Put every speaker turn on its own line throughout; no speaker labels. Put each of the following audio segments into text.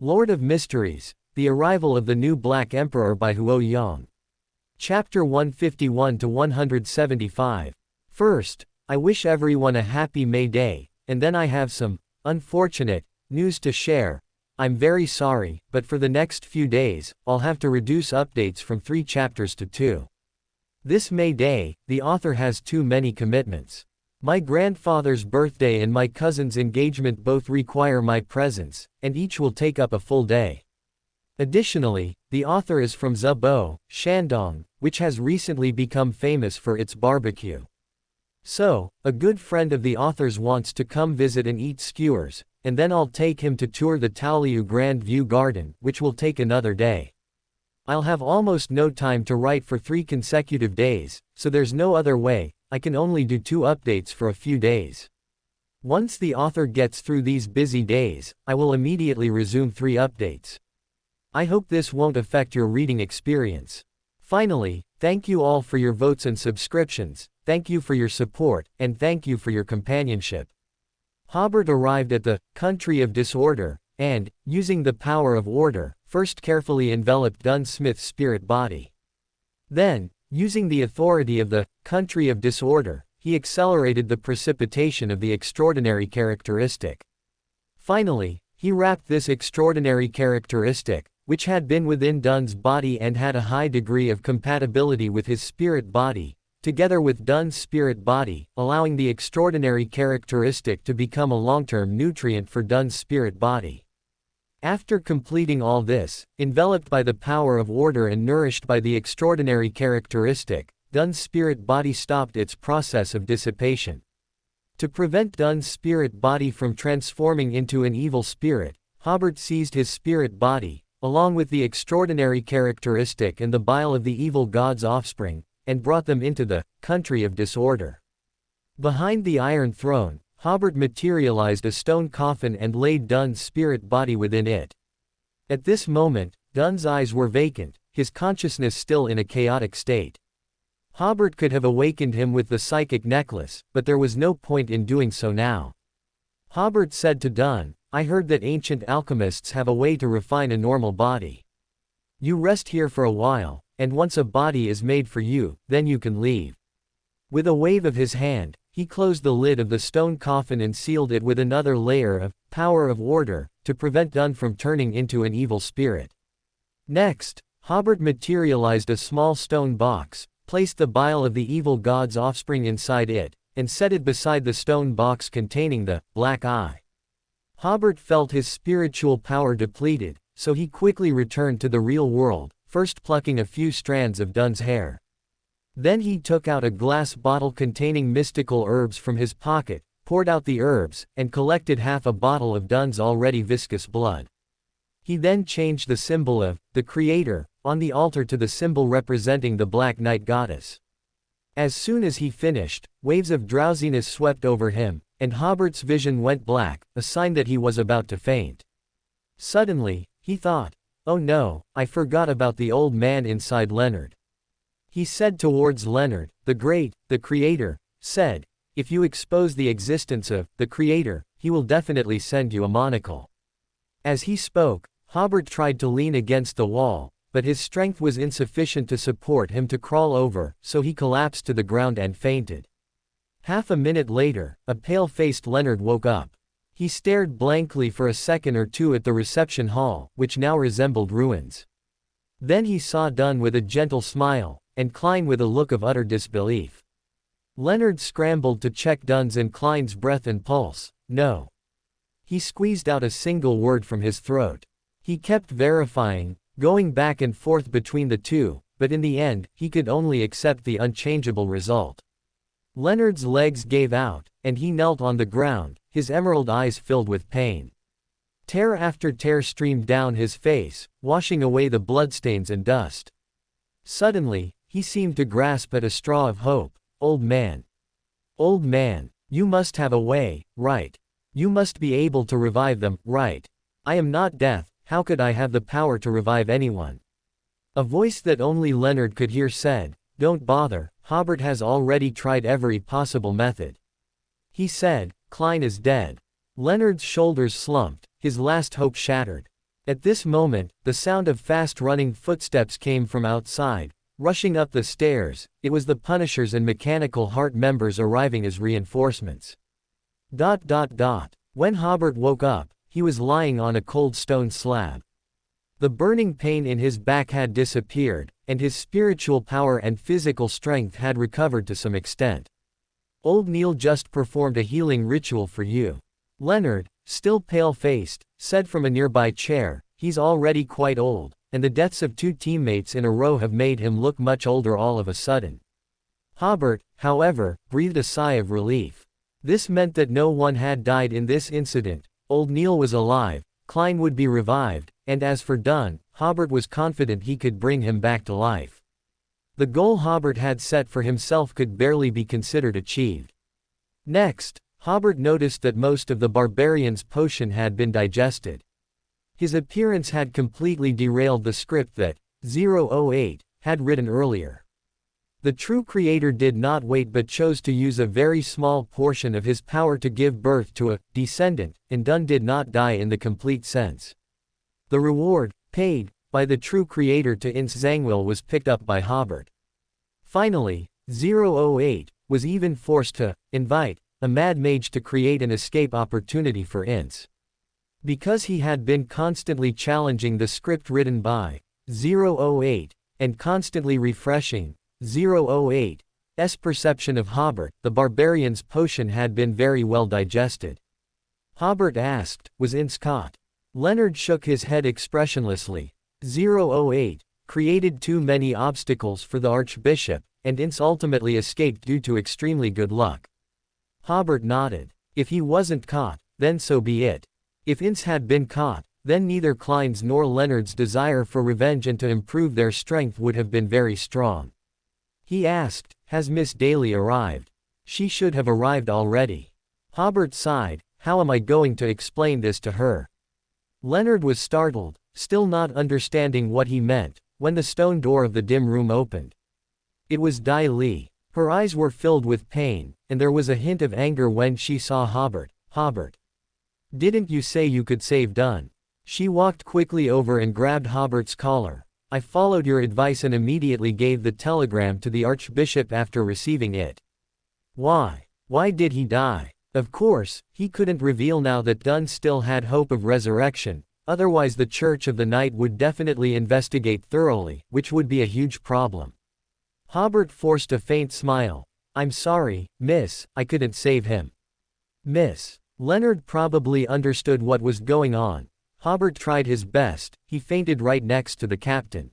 Lord of Mysteries, The Arrival of the New Black Emperor by Huo Yang. Chapter 151 to 175. First, I wish everyone a happy May Day, and then I have some unfortunate news to share. I'm very sorry, but for the next few days, I'll have to reduce updates from 3 chapters to 2. This May Day, the author has too many commitments. My grandfather's birthday and my cousin's engagement both require my presence, and each will take up a full day. Additionally, the author is from Zhebo, Shandong, which has recently become famous for its barbecue. So, a good friend of the author's wants to come visit and eat skewers, and then I'll take him to tour the Taoliu Grand View Garden, which will take another day. I'll have almost no time to write for 3 consecutive days, so there's no other way. I can only do 2 updates for a few days. Once the author gets through these busy days, I will immediately resume 3 updates. I hope this won't affect your reading experience. Finally, thank you all for your votes and subscriptions, thank you for your support, and thank you for your companionship. Hobert arrived at the country of disorder, and, using the power of order, first carefully enveloped Dunsmith's spirit body. Then, using the authority of the country of disorder, he accelerated the precipitation of the extraordinary characteristic. Finally, he wrapped this extraordinary characteristic, which had been within Dun's body and had a high degree of compatibility with his spirit body, together with Dun's spirit body, allowing the extraordinary characteristic to become a long-term nutrient for Dun's spirit body. After completing all this, enveloped by the power of order and nourished by the extraordinary characteristic, Dun's spirit body stopped its process of dissipation. To prevent Dun's spirit body from transforming into an evil spirit, Hobert seized his spirit body, along with the extraordinary characteristic and the bile of the evil god's offspring, and brought them into the country of disorder. Behind the Iron Throne, Hobert materialized a stone coffin and laid Dun's spirit body within it. At this moment, Dun's eyes were vacant, his consciousness still in a chaotic state. Hobert could have awakened him with the psychic necklace, but there was no point in doing so now. Hobert said to Dun, I heard that ancient alchemists have a way to refine a normal body. You rest here for a while, and once a body is made for you, then you can leave. With a wave of his hand, he closed the lid of the stone coffin and sealed it with another layer of power of order, to prevent Dun from turning into an evil spirit. Next, Hobert materialized a small stone box, placed the bile of the evil god's offspring inside it, and set it beside the stone box containing the black eye. Hobert felt his spiritual power depleted, so he quickly returned to the real world, first plucking a few strands of Dun's hair. Then he took out a glass bottle containing mystical herbs from his pocket, poured out the herbs, and collected half a bottle of Dun's already viscous blood. He then changed the symbol of the Creator on the altar to the symbol representing the Black Night Goddess. As soon as he finished, waves of drowsiness swept over him, and Hobert's vision went black, a sign that he was about to faint. Suddenly, he thought, oh no, I forgot about the old man inside Leonard. He said towards Leonard, the Creator, said, if you expose the existence of the Creator, he will definitely send you a monocle. As he spoke, Hobert tried to lean against the wall, but his strength was insufficient to support him to crawl over, so he collapsed to the ground and fainted. Half a minute later, a pale-faced Leonard woke up. He stared blankly for a second or two at the reception hall, which now resembled ruins. Then he saw Dun with a gentle smile, and Klein with a look of utter disbelief. Leonard scrambled to check Dun's and Klein's breath and pulse. No. He squeezed out a single word from his throat. He kept verifying, going back and forth between the two, but in the end, he could only accept the unchangeable result. Leonard's legs gave out, and he knelt on the ground, his emerald eyes filled with pain. Tear after tear streamed down his face, washing away the bloodstains and dust. Suddenly, he seemed to grasp at a straw of hope. Old man. Old man, you must have a way, right? You must be able to revive them, right? I am not death, how could I have the power to revive anyone? A voice that only Leonard could hear said, don't bother, Hobert has already tried every possible method. He said, Klein is dead. Leonard's shoulders slumped, his last hope shattered. At this moment, the sound of fast-running footsteps came from outside. Rushing up the stairs, it was the Punishers and Mechanical Heart members arriving as reinforcements. When Hobert woke up, he was lying on a cold stone slab. The burning pain in his back had disappeared, and his spiritual power and physical strength had recovered to some extent. Old Neil just performed a healing ritual for you. Leonard, still pale-faced, said from a nearby chair, he's already quite old, and the deaths of 2 teammates in a row have made him look much older all of a sudden. Hobert, however, breathed a sigh of relief. This meant that no one had died in this incident. Old Neil was alive, Klein would be revived, and as for Dunn, Hobert was confident he could bring him back to life. The goal Hobert had set for himself could barely be considered achieved. Next, Hobert noticed that most of the barbarian's potion had been digested. His appearance had completely derailed the script that 008 had written earlier. The true creator did not wait but chose to use a very small portion of his power to give birth to a descendant, and Dunn did not die in the complete sense. The reward, paid by the true creator to Ince Zangwill, was picked up by Hobert. Finally, 008 was even forced to invite a mad mage to create an escape opportunity for Ince. Because he had been constantly challenging the script written by 008, and constantly refreshing 008's perception of Hobert, the barbarian's potion had been very well digested. Hobert asked, was Ince caught? Leonard shook his head expressionlessly. 008 created too many obstacles for the Archbishop, and Ince ultimately escaped due to extremely good luck. Hobert nodded. If he wasn't caught, then so be it. If Ince had been caught, then neither Klein's nor Leonard's desire for revenge and to improve their strength would have been very strong. He asked, has Miss Daly arrived? She should have arrived already. Hobert sighed, how am I going to explain this to her? Leonard was startled, still not understanding what he meant, when the stone door of the dim room opened. It was Dai Li. Her eyes were filled with pain, and there was a hint of anger when she saw Hobert. Hobert. Didn't you say you could save Dunn? She walked quickly over and grabbed Hobert's collar. I followed your advice and immediately gave the telegram to the Archbishop after receiving it. Why? Why did he die? Of course, he couldn't reveal now that Dunn still had hope of resurrection, otherwise the Church of the Night would definitely investigate thoroughly, which would be a huge problem. Hobert forced a faint smile. I'm sorry, miss, I couldn't save him. Miss. Leonard probably understood what was going on. Hobert tried his best, he fainted right next to the captain.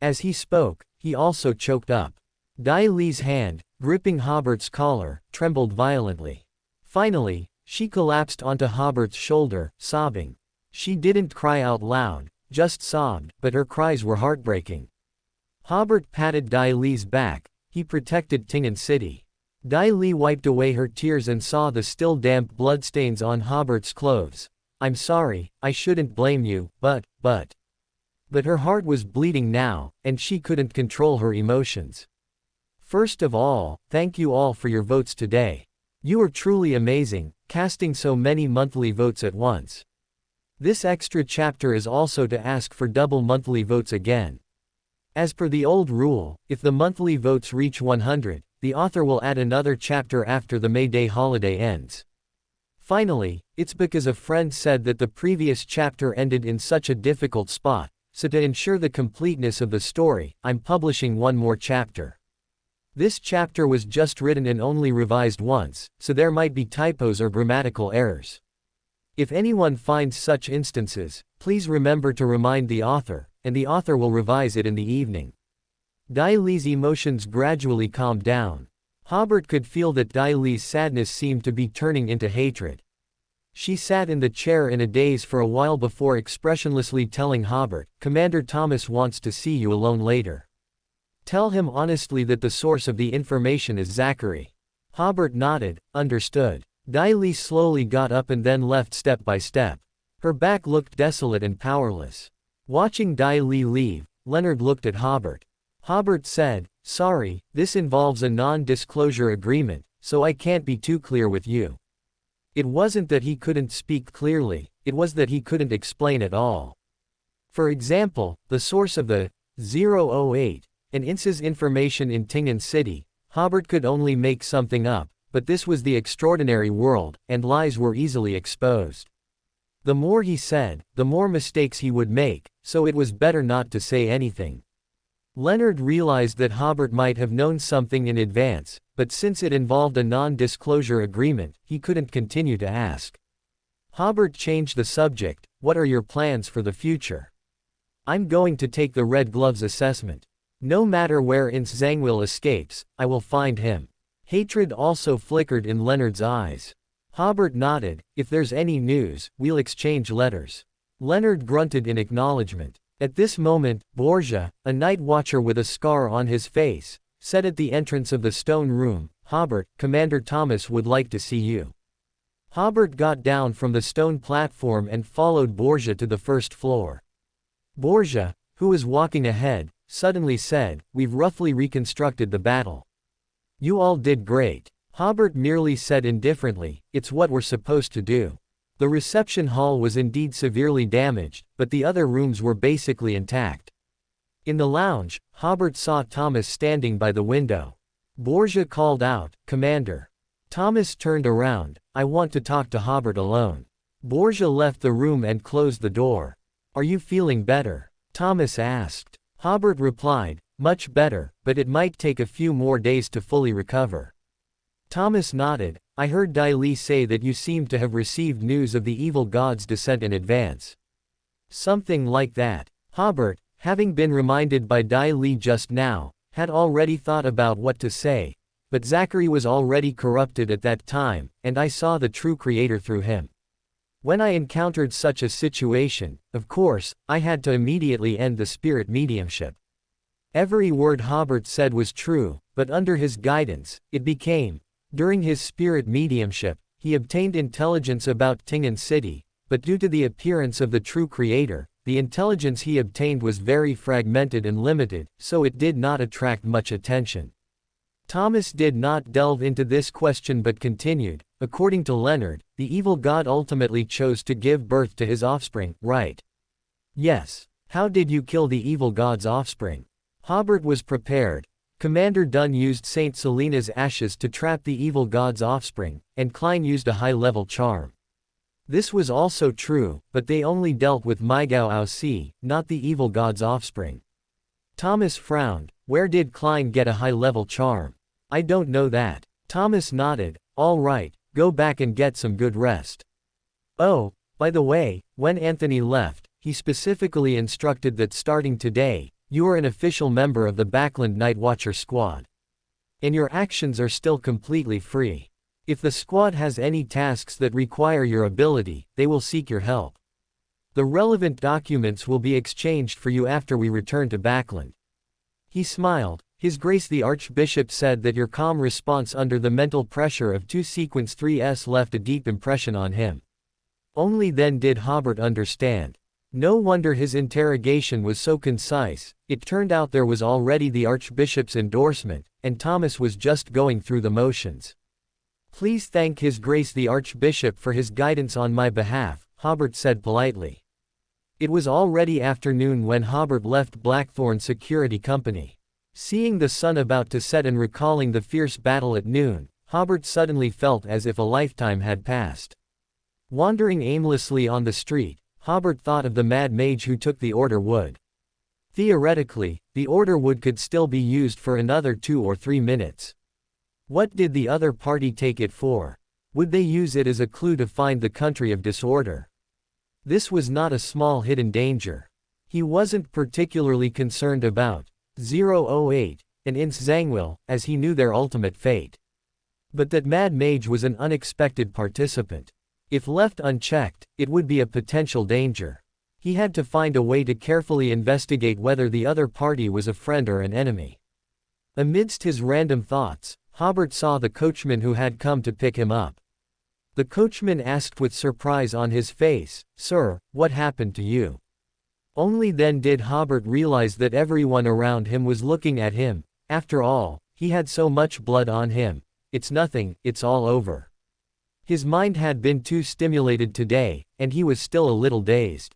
As he spoke, he also choked up. Dai Li's hand, gripping Hobert's collar, trembled violently. Finally, she collapsed onto Hobert's shoulder, sobbing. She didn't cry out loud, just sobbed, but her cries were heartbreaking. Hobert patted Dai Li's back. He protected Tingen City. Dai Li wiped away her tears and saw the still damp bloodstains on Hobert's clothes. I'm sorry, I shouldn't blame you, but her heart was bleeding now, and she couldn't control her emotions. First of all, thank you all for your votes today. You are truly amazing, casting so many monthly votes at once. This extra chapter is also to ask for double monthly votes again. As per the old rule, if the monthly votes reach 100, the author will add another chapter after the May Day holiday ends. Finally, it's because a friend said that the previous chapter ended in such a difficult spot, so to ensure the completeness of the story, I'm publishing one more chapter. This chapter was just written and only revised once, so there might be typos or grammatical errors. If anyone finds such instances, please remember to remind the author, and the author will revise it in the evening. Dai Li's emotions gradually calmed down. Hobert could feel that Dai Li's sadness seemed to be turning into hatred. She sat in the chair in a daze for a while before expressionlessly telling Hobert, Commander Thomas wants to see you alone later. Tell him honestly that the source of the information is Zachary. Hobert nodded, understood. Dai Li slowly got up and then left step by step. Her back looked desolate and powerless. Watching Dai Li leave, Leonard looked at Hobert. Hobert said, sorry, this involves a non-disclosure agreement, so I can't be too clear with you. It wasn't that he couldn't speak clearly, it was that he couldn't explain at all. For example, the source of the 008 and INS's information in Tingen City, Hobert could only make something up, but this was the extraordinary world, and lies were easily exposed. The more he said, the more mistakes he would make, so it was better not to say anything. Leonard realized that Hobert might have known something in advance, but since it involved a non-disclosure agreement, he couldn't continue to ask. Hobert changed the subject. What are your plans for the future? I'm going to take the Red Gloves assessment. No matter where Ince Zangwill escapes, I will find him. Hatred also flickered in Leonard's eyes. Hobert nodded. If there's any news, we'll exchange letters. Leonard grunted in acknowledgement. At this moment, Borgia, a night watcher with a scar on his face, said at the entrance of the stone room, "Hobert, Commander Thomas would like to see you." Hobert got down from the stone platform and followed Borgia to the first floor. Borgia, who was walking ahead, suddenly said, "We've roughly reconstructed the battle." "You all did great." Hobert merely said indifferently, "It's what we're supposed to do." The reception hall was indeed severely damaged, but the other rooms were basically intact. In the lounge, Hobert saw Thomas standing by the window. Borgia called out, "Commander." Thomas turned around. "I want to talk to Hobert alone." Borgia left the room and closed the door. "Are you feeling better?" Thomas asked. Hobert replied, "Much better, but it might take a few more days to fully recover." Thomas nodded. "I heard Dai Li say that you seemed to have received news of the evil god's descent in advance." "Something like that." Hobert, having been reminded by Dai Li just now, had already thought about what to say, but Zachary was already corrupted at that time, and I saw the true creator through him. When I encountered such a situation, of course, I had to immediately end the spirit mediumship. Every word Hobert said was true, but under his guidance, it became. During his spirit mediumship, he obtained intelligence about Tingen City, but due to the appearance of the true creator, the intelligence he obtained was very fragmented and limited, so it did not attract much attention. Thomas did not delve into this question but continued, "According to Leonard, the evil god ultimately chose to give birth to his offspring, right?" "Yes. How did you kill the evil god's offspring?" Hobert was prepared. Commander Dunn used Saint Selena's ashes to trap the evil god's offspring, and Klein used a high-level charm. This was also true, but they only dealt with Maigao Aosi, not the evil god's offspring. Thomas frowned. "Where did Klein get a high-level charm?" "I don't know that." Thomas nodded. "All right, go back and get some good rest." "Oh, by the way, when Anthony left, he specifically instructed that starting today, you are an official member of the Backland Night Watcher squad. And your actions are still completely free. If the squad has any tasks that require your ability, they will seek your help. The relevant documents will be exchanged for you after we return to Backland." He smiled. "His Grace the Archbishop said that your calm response under the mental pressure of 2 Sequence 3s left a deep impression on him." Only then did Hobert understand. No wonder his interrogation was so concise. It turned out there was already the Archbishop's endorsement, and Thomas was just going through the motions. "Please thank His Grace the Archbishop for his guidance on my behalf," Hobert said politely. It was already afternoon when Hobert left Blackthorn Security Company. Seeing the sun about to set and recalling the fierce battle at noon, Hobert suddenly felt as if a lifetime had passed. Wandering aimlessly on the street, Hobert thought of the mad mage who took the Order Wood. Theoretically, the Order Wood could still be used for another 2 or 3 minutes. What did the other party take it for? Would they use it as a clue to find the country of disorder? This was not a small hidden danger. He wasn't particularly concerned about 008 and Ince Zangwill, as he knew their ultimate fate. But that mad mage was an unexpected participant. If left unchecked, it would be a potential danger. He had to find a way to carefully investigate whether the other party was a friend or an enemy. Amidst his random thoughts, Hobert saw the coachman who had come to pick him up. The coachman asked with surprise on his face, "Sir, what happened to you?" Only then did Hobert realize that everyone around him was looking at him. After all, he had so much blood on him. "It's nothing, it's all over." His mind had been too stimulated today, and he was still a little dazed.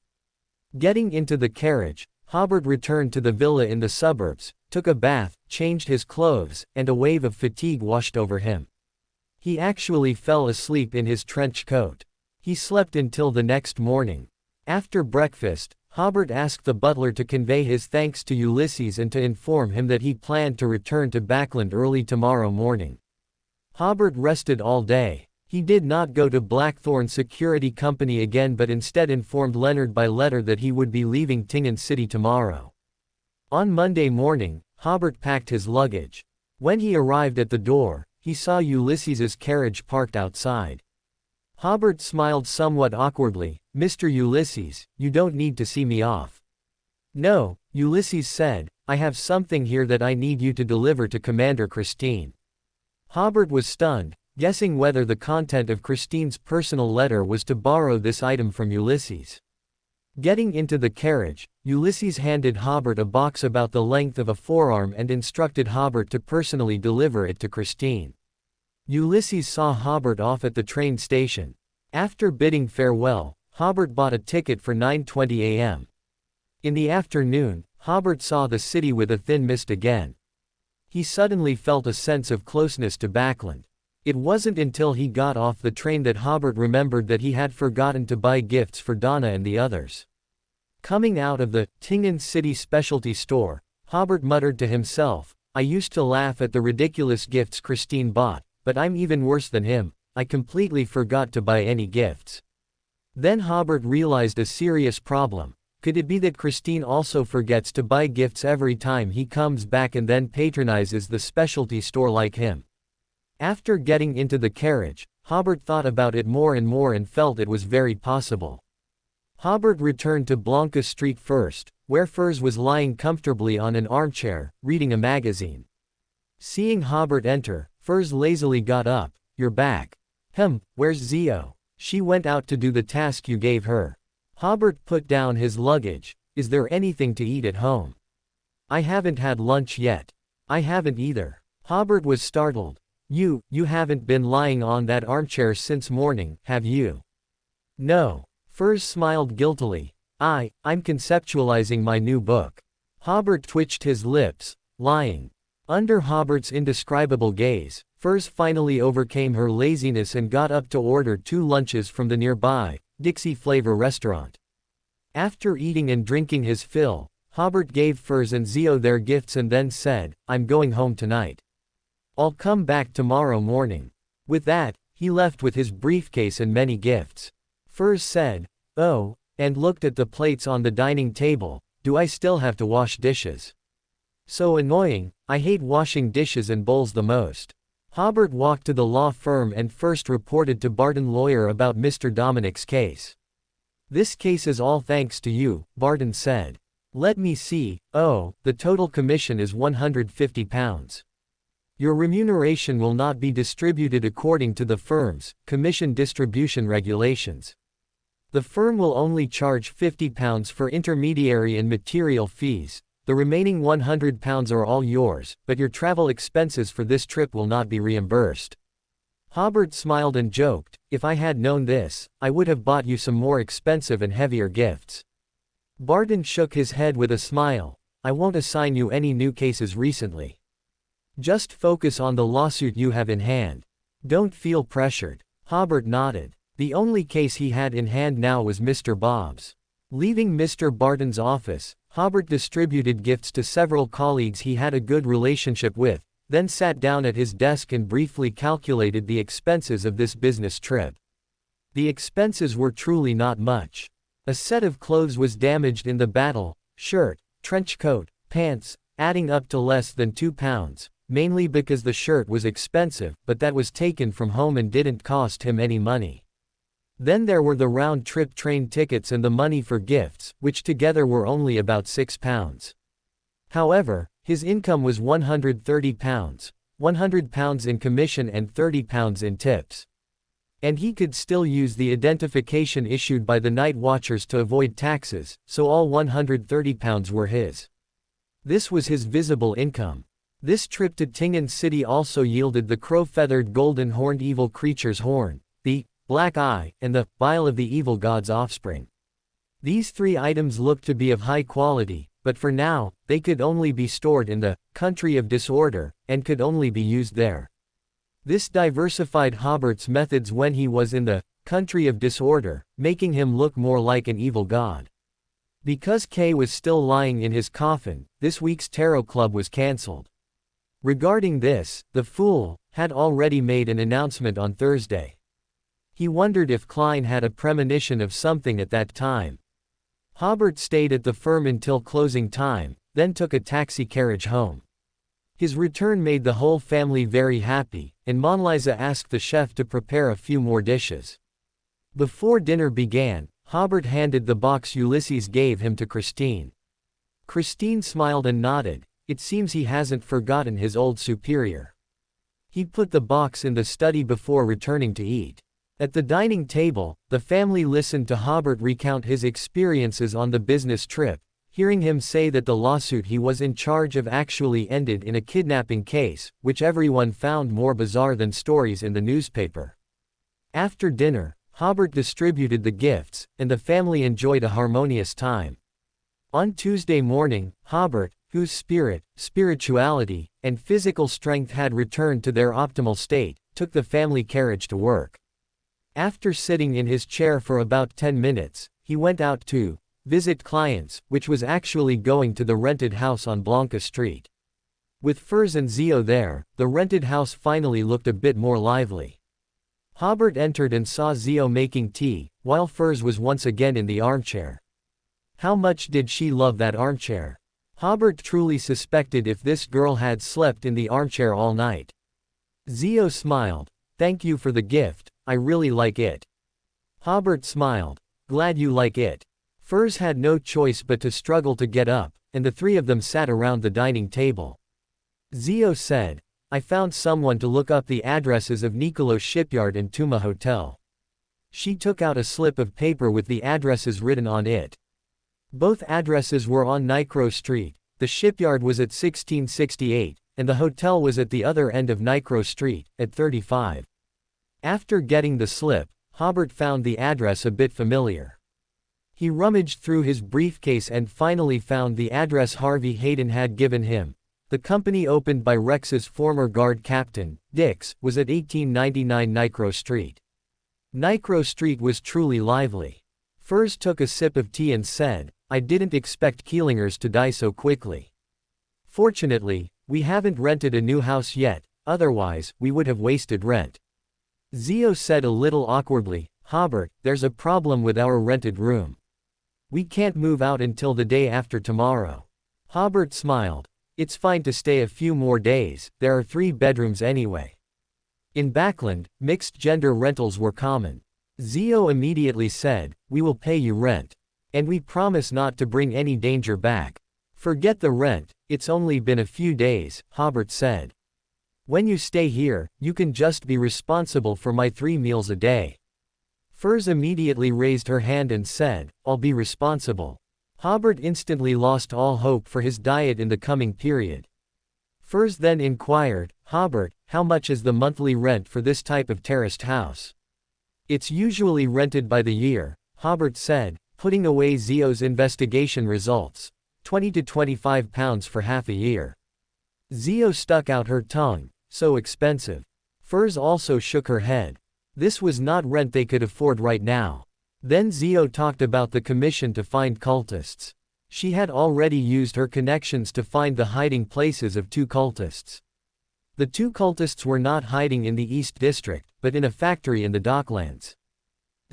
Getting into the carriage, Hobert returned to the villa in the suburbs, took a bath, changed his clothes, and a wave of fatigue washed over him. He actually fell asleep in his trench coat. He slept until the next morning. After breakfast, Hobert asked the butler to convey his thanks to Ulysses and to inform him that he planned to return to Backland early tomorrow morning. Hobert rested all day. He did not go to Blackthorn Security Company again but instead informed Leonard by letter that he would be leaving Tingen City tomorrow. On Monday morning, Hobert packed his luggage. When he arrived at the door, he saw Ulysses's carriage parked outside. Hobert smiled somewhat awkwardly. "Mr. Ulysses, you don't need to see me off." "No," Ulysses said, "I have something here that I need you to deliver to Commander Christine." Hobert was stunned, guessing whether the content of Christine's personal letter was to borrow this item from Ulysses. Getting into the carriage, Ulysses handed Hobert a box about the length of a forearm and instructed Hobert to personally deliver it to Christine. Ulysses saw Hobert off at the train station. After bidding farewell, Hobert bought a ticket for 9:20 a.m. In the afternoon, Hobert saw the city with a thin mist again. He suddenly felt a sense of closeness to Backland. It wasn't until he got off the train that Hobert remembered that he had forgotten to buy gifts for Donna and the others. Coming out of the Tingen City specialty store, Hobert muttered to himself, "I used to laugh at the ridiculous gifts Christine bought, but I'm even worse than him, I completely forgot to buy any gifts." Then Hobert realized a serious problem. Could it be that Christine also forgets to buy gifts every time he comes back and then patronizes the specialty store like him? After getting into the carriage, Hobert thought about it more and more and felt it was very possible. Hobert returned to Blanca Street first, where Furs was lying comfortably on an armchair, reading a magazine. Seeing Hobert enter, Furs lazily got up. "You're back." Where's Zio?" "She went out to do the task you gave her." Hobert put down his luggage. "Is there anything to eat at home?" "I haven't had lunch yet." "I haven't either." Hobert was startled. You haven't been lying on that armchair since morning, have you?" "No." Furs smiled guiltily. I'm conceptualizing my new book." Hobert twitched his lips. "Lying." Under Hobert's indescribable gaze, Furs finally overcame her laziness and got up to order 2 lunches from the nearby Dixie Flavor restaurant. After eating and drinking his fill, Hobert gave Furs and Zio their gifts and then said, "I'm going home tonight. I'll come back tomorrow morning." With that, he left with his briefcase and many gifts. Furs said, "Oh," and looked at the plates on the dining table. "Do I still have to wash dishes? So annoying, I hate washing dishes and bowls the most." Hobert walked to the law firm and first reported to Barton lawyer about Mr. Dominic's case. "This case is all thanks to you," Barton said. "Let me see, the total commission is £150. Your remuneration will not be distributed according to the firm's commission distribution regulations. The firm will only charge £50 for intermediary and material fees. The remaining £100 are all yours, but your travel expenses for this trip will not be reimbursed." Hobert smiled and joked, "If I had known this, I would have bought you some more expensive and heavier gifts." Barton shook his head with a smile. "I won't assign you any new cases recently. Just focus on the lawsuit you have in hand. Don't feel pressured." Hobert nodded. The only case he had in hand now was Mr. Bob's. Leaving Mr. Barton's office, Hobert distributed gifts to several colleagues he had a good relationship with, then sat down at his desk and briefly calculated the expenses of this business trip. The expenses were truly not much. A set of clothes was damaged in the battle, shirt, trench coat, pants, adding up to less than £2, mainly because the shirt was expensive, but that was taken from home and didn't cost him any money. Then there were the round-trip train tickets and the money for gifts, which together were only about £6. However, his income was £130, £100 in commission and £30 in tips. And he could still use the identification issued by the night watchers to avoid taxes, so all £130 were his. This was his visible income. This trip to Tingen City also yielded the crow-feathered golden-horned evil creature's horn, the black eye, and the bile of the evil god's offspring. These 3 items looked to be of high quality, but for now, they could only be stored in the country of disorder, and could only be used there. This diversified Hobert's methods when he was in the country of disorder, making him look more like an evil god. Because Kay was still lying in his coffin, this week's tarot club was cancelled. Regarding this, the Fool had already made an announcement on Thursday. He wondered if Klein had a premonition of something at that time. Hobert stayed at the firm until closing time, then took a taxi carriage home. His return made the whole family very happy, and Monliza asked the chef to prepare a few more dishes. Before dinner began, Hobert handed the box Ulysses gave him to Christine. Christine smiled and nodded. It seems he hasn't forgotten his old superior. He put the box in the study before returning to eat. At the dining table, the family listened to Hobert recount his experiences on the business trip, hearing him say that the lawsuit he was in charge of actually ended in a kidnapping case, which everyone found more bizarre than stories in the newspaper. After dinner, Hobert distributed the gifts, and the family enjoyed a harmonious time. On Tuesday morning, Hobert, whose spirituality, and physical strength had returned to their optimal state, took the family carriage to work. After sitting in his chair for about 10 minutes, he went out to visit clients, which was actually going to the rented house on Blanca Street. With Furs and Zio there, the rented house finally looked a bit more lively. Hobert entered and saw Zio making tea, while Furs was once again in the armchair. How much did she love that armchair? Hobert truly suspected if this girl had slept in the armchair all night. Zio smiled. Thank you for the gift, I really like it. Hobert smiled. Glad you like it. Furs had no choice but to struggle to get up, and the 3 of them sat around the dining table. Zio said, I found someone to look up the addresses of Nikolo's shipyard and Tuma Hotel. She took out a slip of paper with the addresses written on it. Both addresses were on Nicro Street, the shipyard was at 1668, and the hotel was at the other end of Nicro Street, at 35. After getting the slip, Hobert found the address a bit familiar. He rummaged through his briefcase and finally found the address Harvey Hayden had given him. The company opened by Rex's former guard captain, Dix, was at 1899 Nicro Street. Nicro Street was truly lively. Furs took a sip of tea and said, I didn't expect Keelingers to die so quickly. Fortunately, we haven't rented a new house yet, otherwise, we would have wasted rent. Zio said a little awkwardly, Hobert, there's a problem with our rented room. We can't move out until the day after tomorrow. Hobert smiled. It's fine to stay a few more days, there are 3 bedrooms anyway. In Backland, mixed-gender rentals were common. Zio immediately said, we will pay you rent. And we promise not to bring any danger back. Forget the rent, it's only been a few days, Hobert said. When you stay here, you can just be responsible for my 3 meals a day. Furs immediately raised her hand and said, I'll be responsible. Hobert instantly lost all hope for his diet in the coming period. Furs then inquired, Hobert, how much is the monthly rent for this type of terraced house? It's usually rented by the year, Hobert said, putting away Zio's investigation results. 20 to 25 pounds for half a year. Zio stuck out her tongue. So expensive. Furs also shook her head. This was not rent they could afford right now. Then Zio talked about the commission to find cultists. She had already used her connections to find the hiding places of 2 cultists. The 2 cultists were not hiding in the East District, but in a factory in the Docklands.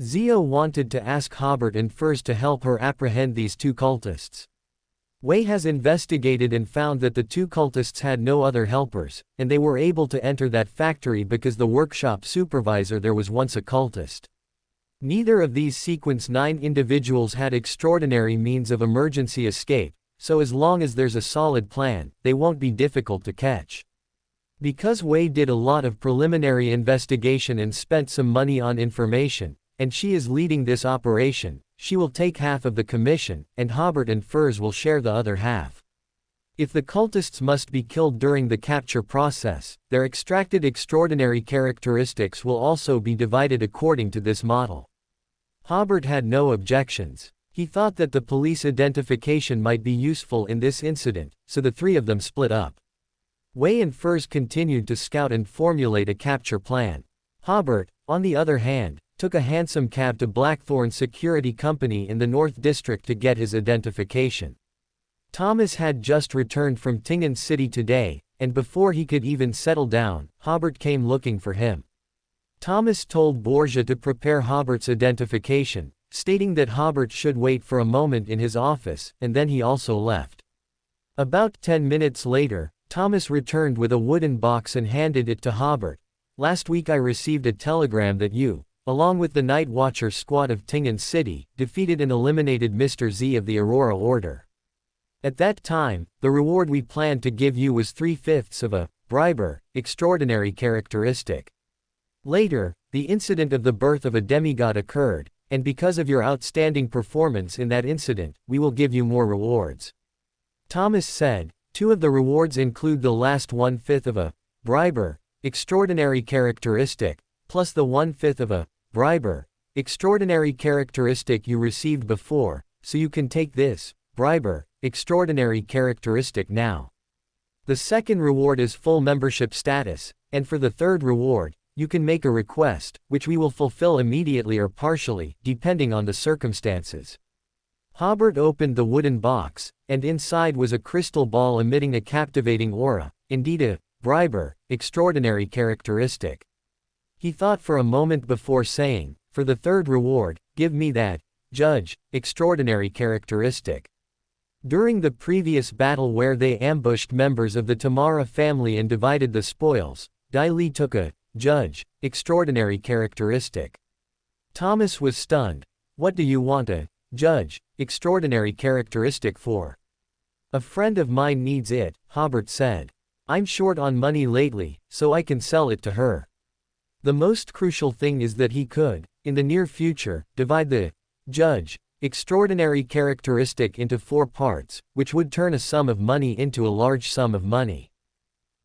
Zio wanted to ask Hobert and Furs to help her apprehend these 2 cultists. Wei has investigated and found that the 2 cultists had no other helpers, and they were able to enter that factory because the workshop supervisor there was once a cultist. Neither of these sequence 9 individuals had extraordinary means of emergency escape, so as long as there's a solid plan, they won't be difficult to catch. Because Wei did a lot of preliminary investigation and spent some money on information, and she is leading this operation, she will take half of the commission, and Hobert and Furs will share the other half. If the cultists must be killed during the capture process, their extracted extraordinary characteristics will also be divided according to this model. Hobert had no objections. He thought that the police identification might be useful in this incident, so the three of them split up. Wei and Furs continued to scout and formulate a capture plan. Hobert, on the other hand, took a hansom cab to Blackthorn Security Company in the North District to get his identification. Thomas had just returned from Tingen City today, and before he could even settle down, Hobert came looking for him. Thomas told Borgia to prepare Hobert's identification, stating that Hobert should wait for a moment in his office, and then he also left. About 10 minutes later, Thomas returned with a wooden box and handed it to Hobert. Last week I received a telegram that you, along with the Night Watcher squad of Tingen City, defeated and eliminated Mr. Z of the Aurora Order. At that time, the reward we planned to give you was 3/5 of a briber, extraordinary characteristic. Later, the incident of the birth of a demigod occurred, and because of your outstanding performance in that incident, we will give you more rewards. Thomas said, 2 of the rewards include the last 1/5 of a briber, extraordinary characteristic, plus the 1/5 of a briber, extraordinary characteristic you received before, so you can take this briber, extraordinary characteristic now. The second reward is full membership status, and for the third reward, you can make a request, which we will fulfill immediately or partially, depending on the circumstances. Hobert opened the wooden box, and inside was a crystal ball emitting a captivating aura, indeed a briber, extraordinary characteristic. He thought for a moment before saying, for the third reward, give me that judge, extraordinary characteristic. During the previous battle where they ambushed members of the Tamara family and divided the spoils, Dai Li took a judge, extraordinary characteristic. Thomas was stunned. What do you want a judge, extraordinary characteristic for? A friend of mine needs it, Hobert said. I'm short on money lately, so I can sell it to her. The most crucial thing is that he could, in the near future, divide the judge, extraordinary characteristic into 4 parts, which would turn a sum of money into a large sum of money.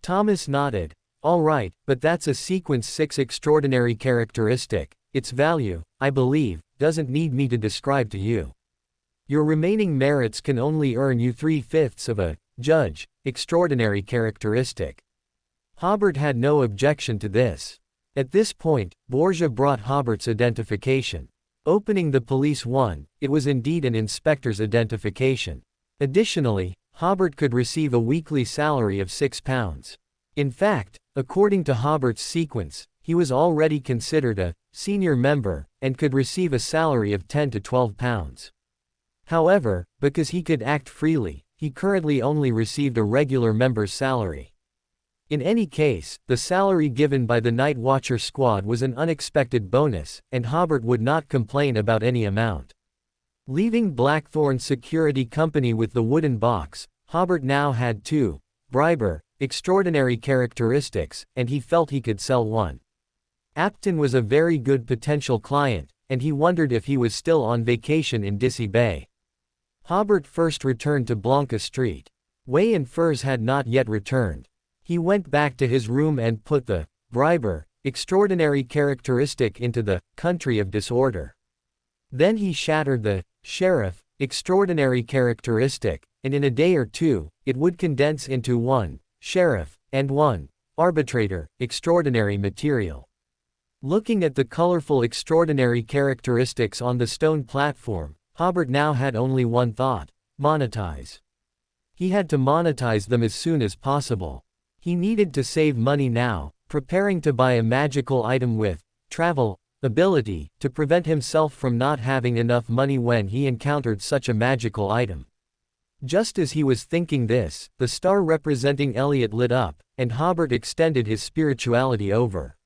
Thomas nodded. All right, but that's a sequence 6 extraordinary characteristic. Its value, I believe, doesn't need me to describe to you. Your remaining merits can only earn you 3/5 of a judge, extraordinary characteristic. Hobert had no objection to this. At this point, Borgia brought Hobert's identification. Opening the police one, it was indeed an inspector's identification. Additionally, Hobert could receive a weekly salary of £6. In fact, according to Hobert's sequence, he was already considered a senior member, and could receive a salary of £10 to £12. However, because he could act freely, he currently only received a regular member's salary. In any case, the salary given by the Night Watcher squad was an unexpected bonus, and Hobert would not complain about any amount. Leaving Blackthorn Security Company with the wooden box, Hobert now had 2 briber, extraordinary characteristics, and he felt he could sell one. Apton was a very good potential client, and he wondered if he was still on vacation in Dissy Bay. Hobert first returned to Blanca Street. Wei and Furs had not yet returned. He went back to his room and put the briber, extraordinary characteristic into the country of disorder. Then he shattered the sheriff, extraordinary characteristic, and in a day or two, it would condense into 1 sheriff and 1 arbitrator, extraordinary material. Looking at the colorful extraordinary characteristics on the stone platform, Hobert now had only one thought: monetize. He had to monetize them as soon as possible. He needed to save money now, preparing to buy a magical item with travel ability to prevent himself from not having enough money when he encountered such a magical item. Just as he was thinking this, the star representing Elliot lit up, and Hobert extended his spirituality over.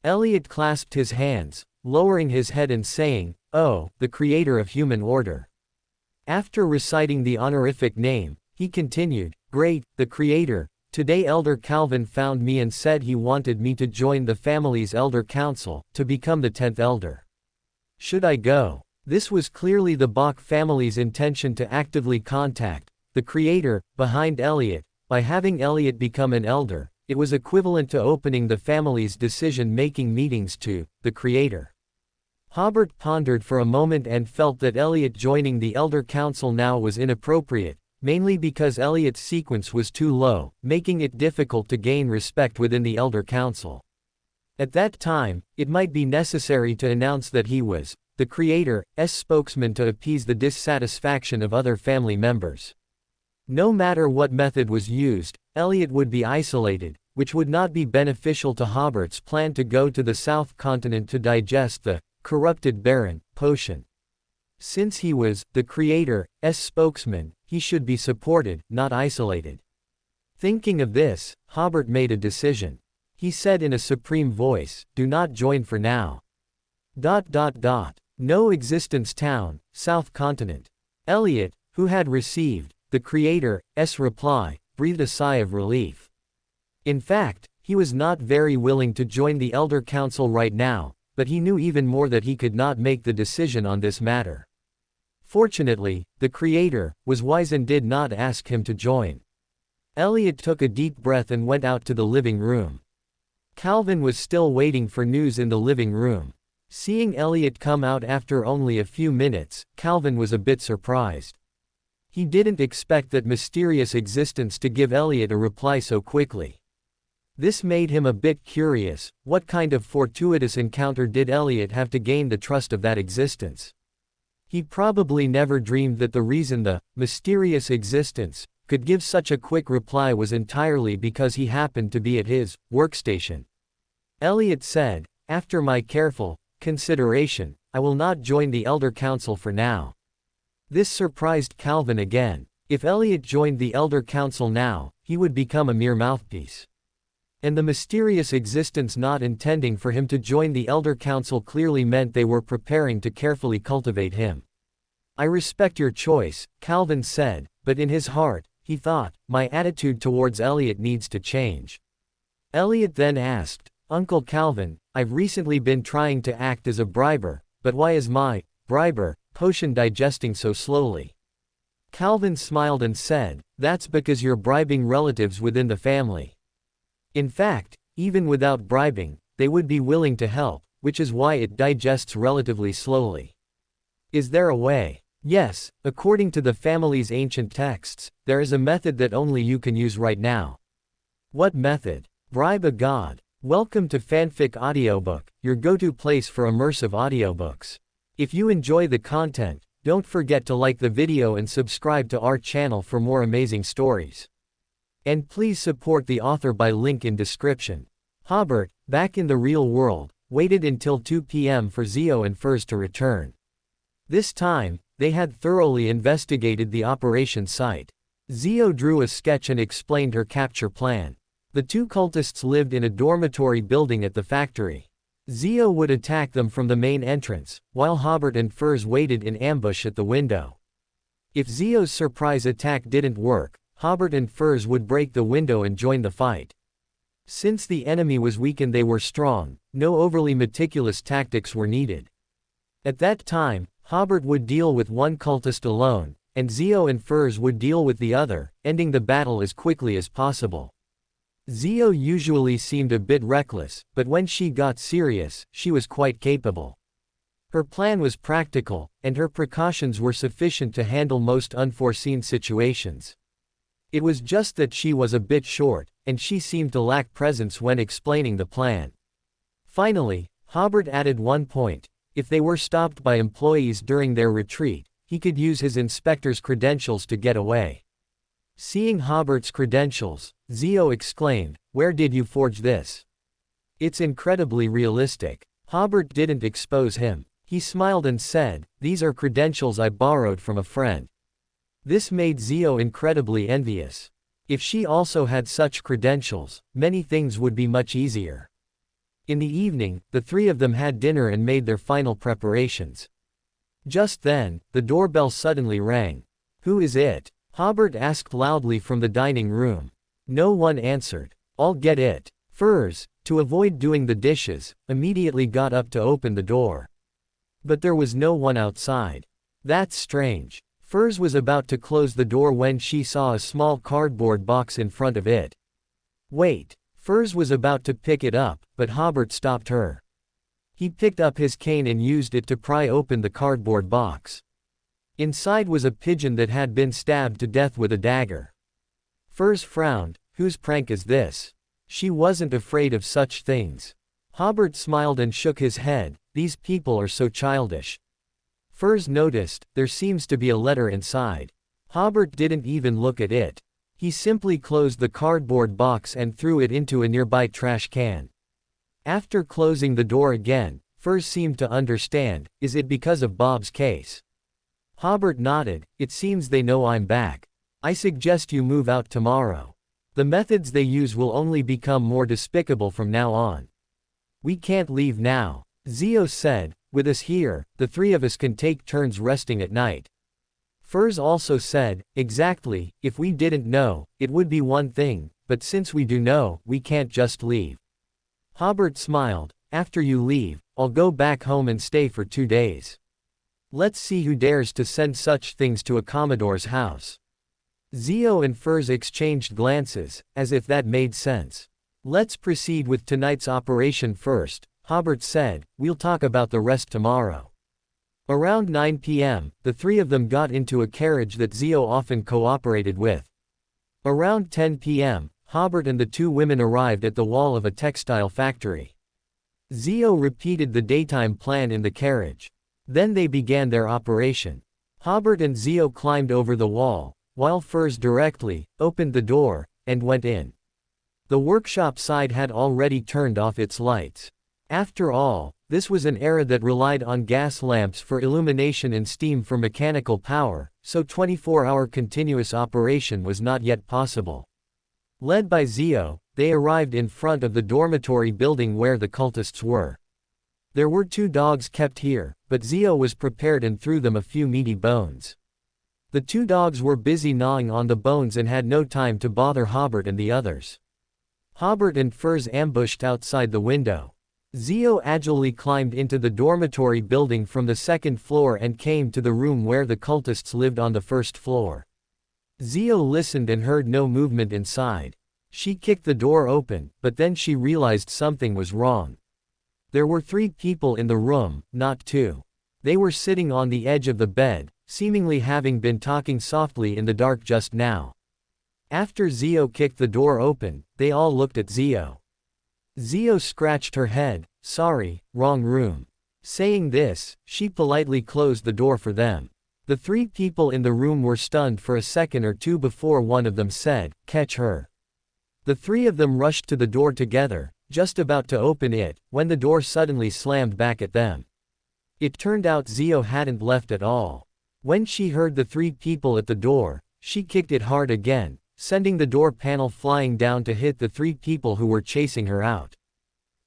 Elliot clasped his hands, lowering his head and saying, "Oh, the creator of human order." After reciting the honorific name, he continued, "Great, the creator. Today Elder Calvin found me and said he wanted me to join the family's elder council, to become the 10th elder. Should I go?" This was clearly the Bach family's intention to actively contact the creator behind Elliot. By having Elliot become an elder, it was equivalent to opening the family's decision-making meetings to the creator. Hobert pondered for a moment and felt that Elliot joining the Elder Council now was inappropriate, mainly because Elliot's sequence was too low, making it difficult to gain respect within the Elder Council. At that time, it might be necessary to announce that he was the Creator's spokesman to appease the dissatisfaction of other family members. No matter what method was used, Elliot would be isolated, which would not be beneficial to Hobert's plan to go to the South Continent to digest the corrupted Baron potion. Since he was the Creator's spokesman, he should be supported, not isolated. Thinking of this, Hobert made a decision. He said in a supreme voice, "Do not join for now. ... No existence town, South Continent." Elliot, who had received the Creator's reply, breathed a sigh of relief. In fact, he was not very willing to join the Elder Council right now, but he knew even more that he could not make the decision on this matter. Fortunately, the Creator was wise and did not ask him to join. Elliot took a deep breath and went out to the living room. Calvin was still waiting for news in the living room. Seeing Elliot come out after only a few minutes, Calvin was a bit surprised. He didn't expect that mysterious existence to give Elliot a reply so quickly. This made him a bit curious. What kind of fortuitous encounter did Elliot have to gain the trust of that existence? He probably never dreamed that the reason the mysterious existence could give such a quick reply was entirely because he happened to be at his workstation. Elliot said, "After my careful consideration, I will not join the Elder Council for now." This surprised Calvin again. If Elliot joined the Elder Council now, he would become a mere mouthpiece. And the mysterious existence not intending for him to join the Elder Council clearly meant they were preparing to carefully cultivate him. "I respect your choice," Calvin said, but in his heart, he thought, "My attitude towards Elliot needs to change." Elliot then asked, "Uncle Calvin, I've recently been trying to act as a briber, but why is my briber potion digesting so slowly?" Calvin smiled and said, "That's because you're bribing relatives within the family. In fact, even without bribing, they would be willing to help, which is why it digests relatively slowly." "Is there a way?" "Yes, according to the family's ancient texts, there is a method that only you can use right now." "What method?" "Bribe a god." Welcome to Fanfic Audiobook, your go-to place for immersive audiobooks. If you enjoy the content, don't forget to like the video and subscribe to our channel for more amazing stories. And please support the author by link in description. Hobert, back in the real world, waited until 2 p.m. for Zio and Furs to return. This time, they had thoroughly investigated the operation site. Zio drew a sketch and explained her capture plan. The two cultists lived in a dormitory building at the factory. Zio would attack them from the main entrance, while Hobert and Furs waited in ambush at the window. If Zio's surprise attack didn't work, Hobert and Furs would break the window and join the fight. Since the enemy was weak and they were strong, no overly meticulous tactics were needed. At that time, Hobert would deal with one cultist alone, and Zio and Furs would deal with the other, ending the battle as quickly as possible. Zio usually seemed a bit reckless, but when she got serious, she was quite capable. Her plan was practical, and her precautions were sufficient to handle most unforeseen situations. It was just that she was a bit short, and she seemed to lack presence when explaining the plan. Finally, Hobert added one point: if they were stopped by employees during their retreat, he could use his inspector's credentials to get away. Seeing Hobert's credentials, Zio exclaimed, "Where did you forge this? It's incredibly realistic." Hobert didn't expose him. He smiled and said, "These are credentials I borrowed from a friend." This made Zio incredibly envious. If she also had such credentials, many things would be much easier. In the evening, the three of them had dinner and made their final preparations. Just then, the doorbell suddenly rang. "Who is it?" Hobert asked loudly from the dining room. No one answered. "I'll get it." Furs, to avoid doing the dishes, immediately got up to open the door. But there was no one outside. "That's strange." Furs was about to close the door when she saw a small cardboard box in front of it. "Wait." Furs was about to pick it up, but Hobert stopped her. He picked up his cane and used it to pry open the cardboard box. Inside was a pigeon that had been stabbed to death with a dagger. Furs frowned. Whose prank is this? She wasn't afraid of such things. Hobert smiled and shook his head. These people are so childish. Furs noticed, there seems to be a letter inside. Hobert didn't even look at it. He simply closed the cardboard box and threw it into a nearby trash can. After closing the door again, Furs seemed to understand. Is it because of Bob's case? Hobert nodded. It seems they know I'm back. I suggest you move out tomorrow. The methods they use will only become more despicable from now on. We can't leave now, Zio said. With us here, the three of us can take turns resting at night. Furs also said, exactly, if we didn't know, it would be one thing, but since we do know, we can't just leave. Hobert smiled. After you leave, I'll go back home and stay for 2 days. Let's see who dares to send such things to a Commodore's house. Zio and Furs exchanged glances, as if that made sense. Let's proceed with tonight's operation first, Hobert said. We'll talk about the rest tomorrow. Around 9 p.m., the three of them got into a carriage that Zio often cooperated with. Around 10 p.m., Hobert and the two women arrived at the wall of a textile factory. Zio repeated the daytime plan in the carriage. Then they began their operation. Hobert and Zio climbed over the wall, while Furs directly opened the door and went in. The workshop side had already turned off its lights. After all, this was an era that relied on gas lamps for illumination and steam for mechanical power, so 24-hour continuous operation was not yet possible. Led by Zio, they arrived in front of the dormitory building where the cultists were. There were 2 dogs kept here, but Zio was prepared and threw them a few meaty bones. The 2 dogs were busy gnawing on the bones and had no time to bother Hobert and the others. Hobert and Furs ambushed outside the window. Zio agilely climbed into the dormitory building from the 2nd floor and came to the room where the cultists lived on the 1st floor. Zio listened and heard no movement inside. She kicked the door open, but then she realized something was wrong. There were 3 people in the room, not 2. They were sitting on the edge of the bed, seemingly having been talking softly in the dark just now. After Zio kicked the door open, they all looked at Zio. Zio scratched her head. Sorry, wrong room. Saying this, she politely closed the door for them. The 3 people in the room were stunned for a second or two before one of them said, "Catch her." The 3 of them rushed to the door together, just about to open it, when the door suddenly slammed back at them. It turned out Zio hadn't left at all. When she heard the 3 people at the door, she kicked it hard again, sending the door panel flying down to hit the 3 people who were chasing her out.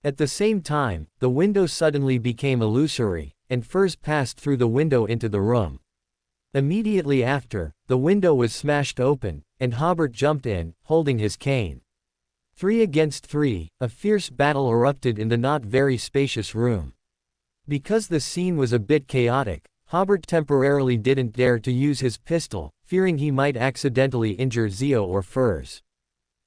At the same time, the window suddenly became illusory, and Furs passed through the window into the room. Immediately after, the window was smashed open, and Hobert jumped in, holding his cane. 3 against 3, a fierce battle erupted in the not very spacious room. Because the scene was a bit chaotic, Hobert temporarily didn't dare to use his pistol, fearing he might accidentally injure Zio or Furs.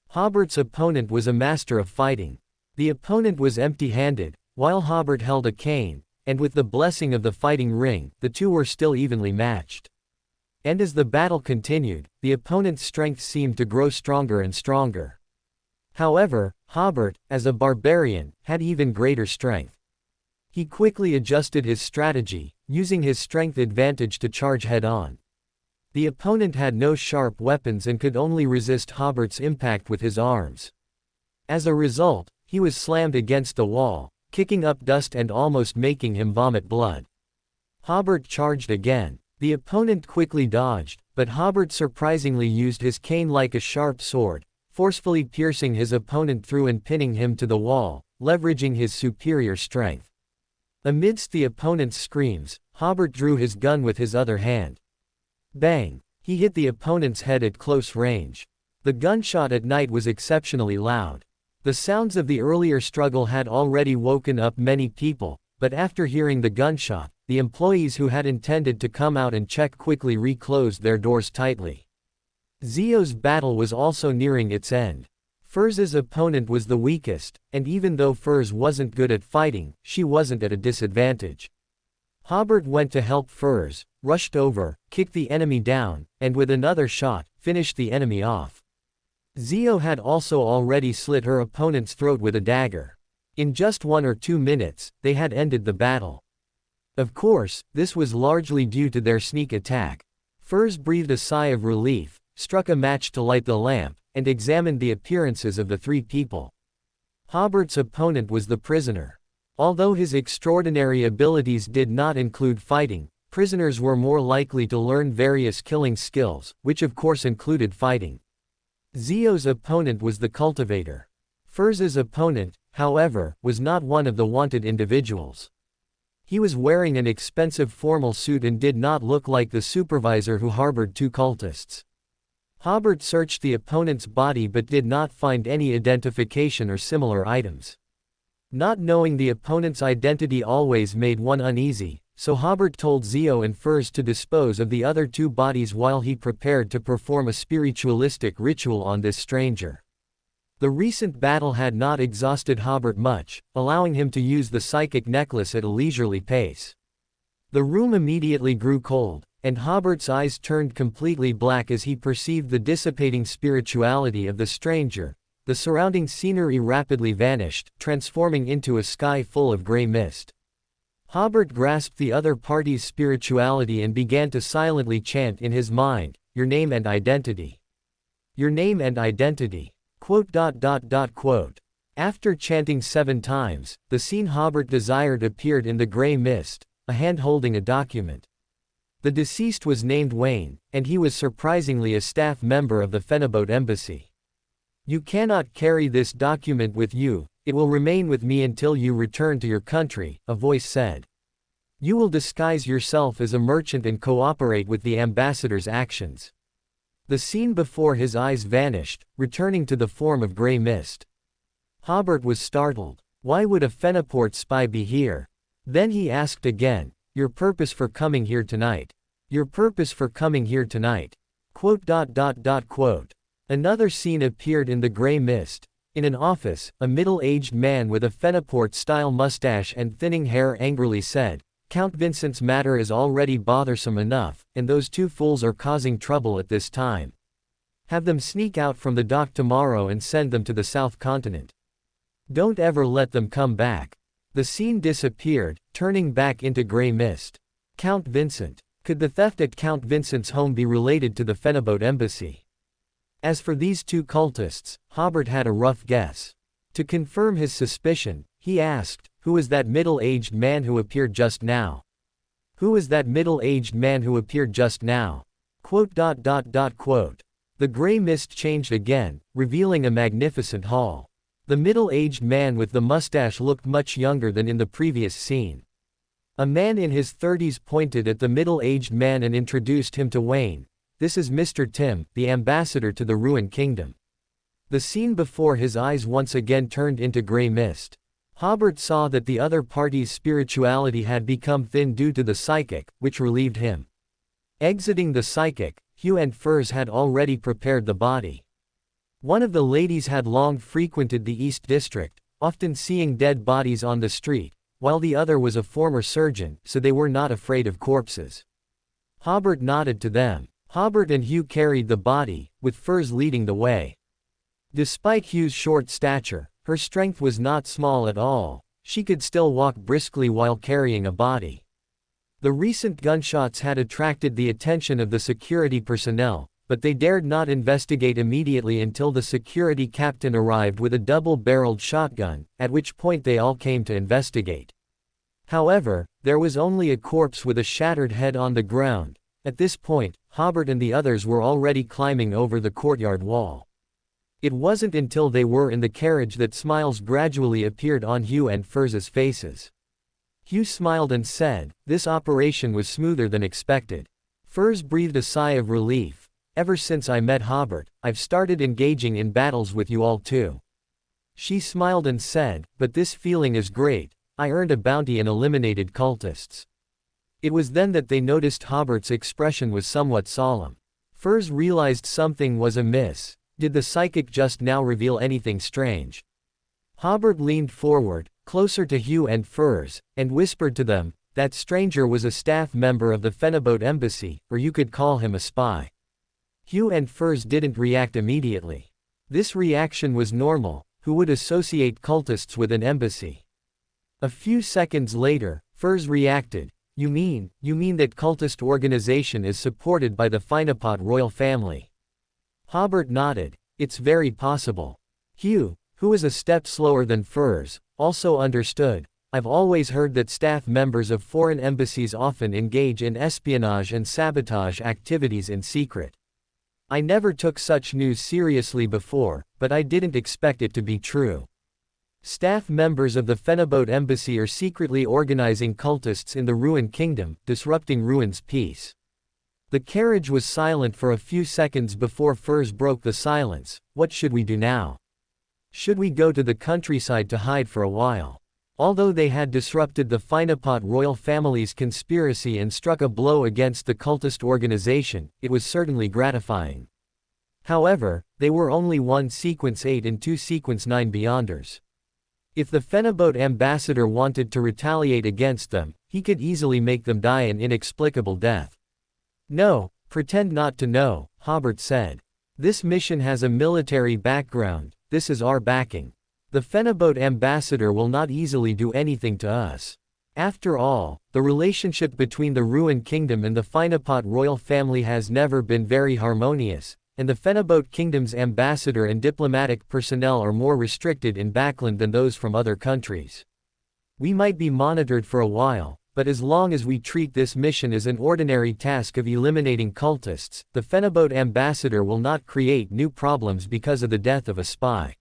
Hobert's opponent was a master of fighting. The opponent was empty-handed, while Hobert held a cane, and with the blessing of the fighting ring, the two were still evenly matched. And as the battle continued, the opponent's strength seemed to grow stronger and stronger. However, Hobert, as a barbarian, had even greater strength. He quickly adjusted his strategy, using his strength advantage to charge head-on. The opponent had no sharp weapons and could only resist Hobert's impact with his arms. As a result, he was slammed against the wall, kicking up dust and almost making him vomit blood. Hobert charged again. The opponent quickly dodged, but Hobert surprisingly used his cane like a sharp sword, forcefully piercing his opponent through and pinning him to the wall, leveraging his superior strength. Amidst the opponent's screams, Hobert drew his gun with his other hand. Bang! He hit the opponent's head at close range. The gunshot at night was exceptionally loud. The sounds of the earlier struggle had already woken up many people, but after hearing the gunshot, the employees who had intended to come out and check quickly reclosed their doors tightly. Zio's battle was also nearing its end. Furz's opponent was the weakest, and even though Furz wasn't good at fighting, she wasn't at a disadvantage. Hobert went to help Furz, rushed over, kicked the enemy down, and with another shot, finished the enemy off. Zio had also already slit her opponent's throat with a dagger. In just 1 or 2 minutes, they had ended the battle. Of course, this was largely due to their sneak attack. Furz breathed a sigh of relief, struck a match to light the lamp, and examined the appearances of the 3 people. Hobert's opponent was the prisoner. Although his extraordinary abilities did not include fighting, prisoners were more likely to learn various killing skills, which of course included fighting. Zio's opponent was the cultivator. Furz's opponent, however, was not one of the wanted individuals. He was wearing an expensive formal suit and did not look like the supervisor who harbored 2 cultists. Hobert searched the opponent's body but did not find any identification or similar items. Not knowing the opponent's identity always made one uneasy, so Hobert told Zio and Furz to dispose of the other 2 bodies while he prepared to perform a spiritualistic ritual on this stranger. The recent battle had not exhausted Hobert much, allowing him to use the psychic necklace at a leisurely pace. The room immediately grew cold, and Hobert's eyes turned completely black as he perceived the dissipating spirituality of the stranger. The surrounding scenery rapidly vanished, transforming into a sky full of gray mist. Hobert grasped the other party's spirituality and began to silently chant in his mind, "Your name and identity. Your name and identity." After chanting 7 times, the scene Hobert desired appeared in the gray mist, a hand holding a document. The deceased was named Wayne, and he was surprisingly a staff member of the Phenobot embassy. "You cannot carry this document with you, it will remain with me until you return to your country," a voice said. "You will disguise yourself as a merchant and cooperate with the ambassador's actions." The scene before his eyes vanished, returning to the form of gray mist. Hobert was startled. Why would a Phenoport spy be here? Then he asked again, "Your purpose for coming here tonight? Your purpose for coming here tonight?" Another scene appeared in the gray mist. In an office, a middle-aged man with a Phenoport-style mustache and thinning hair angrily said, "Count Vincent's matter is already bothersome enough, and those 2 fools are causing trouble at this time. Have them sneak out from the dock tomorrow and send them to the South Continent. Don't ever let them come back." The scene disappeared, turning back into gray mist. Count Vincent. Could the theft at Count Vincent's home be related to the Phenobot embassy? As for these 2 cultists, Hobert had a rough guess. To confirm his suspicion, he asked, "Who is that middle-aged man who appeared just now? Who is that middle-aged man who appeared just now?" The gray mist changed again, revealing a magnificent hall. The middle-aged man with the mustache looked much younger than in the previous scene. A man in his 30s pointed at the middle-aged man and introduced him to Wayne. "This is Mr. Tim, the ambassador to the ruined kingdom." The scene before his eyes once again turned into gray mist. Hobert saw that the other party's spirituality had become thin due to the psychic, which relieved him. Exiting the psychic, Hugh and Furz had already prepared the body. One of the ladies had long frequented the East District, often seeing dead bodies on the street, while the other was a former surgeon, so they were not afraid of corpses. Hobert nodded to them. Hobert and Hugh carried the body, with Furz leading the way. Despite Hugh's short stature, her strength was not small at all. She could still walk briskly while carrying a body. The recent gunshots had attracted the attention of the security personnel, but they dared not investigate immediately until the security captain arrived with a double-barreled shotgun, at which point they all came to investigate. However, there was only a corpse with a shattered head on the ground. At this point, Hobert and the others were already climbing over the courtyard wall. It wasn't until they were in the carriage that smiles gradually appeared on Hugh and Furz's faces. Hugh smiled and said, "This operation was smoother than expected." Furz breathed a sigh of relief. "Ever since I met Hobert, I've started engaging in battles with you all too." She smiled and said, "But this feeling is great. I earned a bounty and eliminated cultists." It was then that they noticed Hobert's expression was somewhat solemn. Furz realized something was amiss. Did the psychic just now reveal anything strange? Hobert leaned forward, closer to Hugh and Furs, and whispered to them, that stranger was a staff member of the Phenobot embassy, or you could call him a spy. Hugh and Furs didn't react immediately. This reaction was normal. Who would associate cultists with an embassy? A few seconds later, Furs reacted, You mean that cultist organization is supported by the Phenopot royal family? Hobert nodded. It's very possible. Hugh, who was a step slower than Furs, also understood. I've always heard that staff members of foreign embassies often engage in espionage and sabotage activities in secret. I never took such news seriously before, but I didn't expect it to be true. Staff members of the Phenobot embassy are secretly organizing cultists in the Ruined Kingdom, disrupting Ruin's peace. The carriage was silent for a few seconds before Furs broke the silence. What should we do now? Should we go to the countryside to hide for a while? Although they had disrupted the Phenopot royal family's conspiracy and struck a blow against the cultist organization, it was certainly gratifying. However, they were only one Sequence 8 and two Sequence 9 Beyonders. If the Phenobot ambassador wanted to retaliate against them, he could easily make them die an inexplicable death. No, pretend not to know, Hobert said. This mission has a military background, this is our backing. The Phenobot ambassador will not easily do anything to us. After all, the relationship between the Ruined Kingdom and the Phenopot royal family has never been very harmonious, and the Phenobot Kingdom's ambassador and diplomatic personnel are more restricted in Backland than those from other countries. We might be monitored for a while, but as long as we treat this mission as an ordinary task of eliminating cultists, the Phenobot ambassador will not create new problems because of the death of a spy.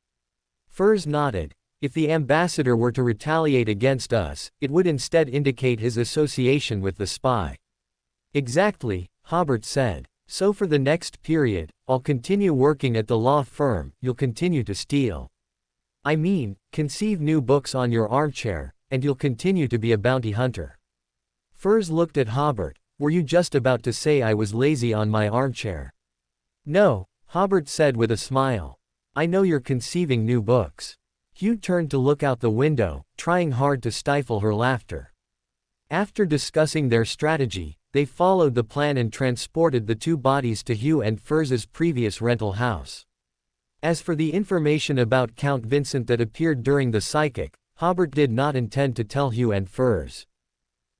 Furs nodded. If the ambassador were to retaliate against us, it would instead indicate his association with the spy. Exactly, Hobert said. So for the next period, I'll continue working at the law firm, you'll continue to steal. I mean, conceive new books on your armchair, and you'll continue to be a bounty hunter. Furs looked at Hobert. Were you just about to say I was lazy on my armchair? No, Hobert said with a smile. I know you're conceiving new books. Hugh turned to look out the window, trying hard to stifle her laughter. After discussing their strategy, they followed the plan and transported the two bodies to Hugh and Furs's previous rental house. As for the information about Count Vincent that appeared during the psychic, Hobert did not intend to tell Hugh and Furs.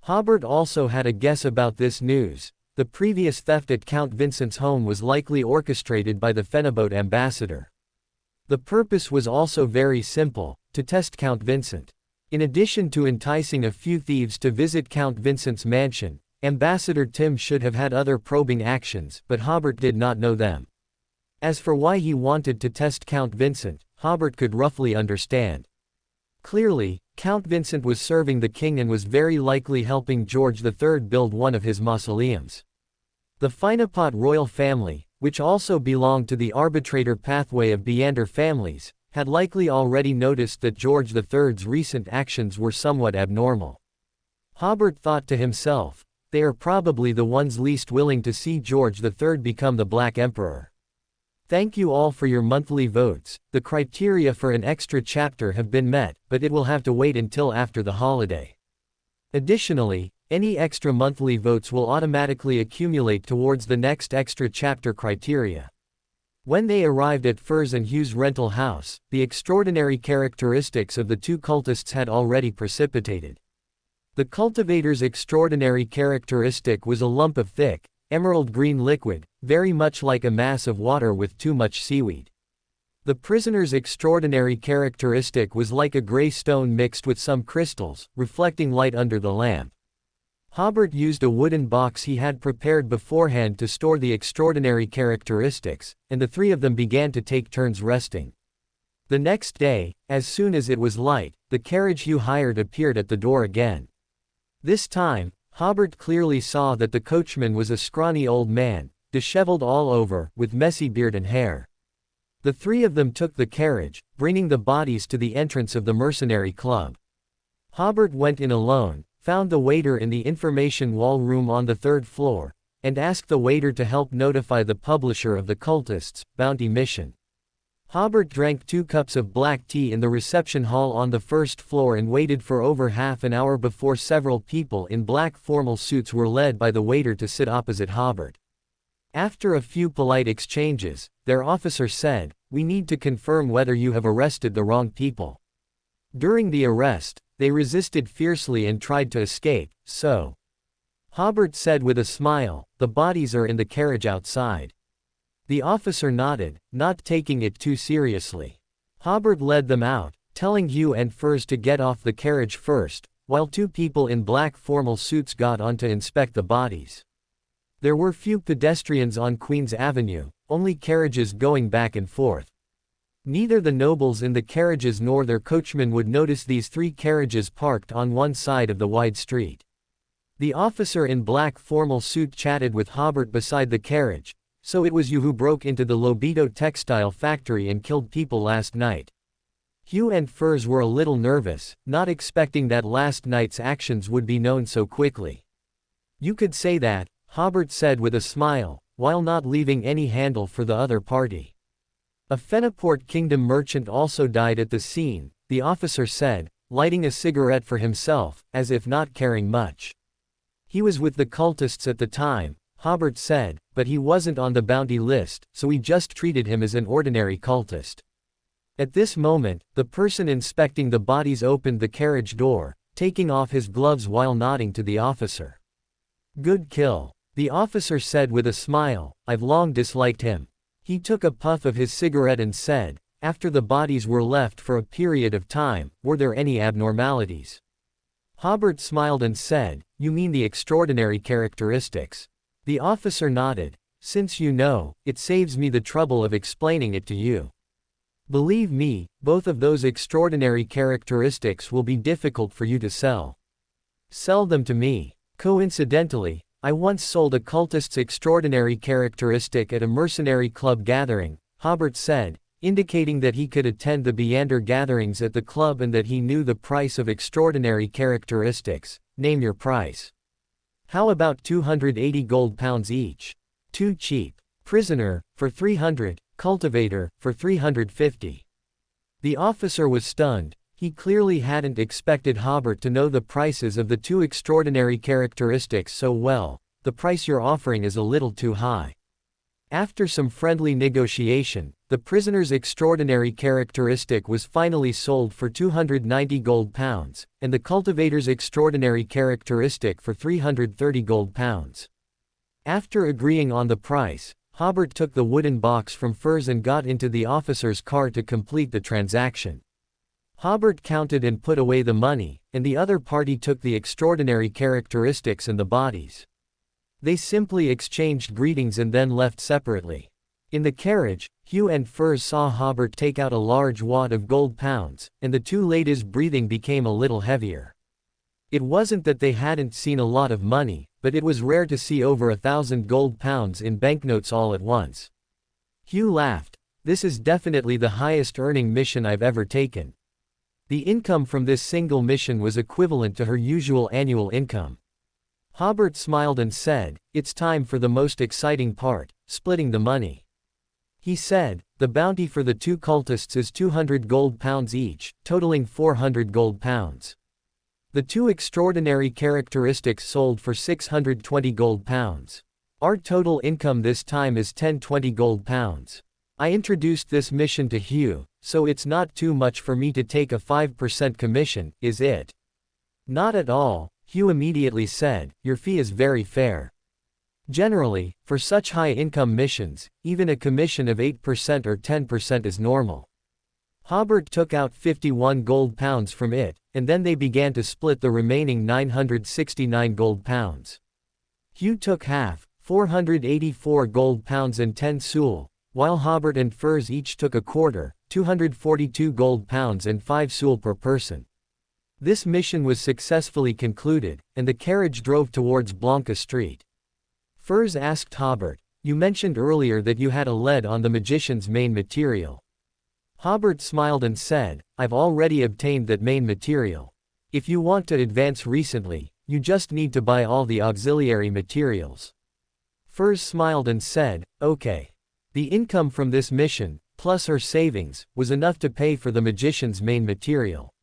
Hobert also had a guess about this news. The previous theft at Count Vincent's home was likely orchestrated by the Phenobot ambassador. The purpose was also very simple, to test Count Vincent. In addition to enticing a few thieves to visit Count Vincent's mansion, Ambassador Tim should have had other probing actions, but Hobert did not know them. As for why he wanted to test Count Vincent, Hobert could roughly understand. Clearly, Count Vincent was serving the king and was very likely helping George III build one of his mausoleums. The Phenopot royal family, which also belonged to the arbitrator pathway of Beyonder families, had likely already noticed that George III's recent actions were somewhat abnormal. Hobert thought to himself, they are probably the ones least willing to see George III become the Black Emperor. Thank you all for your monthly votes. The criteria for an extra chapter have been met, but it will have to wait until after the holiday. Additionally, any extra monthly votes will automatically accumulate towards the next extra chapter criteria. When they arrived at Furs and Hugh's rental house, the extraordinary characteristics of the two cultists had already precipitated. The cultivator's extraordinary characteristic was a lump of thick, emerald green liquid, very much like a mass of water with too much seaweed. The prisoner's extraordinary characteristic was like a gray stone mixed with some crystals, reflecting light under the lamp. Hobert used a wooden box he had prepared beforehand to store the extraordinary characteristics, and the three of them began to take turns resting. The next day, as soon as it was light, the carriage Hugh hired appeared at the door again. This time, Hobert clearly saw that the coachman was a scrawny old man, disheveled all over, with messy beard and hair. The three of them took the carriage, bringing the bodies to the entrance of the mercenary club. Hobert went in alone, found the waiter in the information wall room on the third floor, and asked the waiter to help notify the publisher of the cultists' bounty mission. Hobert drank 2 cups of black tea in the reception hall on the first floor and waited for over half an hour before several people in black formal suits were led by the waiter to sit opposite Hobert. After a few polite exchanges, their officer said, "We need to confirm whether you have arrested the wrong people." During the arrest, they resisted fiercely and tried to escape, so. Hobert said with a smile, "The bodies are in the carriage outside." The officer nodded, not taking it too seriously. Hobert led them out, telling Hugh and Furs to get off the carriage first, while 2 people in black formal suits got on to inspect the bodies. There were few pedestrians on Queen's Avenue, only carriages going back and forth. Neither the nobles in the carriages nor their coachmen would notice these 3 carriages parked on one side of the wide street. The officer in black formal suit chatted with Hobert beside the carriage. "So it was you who broke into the Lobito textile factory and killed people last night." Hugh and Furs were a little nervous, not expecting that last night's actions would be known so quickly. "You could say that," Hobert said with a smile, while not leaving any handle for the other party. "A Fenaport Kingdom merchant also died at the scene," the officer said, lighting a cigarette for himself, as if not caring much. "He was with the cultists at the time," Hobert said, "but he wasn't on the bounty list, so we just treated him as an ordinary cultist." At this moment, the person inspecting the bodies opened the carriage door, taking off his gloves while nodding to the officer. "Good kill," the officer said with a smile. "I've long disliked him." He took a puff of his cigarette and said, "After the bodies were left for a period of time, were there any abnormalities?" Hobert smiled and said, "You mean the extraordinary characteristics?" The officer nodded. "Since you know, it saves me the trouble of explaining it to you. Believe me, both of those extraordinary characteristics will be difficult for you to sell." "Sell them to me." "Coincidentally, I once sold a cultist's extraordinary characteristic at a mercenary club gathering," Hobert said, indicating that he could attend the Beander gatherings at the club and that he knew the price of extraordinary characteristics. "Name your price." "How about 280 gold pounds each?" "Too cheap." "Prisoner, for 300, cultivator, for 350. The officer was stunned. He clearly hadn't expected Hobert to know the prices of the 2 extraordinary characteristics so well. "The price you're offering is a little too high." After some friendly negotiation, the prisoner's extraordinary characteristic was finally sold for 290 gold pounds, and the cultivator's extraordinary characteristic for 330 gold pounds. After agreeing on the price, Hobert took the wooden box from Furs and got into the officer's car to complete the transaction. Hobert counted and put away the money, and the other party took the extraordinary characteristics and the bodies. They simply exchanged greetings and then left separately. In the carriage, Hugh and Furs saw Hobert take out a large wad of gold pounds, and the 2 ladies' breathing became a little heavier. It wasn't that they hadn't seen a lot of money, but it was rare to see over 1,000 gold pounds in banknotes all at once. Hugh laughed. "This is definitely the highest earning mission I've ever taken." The income from this single mission was equivalent to her usual annual income. Hobert smiled and said, "It's time for the most exciting part, splitting the money." He said, "The bounty for the 2 cultists is 200 gold pounds each, totaling 400 gold pounds. The 2 extraordinary characteristics sold for 620 gold pounds. Our total income this time is 1020 gold pounds. I introduced this mission to Hugh, so it's not too much for me to take a 5% commission, is it?" "Not at all," Hugh immediately said, "your fee is very fair. Generally, for such high-income missions, even a commission of 8% or 10% is normal." Hobert took out 51 gold pounds from it, and then they began to split the remaining 969 gold pounds. Hugh took half, 484 gold pounds and 10 soul, while Hobert and Furs each took a quarter, 242 gold pounds and 5 soul per person. This mission was successfully concluded, and the carriage drove towards Blanca Street. Furs asked Hobert, "You mentioned earlier that you had a lead on the magician's main material." Hobert smiled and said, "I've already obtained that main material. If you want to advance recently, you just need to buy all the auxiliary materials." Furs smiled and said, "Okay. The income from this mission, plus her savings, was enough to pay for the magician's main material.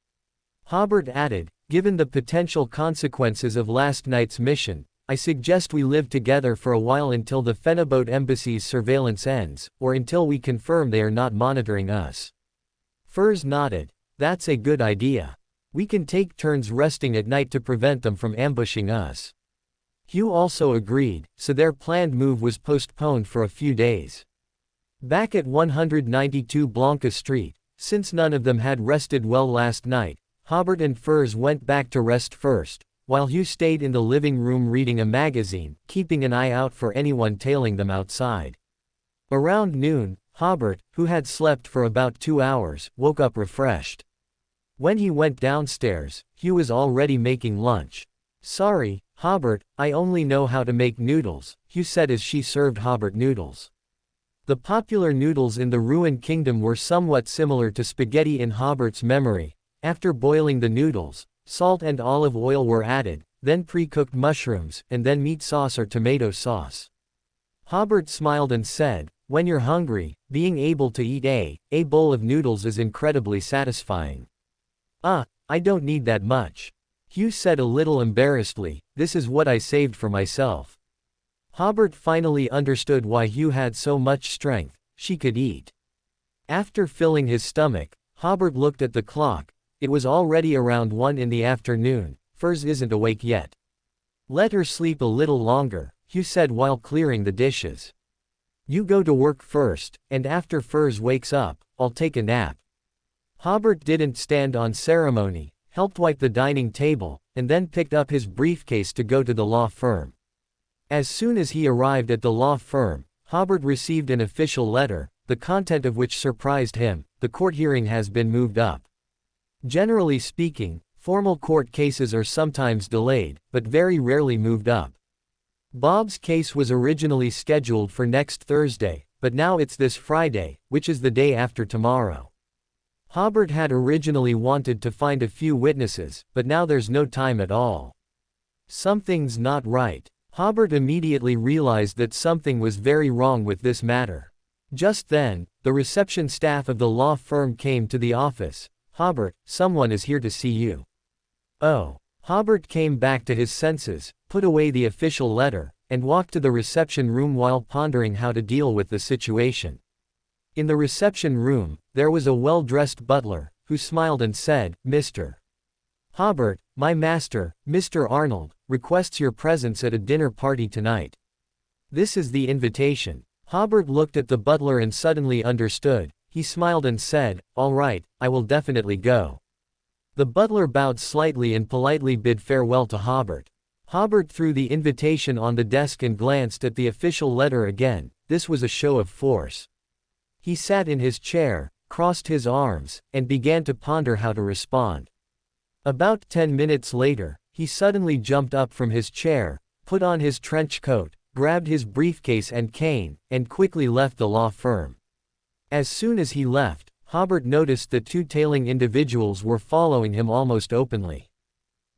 Hobert added, given the potential consequences of last night's mission, I suggest we live together for a while until the Phenobot embassy's surveillance ends, or until we confirm they are not monitoring us. Furs nodded. That's a good idea. We can take turns resting at night to prevent them from ambushing us. Hugh also agreed, so their planned move was postponed for a few days. Back at 192 Blanca Street, since none of them had rested well last night, Hobert and Furs went back to rest first, while Hugh stayed in the living room reading a magazine, keeping an eye out for anyone tailing them outside. Around noon, Hobert, who had slept for about 2 hours, woke up refreshed. When he went downstairs, Hugh was already making lunch. Sorry, Hobert, I only know how to make noodles, Hugh said as she served Hobert noodles. The popular noodles in the ruined kingdom were somewhat similar to spaghetti in Hobert's memory. After boiling the noodles, salt and olive oil were added, then pre-cooked mushrooms, and then meat sauce or tomato sauce. Hobert smiled and said, when you're hungry, being able to eat a bowl of noodles is incredibly satisfying. I don't need that much. Hugh said a little embarrassedly, this is what I saved for myself. Hobert finally understood why Hugh had so much strength, she could eat. After filling his stomach, Hobert looked at the clock. It was already around 1 in the afternoon. Furs isn't awake yet. Let her sleep a little longer, Hugh said while clearing the dishes. You go to work first, and after Furs wakes up, I'll take a nap. Hobert didn't stand on ceremony, helped wipe the dining table, and then picked up his briefcase to go to the law firm. As soon as he arrived at the law firm, Hobert received an official letter, the content of which surprised him. The court hearing has been moved up. Generally speaking, formal court cases are sometimes delayed, but very rarely moved up. Bob's case was originally scheduled for next Thursday, but now it's this Friday, which is the day after tomorrow. Hobert had originally wanted to find a few witnesses, but now there's no time at all. Something's not right. Hobert immediately realized that something was very wrong with this matter. Just then, the reception staff of the law firm came to the office. Hobert, someone is here to see you. Oh. Hobert came back to his senses, put away the official letter, and walked to the reception room while pondering how to deal with the situation. In the reception room, there was a well-dressed butler, who smiled and said, Mr. Hobert, my master, Mr. Arnold, requests your presence at a dinner party tonight. This is the invitation. Hobert looked at the butler and suddenly understood. He smiled and said, all right, I will definitely go. The butler bowed slightly and politely bid farewell to Hobert. Hobert threw the invitation on the desk and glanced at the official letter again. This was a show of force. He sat in his chair, crossed his arms, and began to ponder how to respond. About 10 minutes later, he suddenly jumped up from his chair, put on his trench coat, grabbed his briefcase and cane, and quickly left the law firm. As soon as he left, Hobert noticed that 2 tailing individuals were following him almost openly.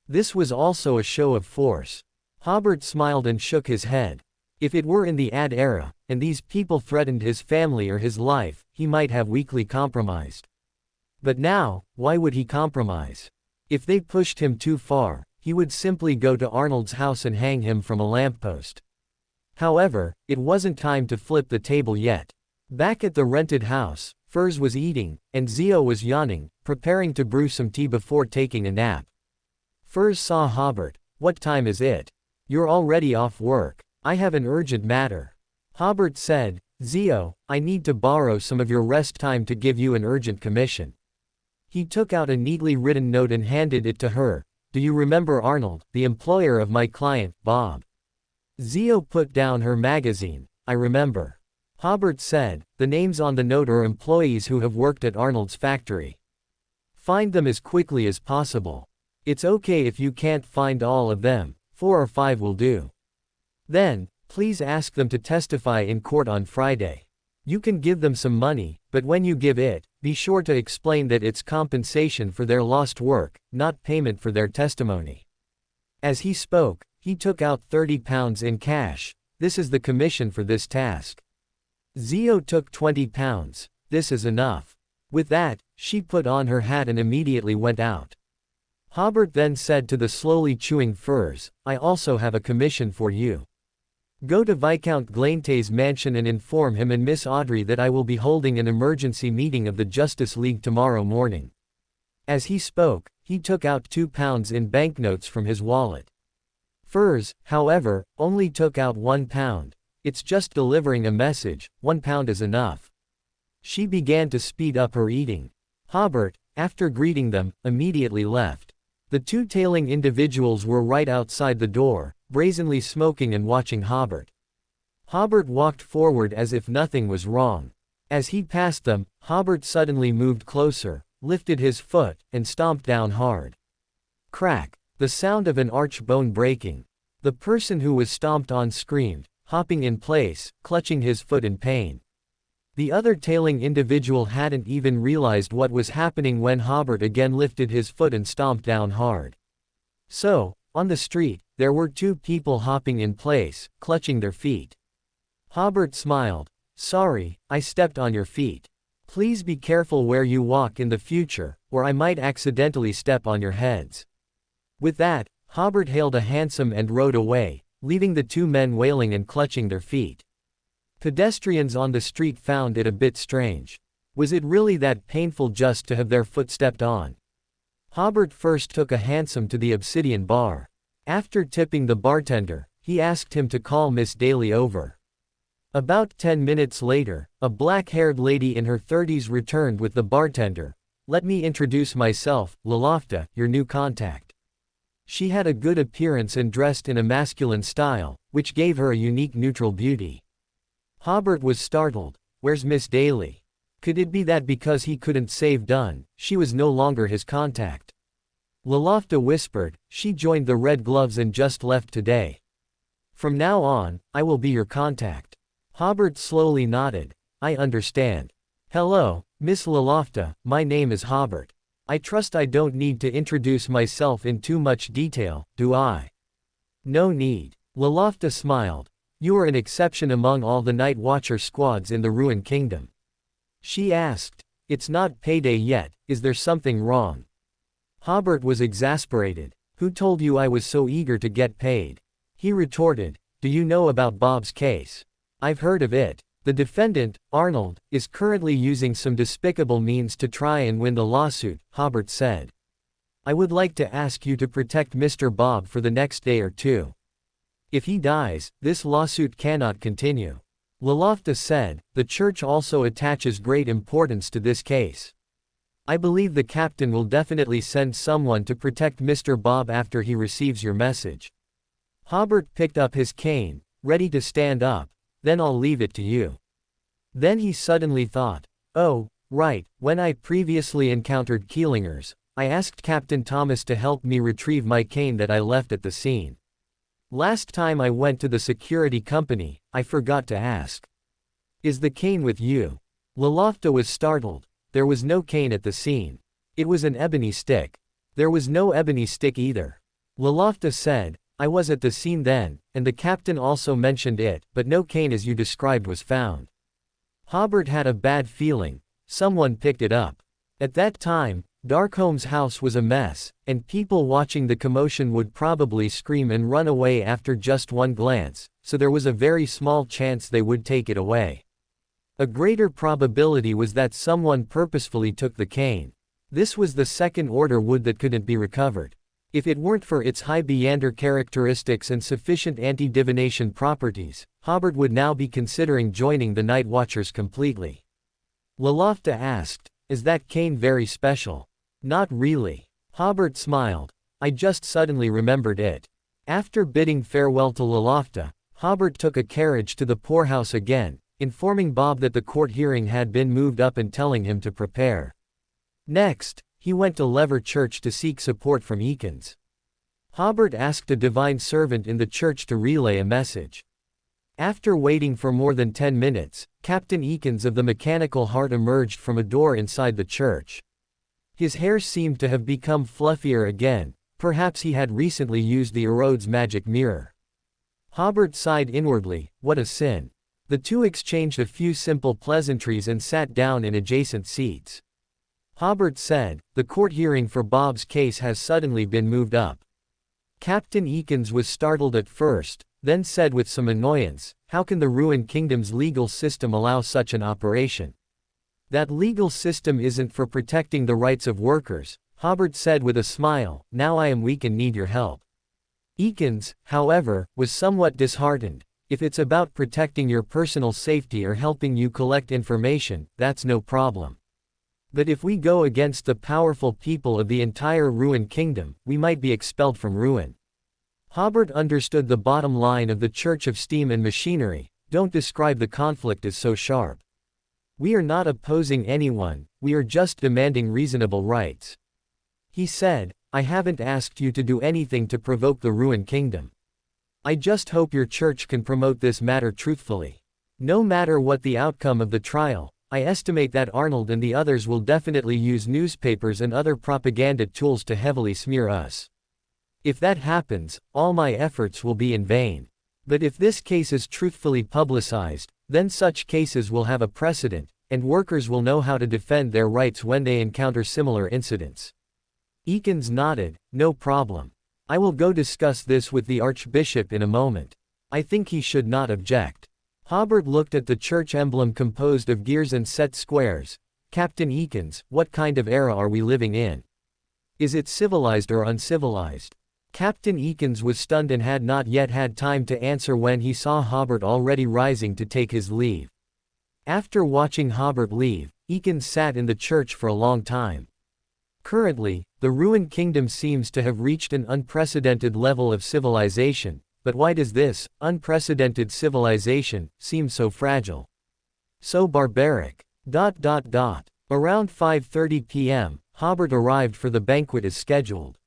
This was also a show of force. Hobert smiled and shook his head. If it were in the ad era, and these people threatened his family or his life, he might have weakly compromised. But now, why would he compromise? If they pushed him too far, he would simply go to Arnold's house and hang him from a lamppost. However, it wasn't time to flip the table yet. Back at the rented house, Furs was eating, and Zio was yawning, preparing to brew some tea before taking a nap. Furs saw Hobert. What time is it? You're already off work. I have an urgent matter. Hobert said, Zio, I need to borrow some of your rest time to give you an urgent commission. He took out a neatly written note and handed it to her. Do you remember Arnold, the employer of my client, Bob? Zio put down her magazine. I remember. Hobert said, the names on the note are employees who have worked at Arnold's factory. Find them as quickly as possible. It's okay if you can't find all of them, 4 or 5 will do. Then, please ask them to testify in court on Friday. You can give them some money, but when you give it, be sure to explain that it's compensation for their lost work, not payment for their testimony. As he spoke, he took out £30 in cash. This is the commission for this task. Zio took £20. this is enough. With that, she put on her hat and immediately went out. Hobert then said to the slowly chewing furs, I also have a commission for you. Go to Viscount Glainte's mansion and inform him and Miss Audrey that I will be holding an emergency meeting of the Justice League tomorrow morning. As he spoke, he took out £2 in banknotes from his wallet. Furs, however, only took out £1. It's just delivering a message, £1 is enough. She began to speed up her eating. Hobert, after greeting them, immediately left. The two tailing individuals were right outside the door, brazenly smoking and watching Hobert. Hobert walked forward as if nothing was wrong. As he passed them, Hobert suddenly moved closer, lifted his foot, and stomped down hard. Crack! The sound of an arch bone breaking. The person who was stomped on screamed, hopping in place, clutching his foot in pain. The other tailing individual hadn't even realized what was happening when Hobert again lifted his foot and stomped down hard. So, on the street, there were two people hopping in place, clutching their feet. Hobert smiled. Sorry, I stepped on your feet. Please be careful where you walk in the future, or I might accidentally step on your heads. With that, Hobert hailed a hansom and rode away, leaving the two men wailing and clutching their feet. Pedestrians on the street found it a bit strange. Was it really that painful just to have their foot stepped on? Hobert first took a hansom to the Obsidian Bar. After tipping the bartender, he asked him to call Miss Daly over. About 10 minutes later, a black-haired lady in her 30s returned with the bartender. Let me introduce myself, LotM, your new contact. She had a good appearance and dressed in a masculine style, which gave her a unique neutral beauty. Hobert was startled. Where's Miss Daly? Could it be that because he couldn't save Dunn, she was no longer his contact? LotM whispered, she joined the Red Gloves and just left today. From now on, I will be your contact. Hobert slowly nodded. I understand. Hello, Miss LotM, my name is Hobert. I trust I don't need to introduce myself in too much detail, do I? No need. LotM smiled. You are an exception among all the Night Watcher squads in the Ruined Kingdom. She asked. It's not payday yet, is there something wrong? Hobert was exasperated. Who told you I was so eager to get paid? He retorted. Do you know about Bob's case? I've heard of it. The defendant, Arnold, is currently using some despicable means to try and win the lawsuit, Hobert said. I would like to ask you to protect Mr. Bob for the next day or two. If he dies, this lawsuit cannot continue. LotM said, the church also attaches great importance to this case. I believe the captain will definitely send someone to protect Mr. Bob after he receives your message. Hobert picked up his cane, ready to stand up. Then I'll leave it to you. Then he suddenly thought, oh, right, when I previously encountered Keelingers, I asked Captain Thomas to help me retrieve my cane that I left at the scene. Last time I went to the security company, I forgot to ask. Is the cane with you? LotM was startled. There was no cane at the scene. It was an ebony stick. There was no ebony stick either. LotM said, I was at the scene then, and the captain also mentioned it, but no cane as you described was found. Hobert had a bad feeling. Someone picked it up. At that time, Darkholm's house was a mess, and people watching the commotion would probably scream and run away after just one glance, so there was a very small chance they would take it away. A greater probability was that someone purposefully took the cane. This was the second-order wood that couldn't be recovered. If it weren't for its high Beander characteristics and sufficient anti-divination properties, Hobert would now be considering joining the Night Watchers completely. LotM asked, is that cane very special? Not really. Hobert smiled. I just suddenly remembered it. After bidding farewell to LotM, Hobert took a carriage to the poorhouse again, informing Bob that the court hearing had been moved up and telling him to prepare. Next, he went to Lever Church to seek support from Eakins. Hobert asked a divine servant in the church to relay a message. After waiting for more than 10 minutes, Captain Eakins of the Mechanical Heart emerged from a door inside the church. His hair seemed to have become fluffier again, perhaps he had recently used the Erode's magic mirror. Hobert sighed inwardly, what a sin. The two exchanged a few simple pleasantries and sat down in adjacent seats. Hobert said, "The court hearing for Bob's case has suddenly been moved up." Captain Eakins was startled at first, then said with some annoyance, "How can the ruined kingdom's legal system allow such an operation?" "That legal system isn't for protecting the rights of workers," Hobert said with a smile. "Now I am weak and need your help." Eakins, however, was somewhat disheartened. "If it's about protecting your personal safety or helping you collect information, that's no problem. But if we go against the powerful people of the entire ruined kingdom, we might be expelled from ruin." Hobert understood the bottom line of the Church of Steam and Machinery: don't describe the conflict as so sharp. "We are not opposing anyone, we are just demanding reasonable rights." He said, "I haven't asked you to do anything to provoke the ruined kingdom. I just hope your church can promote this matter truthfully. No matter what the outcome of the trial, I estimate that Arnold and the others will definitely use newspapers and other propaganda tools to heavily smear us. If that happens, all my efforts will be in vain. But if this case is truthfully publicized, then such cases will have a precedent, and workers will know how to defend their rights when they encounter similar incidents." Eakins nodded. "No problem. I will go discuss this with the Archbishop in a moment. I think he should not object." Hobert looked at the church emblem composed of gears and set squares. "Captain Eakins, what kind of era are we living in? Is it civilized or uncivilized?" Captain Eakins was stunned and had not yet had time to answer when he saw Hobert already rising to take his leave. After watching Hobert leave, Eakins sat in the church for a long time. Currently, the ruined kingdom seems to have reached an unprecedented level of civilization, but why does this unprecedented civilization seem so fragile? So barbaric. Around 5:30 p.m., Hobert arrived for the banquet as scheduled.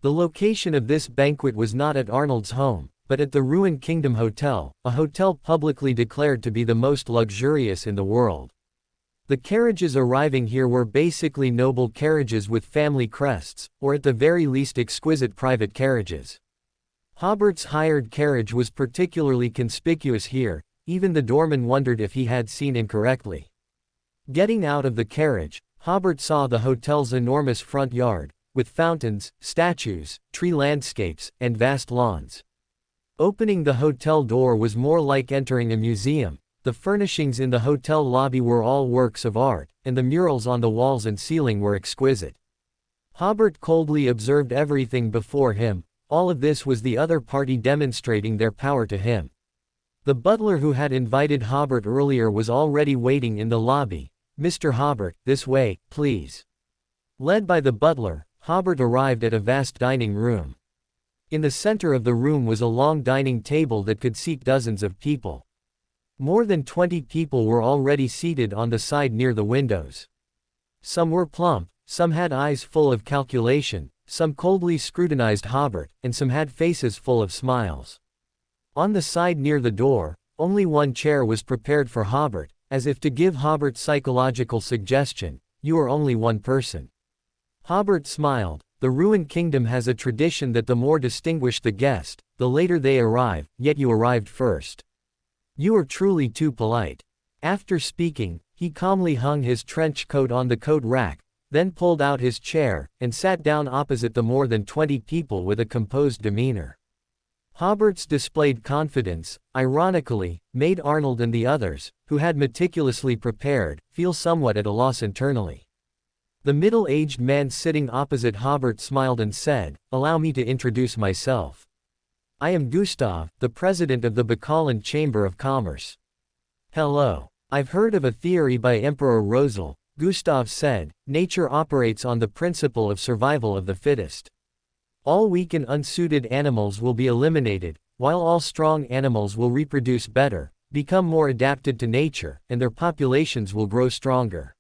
The location of this banquet was not at Arnold's home, but at the Ruined Kingdom Hotel, a hotel publicly declared to be the most luxurious in the world. The carriages arriving here were basically noble carriages with family crests, or at the very least exquisite private carriages. Hobert's hired carriage was particularly conspicuous here, even the doorman wondered if he had seen incorrectly. Getting out of the carriage, Hobert saw the hotel's enormous front yard, with fountains, statues, tree landscapes, and vast lawns. Opening the hotel door was more like entering a museum. The furnishings in the hotel lobby were all works of art, and the murals on the walls and ceiling were exquisite. Hobert coldly observed everything before him. All of this was the other party demonstrating their power to him. The butler who had invited Hobert earlier was already waiting in the lobby. "Mr. Hobert, this way, please." Led by the butler, Hobert arrived at a vast dining room. In the center of the room was a long dining table that could seat dozens of people. More than 20 people were already seated on the side near the windows. Some were plump, some had eyes full of calculation, some coldly scrutinized Hobert, and some had faces full of smiles. On the side near the door, only one chair was prepared for Hobert, as if to give Hobert psychological suggestion: "You are only one person." Hobert smiled. The ruined kingdom has a tradition that the more distinguished the guest, the later they arrive, yet you arrived first. You are truly too polite. After speaking, he calmly hung his trench coat on the coat rack, then pulled out his chair, and sat down opposite the more than 20 people with a composed demeanor. Hobert's displayed confidence, ironically, made Arnold and the others, who had meticulously prepared, feel somewhat at a loss internally. The middle-aged man sitting opposite Hobert smiled and said, "Allow me to introduce myself. I am Gustav, the president of the Backland Chamber of Commerce." "Hello. I've heard of a theory by Emperor Rosal," Gustav said. "Nature operates on the principle of survival of the fittest. All weak and unsuited animals will be eliminated, while all strong animals will reproduce better, become more adapted to nature, and their populations will grow stronger."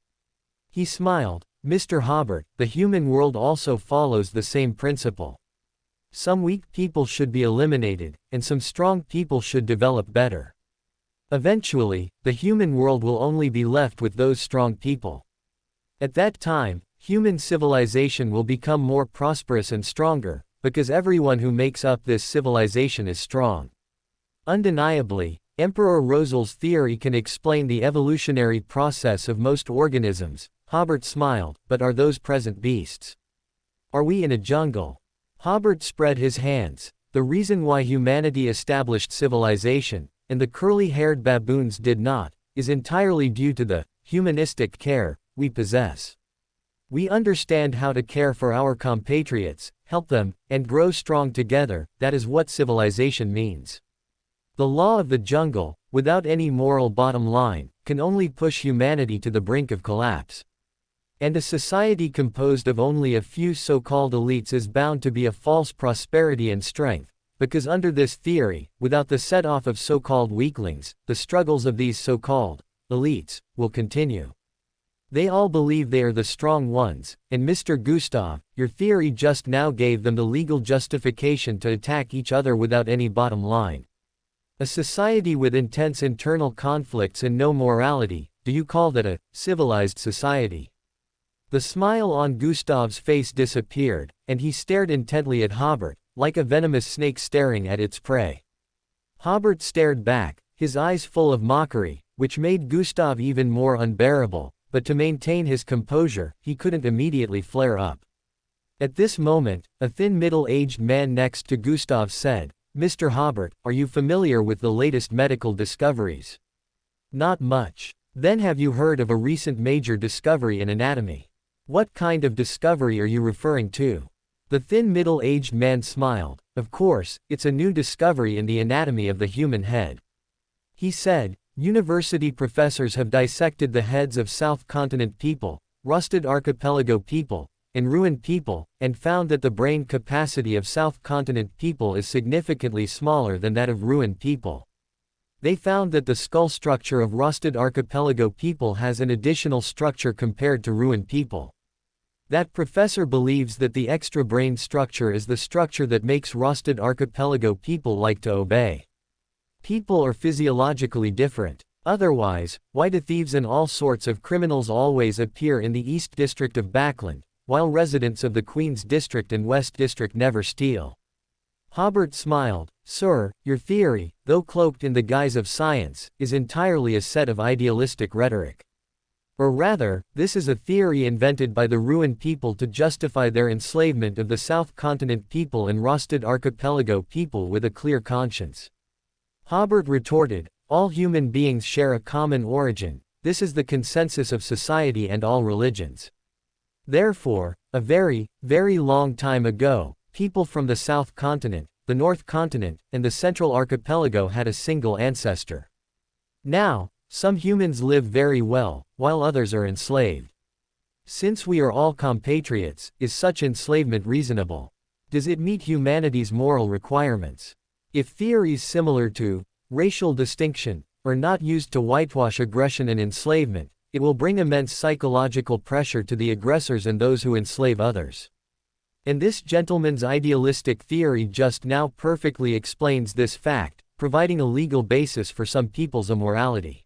He smiled. "Mr. Hobert, the human world also follows the same principle. Some weak people should be eliminated, and some strong people should develop better. Eventually, the human world will only be left with those strong people. At that time, human civilization will become more prosperous and stronger, because everyone who makes up this civilization is strong. Undeniably, Emperor Rosel's theory can explain the evolutionary process of most organisms. Hobert smiled, but are those present beasts? Are we in a jungle? Hobert spread his hands. The reason why humanity established civilization, and the curly-haired baboons did not, is entirely due to the humanistic care we possess. We understand how to care for our compatriots, help them, and grow strong together. That is what civilization means. The law of the jungle, without any moral bottom line, can only push humanity to the brink of collapse. And a society composed of only a few so-called elites is bound to be a false prosperity and strength, because under this theory, without the set-off of so-called weaklings, the struggles of these so-called elites will continue. They all believe they are the strong ones, and Mr. Gustav, your theory just now gave them the legal justification to attack each other without any bottom line. A society with intense internal conflicts and no morality, do you call that a civilized society? The smile on Gustav's face disappeared, and he stared intently at Hobert, like a venomous snake staring at its prey. Hobert stared back, his eyes full of mockery, which made Gustav even more unbearable, but to maintain his composure, he couldn't immediately flare up. At this moment, a thin middle-aged man next to Gustav said, "Mr. Hobert, are you familiar with the latest medical discoveries?" "Not much." "Then have you heard of a recent major discovery in anatomy?" "What kind of discovery are you referring to?" The thin middle-aged man smiled. "Of course, it's a new discovery in the anatomy of the human head." He said, "University professors have dissected the heads of South Continent people, rusted archipelago people, and ruined people, and found that the brain capacity of South Continent people is significantly smaller than that of ruined people. They found that the skull structure of rusted archipelago people has an additional structure compared to ruined people. That professor believes that the extra brain structure is the structure that makes rusted archipelago people like to obey. People are physiologically different. Otherwise, why do thieves and all sorts of criminals always appear in the East District of Backland, while residents of the Queen's District and West District never steal?" Hobert smiled. "Sir, your theory, though cloaked in the guise of science, is entirely a set of idealistic rhetoric. Or rather, this is a theory invented by the ruined people to justify their enslavement of the South Continent people and rusted archipelago people with a clear conscience." Hobert retorted, "All human beings share a common origin. This is the consensus of society and all religions. Therefore, a very, very long time ago, people from the South Continent, the North Continent, and the Central Archipelago had a single ancestor. Now, some humans live very well, while others are enslaved. Since we are all compatriots, is such enslavement reasonable? Does it meet humanity's moral requirements? If theories similar to racial distinction are not used to whitewash aggression and enslavement, it will bring immense psychological pressure to the aggressors and those who enslave others. And this gentleman's idealistic theory just now perfectly explains this fact, providing a legal basis for some people's immorality."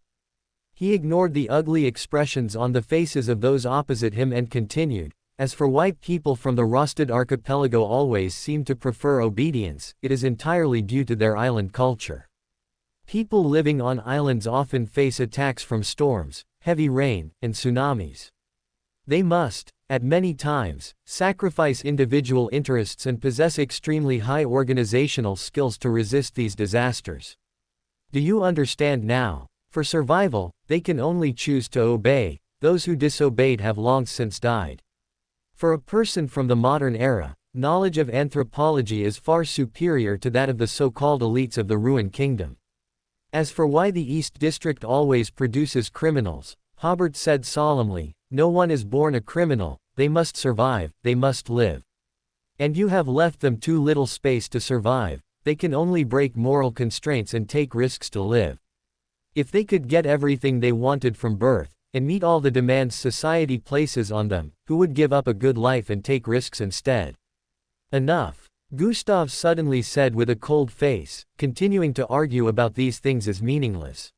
He ignored the ugly expressions on the faces of those opposite him and continued, "As for why people from the rusted archipelago always seem to prefer obedience, it is entirely due to their island culture. People living on islands often face attacks from storms, heavy rain, and tsunamis. They must, at many times, sacrifice individual interests and possess extremely high organizational skills to resist these disasters. Do you understand now? For survival, they can only choose to obey. Those who disobeyed have long since died. For a person from the modern era, knowledge of anthropology is far superior to that of the so-called elites of the ruined kingdom." As for why the East District always produces criminals, Hobert said solemnly, "No one is born a criminal, they must survive, they must live. And you have left them too little space to survive, they can only break moral constraints and take risks to live. If they could get everything they wanted from birth, and meet all the demands society places on them, who would give up a good life and take risks instead?" "Enough," Gustav suddenly said with a cold face, "continuing to argue about these things is meaningless."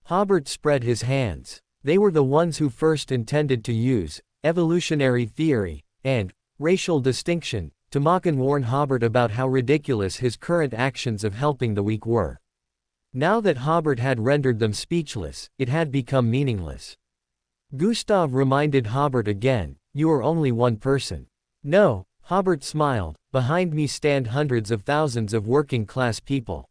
Hobert spread his hands. They were the ones who first intended to use evolutionary theory and racial distinction to mock and warn Hobert about how ridiculous his current actions of helping the weak were. Now that Hobert had rendered them speechless, it had become meaningless. Gustav reminded Hobert again, "You are only one person." "No," Hobert smiled, "behind me stand hundreds of thousands of working-class people.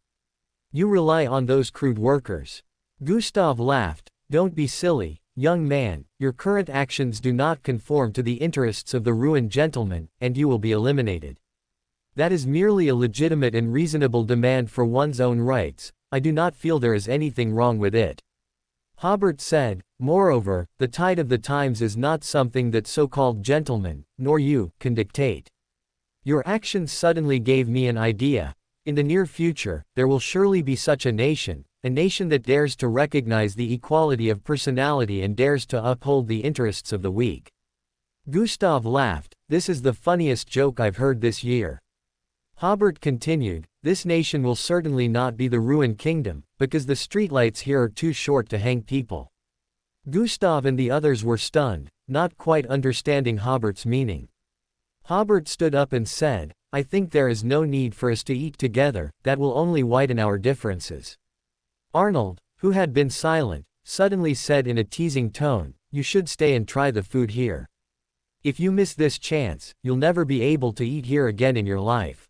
You rely on those crude workers." Gustav laughed. "Don't be silly, young man, your current actions do not conform to the interests of the ruined gentleman, and you will be eliminated. That is merely a legitimate and reasonable demand for one's own rights. I do not feel there is anything wrong with it." Hobert said, "Moreover, the tide of the times is not something that so-called gentlemen, nor you, can dictate. Your actions suddenly gave me an idea. In the near future, there will surely be such a nation that dares to recognize the equality of personality and dares to uphold the interests of the weak." Gustav laughed. "This is the funniest joke I've heard this year." Hobert continued, "This nation will certainly not be the ruined kingdom, because the streetlights here are too short to hang people." Gustav and the others were stunned, not quite understanding Hobert's meaning. Hobert stood up and said, "I think there is no need for us to eat together, that will only widen our differences." Arnold, who had been silent, suddenly said in a teasing tone, "You should stay and try the food here. If you miss this chance, you'll never be able to eat here again in your life."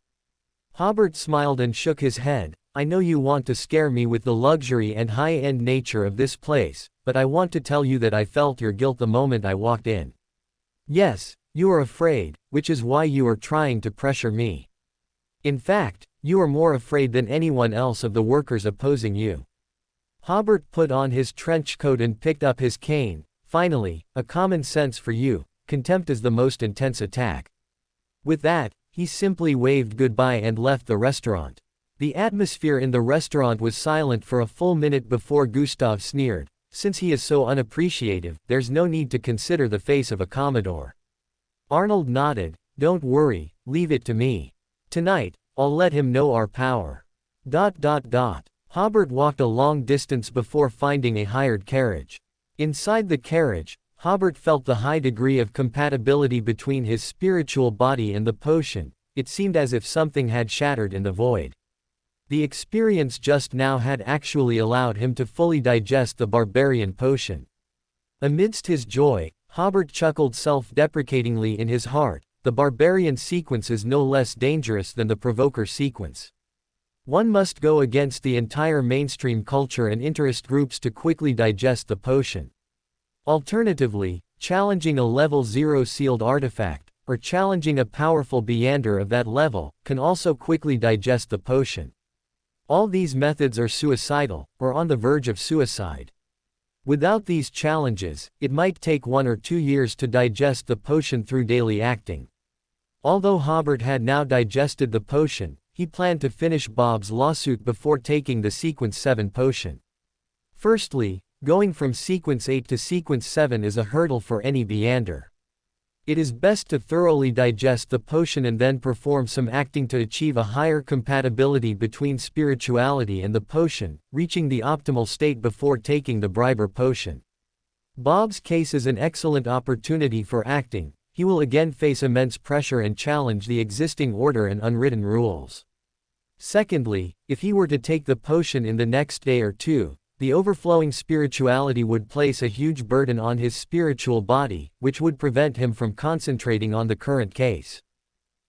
Hobert smiled and shook his head. "I know you want to scare me with the luxury and high-end nature of this place, but I want to tell you that I felt your guilt the moment I walked in. Yes, you are afraid, which is why you are trying to pressure me. In fact, you are more afraid than anyone else of the workers opposing you." Hobert put on his trench coat and picked up his cane. "Finally, a common sense for you. Contempt is the most intense attack." With that, he simply waved goodbye and left the restaurant. The atmosphere in the restaurant was silent for a full minute before Gustav sneered, "Since he is so unappreciative, there's no need to consider the face of a commodore." Arnold nodded. "Don't worry, leave it to me. Tonight, I'll let him know our power." Hobert walked a long distance before finding a hired carriage. Inside the carriage, Hobert felt the high degree of compatibility between his spiritual body and the potion. It seemed as if something had shattered in the void. The experience just now had actually allowed him to fully digest the barbarian potion. Amidst his joy, Hobert chuckled self-deprecatingly in his heart. The barbarian sequence is no less dangerous than the provoker sequence. One must go against the entire mainstream culture and interest groups to quickly digest the potion. Alternatively, challenging a level 0 sealed artifact, or challenging a powerful Beander of that level, can also quickly digest the potion. All these methods are suicidal, or on the verge of suicide. Without these challenges, it might take 1 or 2 years to digest the potion through daily acting. Although Hobert had now digested the potion, he planned to finish Bob's lawsuit before taking the Sequence 7 potion. Firstly, going from Sequence 8 to Sequence 7 is a hurdle for any Beander. It is best to thoroughly digest the potion and then perform some acting to achieve a higher compatibility between spirituality and the potion, reaching the optimal state before taking the Briber potion. Bob's case is an excellent opportunity for acting. He will again face immense pressure and challenge the existing order and unwritten rules. Secondly, if he were to take the potion in the next day or two, the overflowing spirituality would place a huge burden on his spiritual body, which would prevent him from concentrating on the current case.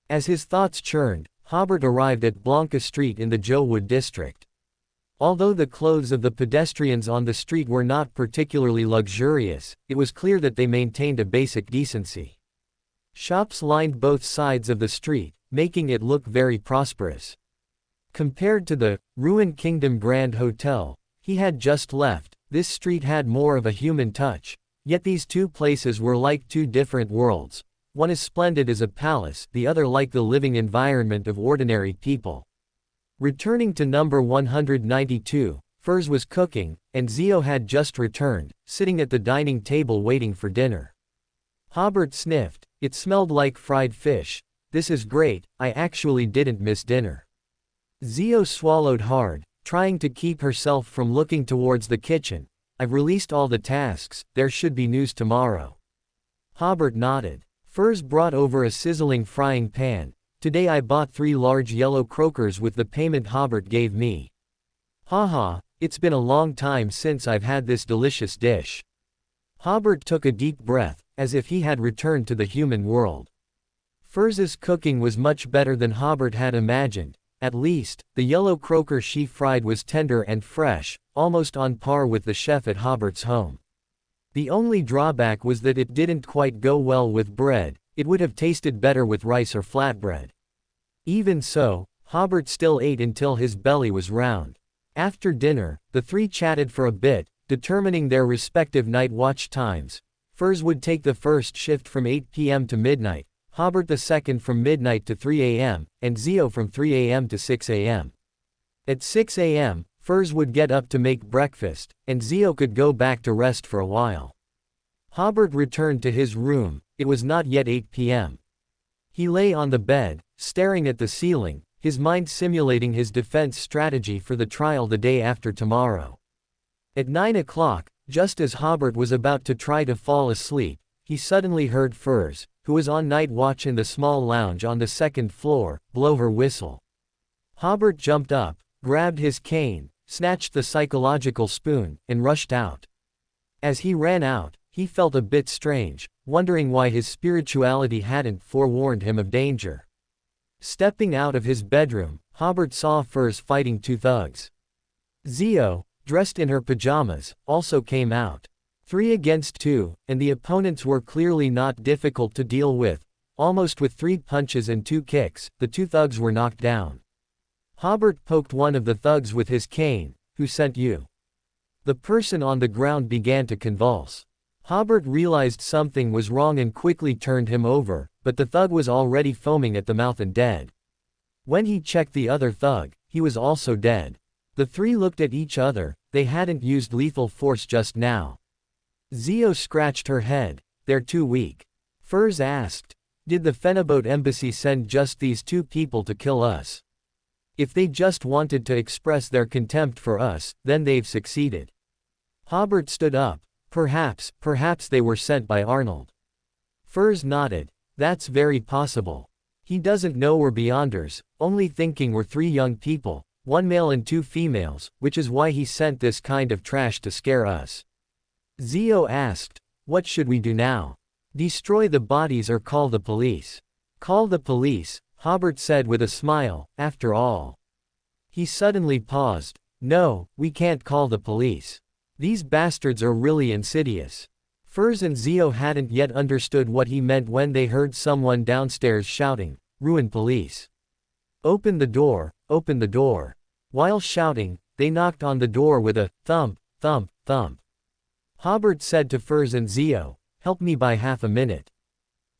As his thoughts churned, Hobert arrived at Blanca Street in the Jowood district. Although the clothes of the pedestrians on the street were not particularly luxurious, it was clear that they maintained a basic decency. Shops lined both sides of the street, making it look very prosperous. Compared to the ruined Kingdom Grand Hotel he had just left, this street had more of a human touch. Yet these two places were like two different worlds. One as splendid as a palace, the other like the living environment of ordinary people. Returning to number 192, Furs was cooking, and Zio had just returned, sitting at the dining table waiting for dinner. Hobert sniffed. It smelled like fried fish. This is great, I actually didn't miss dinner. Zio swallowed hard, trying to keep herself from looking towards the kitchen. I've released all the tasks, there should be news tomorrow. Hobert nodded. Furs brought over a sizzling frying pan. Today I bought 3 large yellow croakers with the payment Hobert gave me. Haha, it's been a long time since I've had this delicious dish. Hobert took a deep breath, as if he had returned to the human world. Furz's cooking was much better than Hobert had imagined. At least, the yellow croaker she fried was tender and fresh, almost on par with the chef at Hobert's home. The only drawback was that it didn't quite go well with bread. It would have tasted better with rice or flatbread. Even so, Hobert still ate until his belly was round. After dinner, the three chatted for a bit, determining their respective night watch times. Furz would take the first shift from 8 p.m. to midnight, Hobert the second from midnight to 3 a.m., and Zio from 3 a.m. to 6 a.m. At 6 a.m., Furz would get up to make breakfast, and Zio could go back to rest for a while. Hobert returned to his room. It was not yet 8 p.m. He lay on the bed, staring at the ceiling, his mind simulating his defense strategy for the trial the day after tomorrow. At 9 o'clock, just as Hobert was about to try to fall asleep, he suddenly heard Furz, who was on night watch in the small lounge on the second floor, blow her whistle. Hobert jumped up, grabbed his cane, snatched the psychological spoon, and rushed out. As he ran out, he felt a bit strange, wondering why his spirituality hadn't forewarned him of danger. Stepping out of his bedroom, Hobert saw Furz fighting two thugs. Zio, dressed in her pajamas, also came out. 3 against 2, and the opponents were clearly not difficult to deal with. Almost with 3 punches and 2 kicks, the two thugs were knocked down. Hobert poked one of the thugs with his cane. "Who sent you?" The person on the ground began to convulse. Hobert realized something was wrong and quickly turned him over, but the thug was already foaming at the mouth and dead. When he checked the other thug, he was also dead. The three looked at each other. They hadn't used lethal force just now. Zio scratched her head. "They're too weak." Furz asked, "Did the Phenobot embassy send just these 2 people to kill us? If they just wanted to express their contempt for us, then they've succeeded." Hobert stood up. Perhaps they were sent by Arnold." Furz nodded. "That's very possible. He doesn't know we're Beyonders, only thinking we're 3 young people, 1 male and 2 females, which is why he sent this kind of trash to scare us." Zio asked, "What should we do now? Destroy the bodies or call the police?" "Call the police," Hobert said with a smile. "After all." He suddenly paused. "No, we can't call the police. These bastards are really insidious." Furz and Zio hadn't yet understood what he meant when they heard someone downstairs shouting, "Ruin police! Open the door, open the door." While shouting, they knocked on the door with a thump, thump, thump. Hobert said to Furz and Zio, "Help me by half a minute.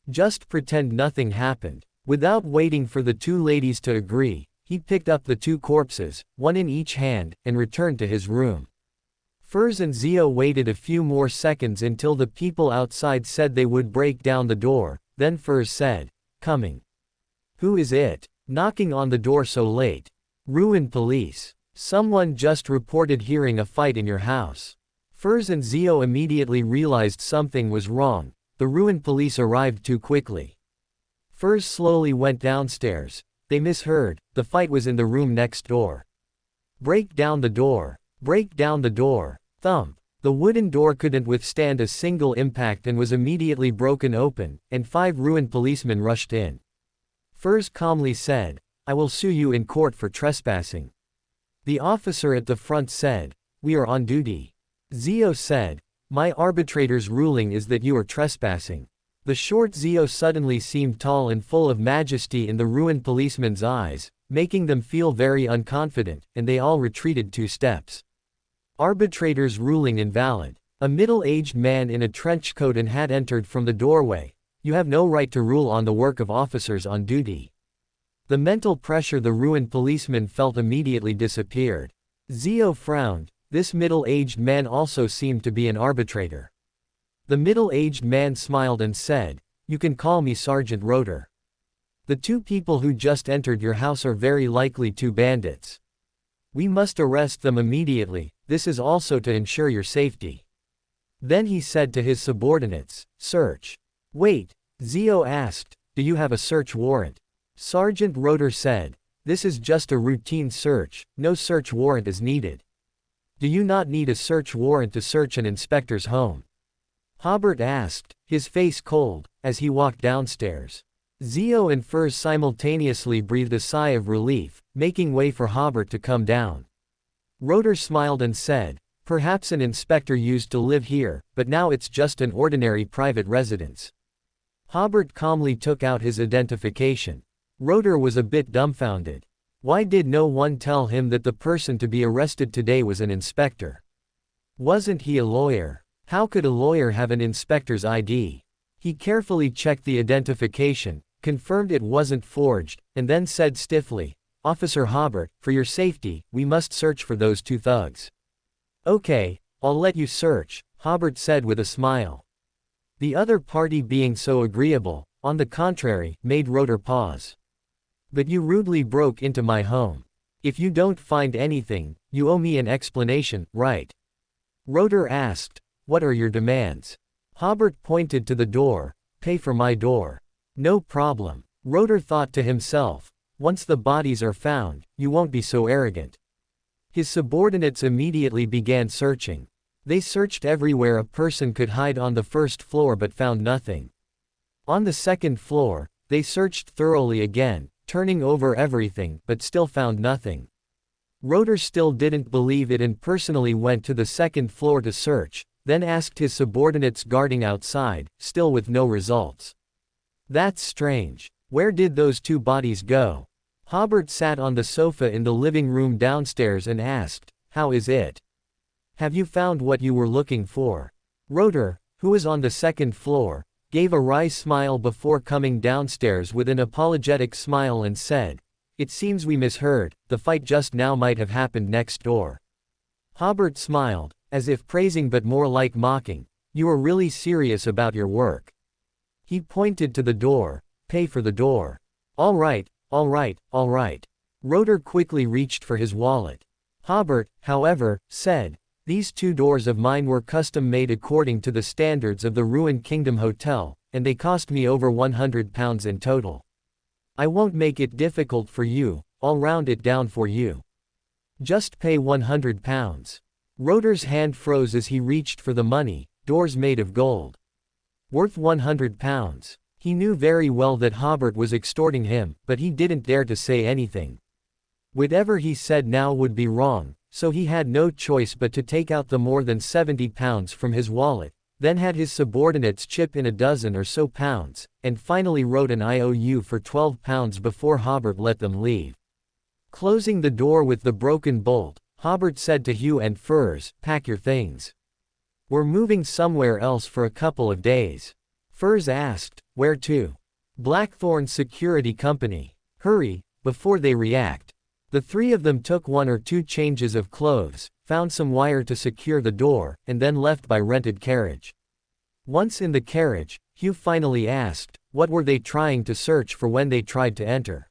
Just pretend nothing happened." Without waiting for the 2 ladies to agree, he picked up the 2 corpses, 1 in each hand, and returned to his room. Furz and Zio waited a few more seconds until the people outside said they would break down the door. Then Furz said, "Coming." "Who is it? Knocking on the door so late?" "Ruin police. Someone just reported hearing a fight in your house." Furz and Zio immediately realized something was wrong. The Ruin police arrived too quickly. Furz slowly went downstairs. They misheard. The fight was in the room next door. "Break down the door. Break down the door." Thump. The wooden door couldn't withstand a single impact and was immediately broken open, and 5 Ruin policemen rushed in. Furz calmly said, "I will sue you in court for trespassing." The officer at the front said, "We are on duty." Zio said, "My arbitrator's ruling is that you are trespassing." The short Zio suddenly seemed tall and full of majesty in the Ruin policemen's eyes, making them feel very unconfident, and they all retreated 2 steps. Arbitrator's ruling invalid. A middle-aged man in a trench coat and hat entered from the doorway. "You have no right to rule on the work of officers on duty." The mental pressure the Ruin policeman felt immediately disappeared. Zio frowned. This middle-aged man also seemed to be an arbitrator. The middle-aged man smiled and said, "You can call me Sergeant Rotor. The 2 people who just entered your house are very likely 2 bandits. We must arrest them immediately. This is also to ensure your safety." Then he said to his subordinates, "Search." "Wait," Zio asked, "do you have a search warrant?" Sergeant Rotor said, This is just a routine search, no search warrant is needed. Do you not need a search warrant to search an inspector's home? Hobert asked, his face cold, as he walked downstairs. Zio and Furs simultaneously breathed a sigh of relief, making way for Hobert to come down. Rotor smiled and said, perhaps an inspector used to live here, but now it's just an ordinary private residence. Hobert calmly took out his identification. Rotor was a bit dumbfounded. Why did no one tell him that the person to be arrested today was an inspector? Wasn't he a lawyer? How could a lawyer have an inspector's ID? He carefully checked the identification, confirmed it wasn't forged, and then said stiffly, Officer Hobert, for your safety, we must search for those two thugs. Okay, I'll let you search, Hobert said with a smile. The other party being so agreeable, on the contrary, made Rotor pause. But you rudely broke into my home. If you don't find anything, you owe me an explanation, right? Rotor asked, what are your demands? Hobert pointed to the door, pay for my door. No problem. Rotor thought to himself, once the bodies are found, you won't be so arrogant. His subordinates immediately began searching. They searched everywhere a person could hide on the first floor but found nothing. On the second floor, they searched thoroughly again, turning over everything but still found nothing. Rotor still didn't believe it and personally went to the second floor to search, then asked his subordinates guarding outside, still with no results. That's strange. Where did those two bodies go? Hobert sat on the sofa in the living room downstairs and asked, how is it? Have you found what you were looking for? Rotor, who was on the second floor, gave a wry smile before coming downstairs with an apologetic smile and said, it seems we misheard, the fight just now might have happened next door. Hobert smiled, as if praising but more like mocking, you are really serious about your work. He pointed to the door, pay for the door. All right, all right, all right. Rotor quickly reached for his wallet. Hobert, however, said, these two doors of mine were custom made according to the standards of the Ruined Kingdom Hotel, and they cost me over £100 in total. I won't make it difficult for you, I'll round it down for you. Just pay £100. Rotor's hand froze as he reached for the money, doors made of gold. Worth £100. He knew very well that Hobert was extorting him, but he didn't dare to say anything. Whatever he said now would be wrong, so he had no choice but to take out the more than £70 from his wallet, then had his subordinates chip in a dozen or so pounds, and finally wrote an IOU for £12 before Hobert let them leave. Closing the door with the broken bolt, Hobert said to Hugh and Furs, pack your things. We're moving somewhere else for a couple of days. Furs asked, where to? Blackthorn Security Company. Hurry, before they react. The three of them took one or two changes of clothes, found some wire to secure the door, and then left by rented carriage. Once in the carriage, Hugh finally asked, what were they trying to search for when they tried to enter?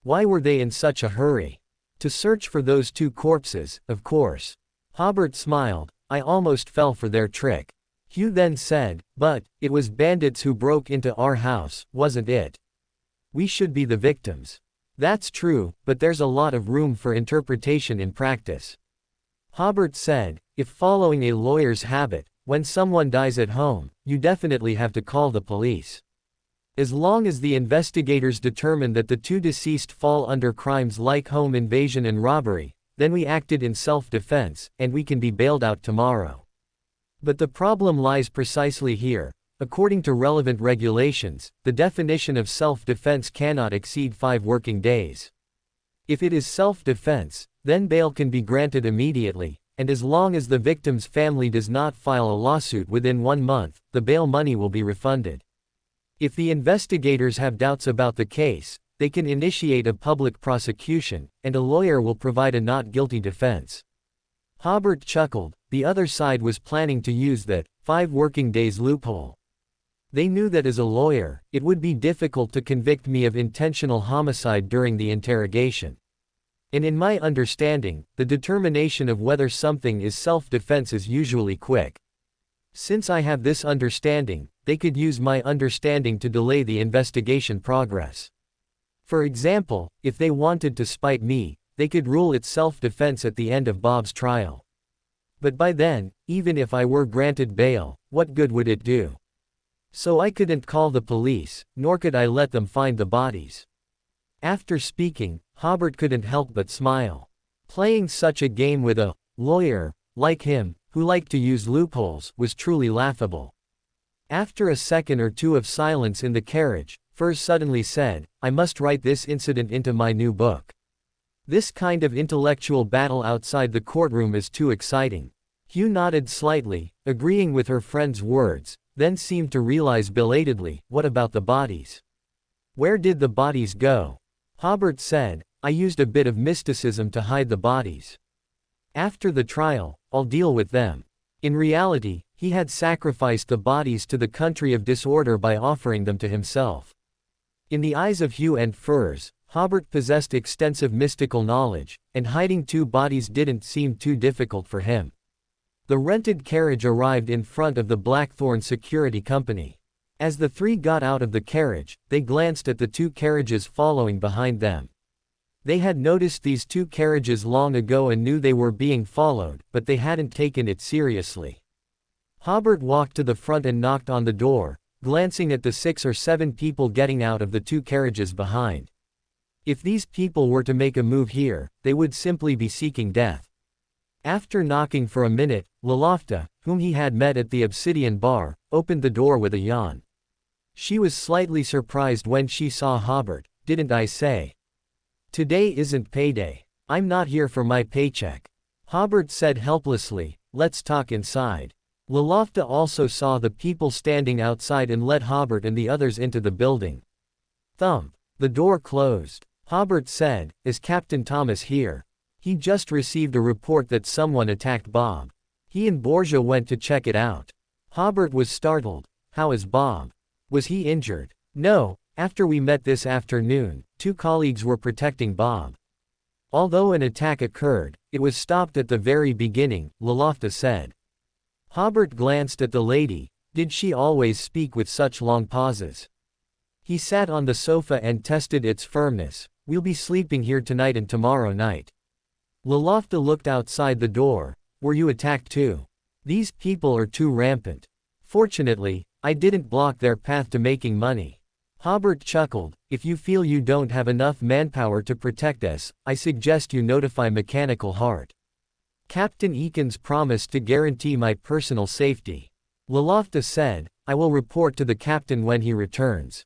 Why were they in such a hurry? To search for those two corpses, of course. Hobert smiled, I almost fell for their trick. Hugh then said, but, it was bandits who broke into our house, wasn't it? We should be the victims. That's true, but there's a lot of room for interpretation in practice. Hobert said, if following a lawyer's habit, when someone dies at home, you definitely have to call the police. As long as the investigators determine that the two deceased fall under crimes like home invasion and robbery, then we acted in self-defense, and we can be bailed out tomorrow. But the problem lies precisely here. According to relevant regulations, the definition of self-defense cannot exceed 5 working days. If it is self-defense, then bail can be granted immediately, and as long as the victim's family does not file a lawsuit within 1 month, the bail money will be refunded. If the investigators have doubts about the case, they can initiate a public prosecution, and a lawyer will provide a not guilty defense. Hobert chuckled, the other side was planning to use that 5 working days loophole. They knew that as a lawyer, it would be difficult to convict me of intentional homicide during the interrogation. And in my understanding, the determination of whether something is self-defense is usually quick. Since I have this understanding, they could use my understanding to delay the investigation progress. For example, if they wanted to spite me, they could rule it self-defense at the end of Bob's trial. But by then, even if I were granted bail, what good would it do? So I couldn't call the police, nor could I let them find the bodies. After speaking, Hobert couldn't help but smile. Playing such a game with a lawyer like him, who liked to use loopholes, was truly laughable. After a second or two of silence in the carriage, Furs suddenly said, "I must write this incident into my new book. This kind of intellectual battle outside the courtroom is too exciting." Hugh nodded slightly, agreeing with her friend's words, then seemed to realize belatedly, what about the bodies? Where did the bodies go? Hobert said, "I used a bit of mysticism to hide the bodies. After the trial, I'll deal with them." In reality, he had sacrificed the bodies to the country of disorder by offering them to himself. In the eyes of Hugh and Furs, Hobert possessed extensive mystical knowledge, and hiding two bodies didn't seem too difficult for him. The rented carriage arrived in front of the Blackthorn Security Company. As the three got out of the carriage, they glanced at the two carriages following behind them. They had noticed these two carriages long ago and knew they were being followed, but they hadn't taken it seriously. Hobert walked to the front and knocked on the door, glancing at the 6 or 7 people getting out of the two carriages behind. If these people were to make a move here, they would simply be seeking death. After knocking for a minute, LotM, whom he had met at the Obsidian Bar, opened the door with a yawn. She was slightly surprised when she saw Hobert. "Didn't I say? Today isn't payday. I'm not here for my paycheck." Hobert said helplessly, "Let's talk inside." LotM also saw the people standing outside and let Hobert and the others into the building. Thump. The door closed. Hobert said, "Is Captain Thomas here? He just received a report that someone attacked Bob. He and Borgia went to check it out." Hobert was startled. "How is Bob? Was he injured?" "No, after we met this afternoon, 2 colleagues were protecting Bob. Although an attack occurred, it was stopped at the very beginning," LotM said. Hobert glanced at the lady. Did she always speak with such long pauses? He sat on the sofa and tested its firmness. "We'll be sleeping here tonight and tomorrow night." LotM looked outside the door. "Were you attacked too? These people are too rampant. Fortunately, I didn't block their path to making money." Hobert chuckled. "If you feel you don't have enough manpower to protect us, I suggest you notify Mechanical Heart. Captain Eakins promised to guarantee my personal safety." LotM said, "I will report to the captain when he returns.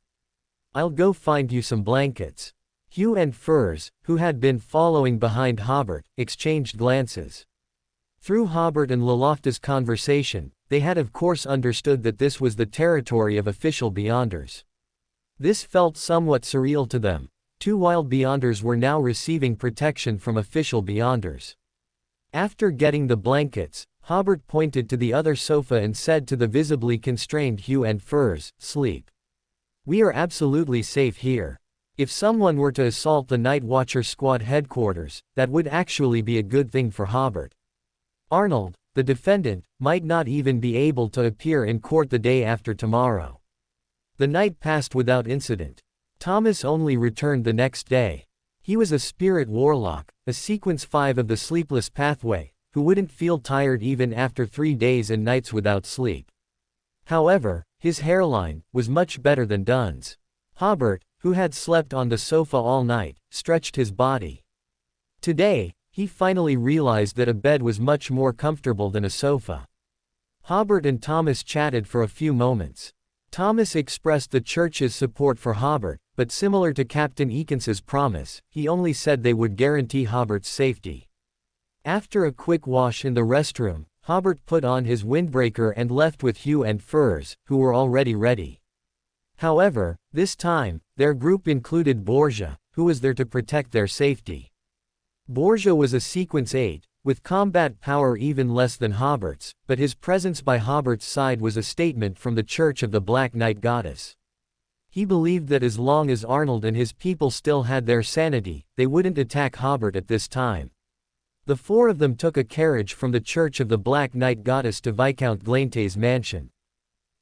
I'll go find you some blankets." Hugh and Furs, who had been following behind Hobert, exchanged glances. Through Hobert and LotM's conversation, they had of course understood that this was the territory of official Beyonders. This felt somewhat surreal to them. 2 wild Beyonders were now receiving protection from official Beyonders. After getting the blankets, Hobert pointed to the other sofa and said to the visibly constrained Hugh and Furs, "Sleep. We are absolutely safe here. If someone were to assault the Night Watcher Squad headquarters, that would actually be a good thing for Hobert. Arnold, the defendant, might not even be able to appear in court the day after tomorrow." The night passed without incident. Thomas only returned the next day. He was a spirit warlock, a sequence 5 of the Sleepless Pathway, who wouldn't feel tired even after 3 days and nights without sleep. However, his hairline was much better than Dunn's. Hobert, who had slept on the sofa all night, stretched his body. Today, he finally realized that a bed was much more comfortable than a sofa. Hobert and Thomas chatted for a few moments. Thomas expressed the church's support for Hobert, but similar to Captain Eakins's promise, he only said they would guarantee Hobert's safety. After a quick wash in the restroom, Hobert put on his windbreaker and left with Hugh and Furs, who were already ready. However, this time, their group included Borgia, who was there to protect their safety. Borgia was a Sequence 8, with combat power even less than Hobert's, but his presence by Hobert's side was a statement from the Church of the Black Knight Goddess. He believed that as long as Arnold and his people still had their sanity, they wouldn't attack Hobert at this time. The 4 of them took a carriage from the Church of the Black Knight Goddess to Viscount Glaine's mansion.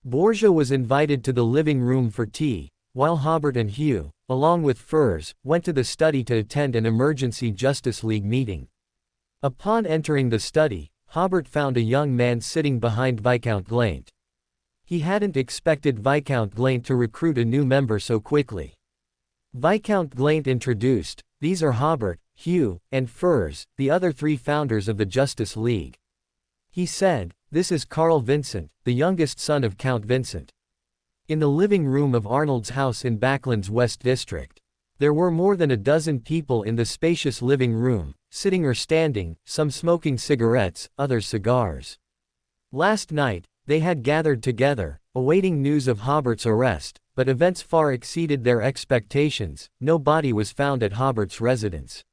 Borgia was invited to the living room for tea, while Hobert and Hugh, along with Furs, went to the study to attend an emergency Justice League meeting. Upon entering the study, Hobert found a young man sitting behind Viscount Glaint. He hadn't expected Viscount Glaint to recruit a new member so quickly. Viscount Glaint introduced, "These are Hobert, Hugh, and Furs, the other 3 founders of the Justice League." He said, "This is Carl Vincent, the youngest son of Count Vincent." In the living room of Arnold's house in Backland's West District, there were more than a dozen people in the spacious living room, sitting or standing, some smoking cigarettes, others cigars. Last night, they had gathered together, awaiting news of Hobert's arrest, but events far exceeded their expectations. No body was found at Hobert's residence.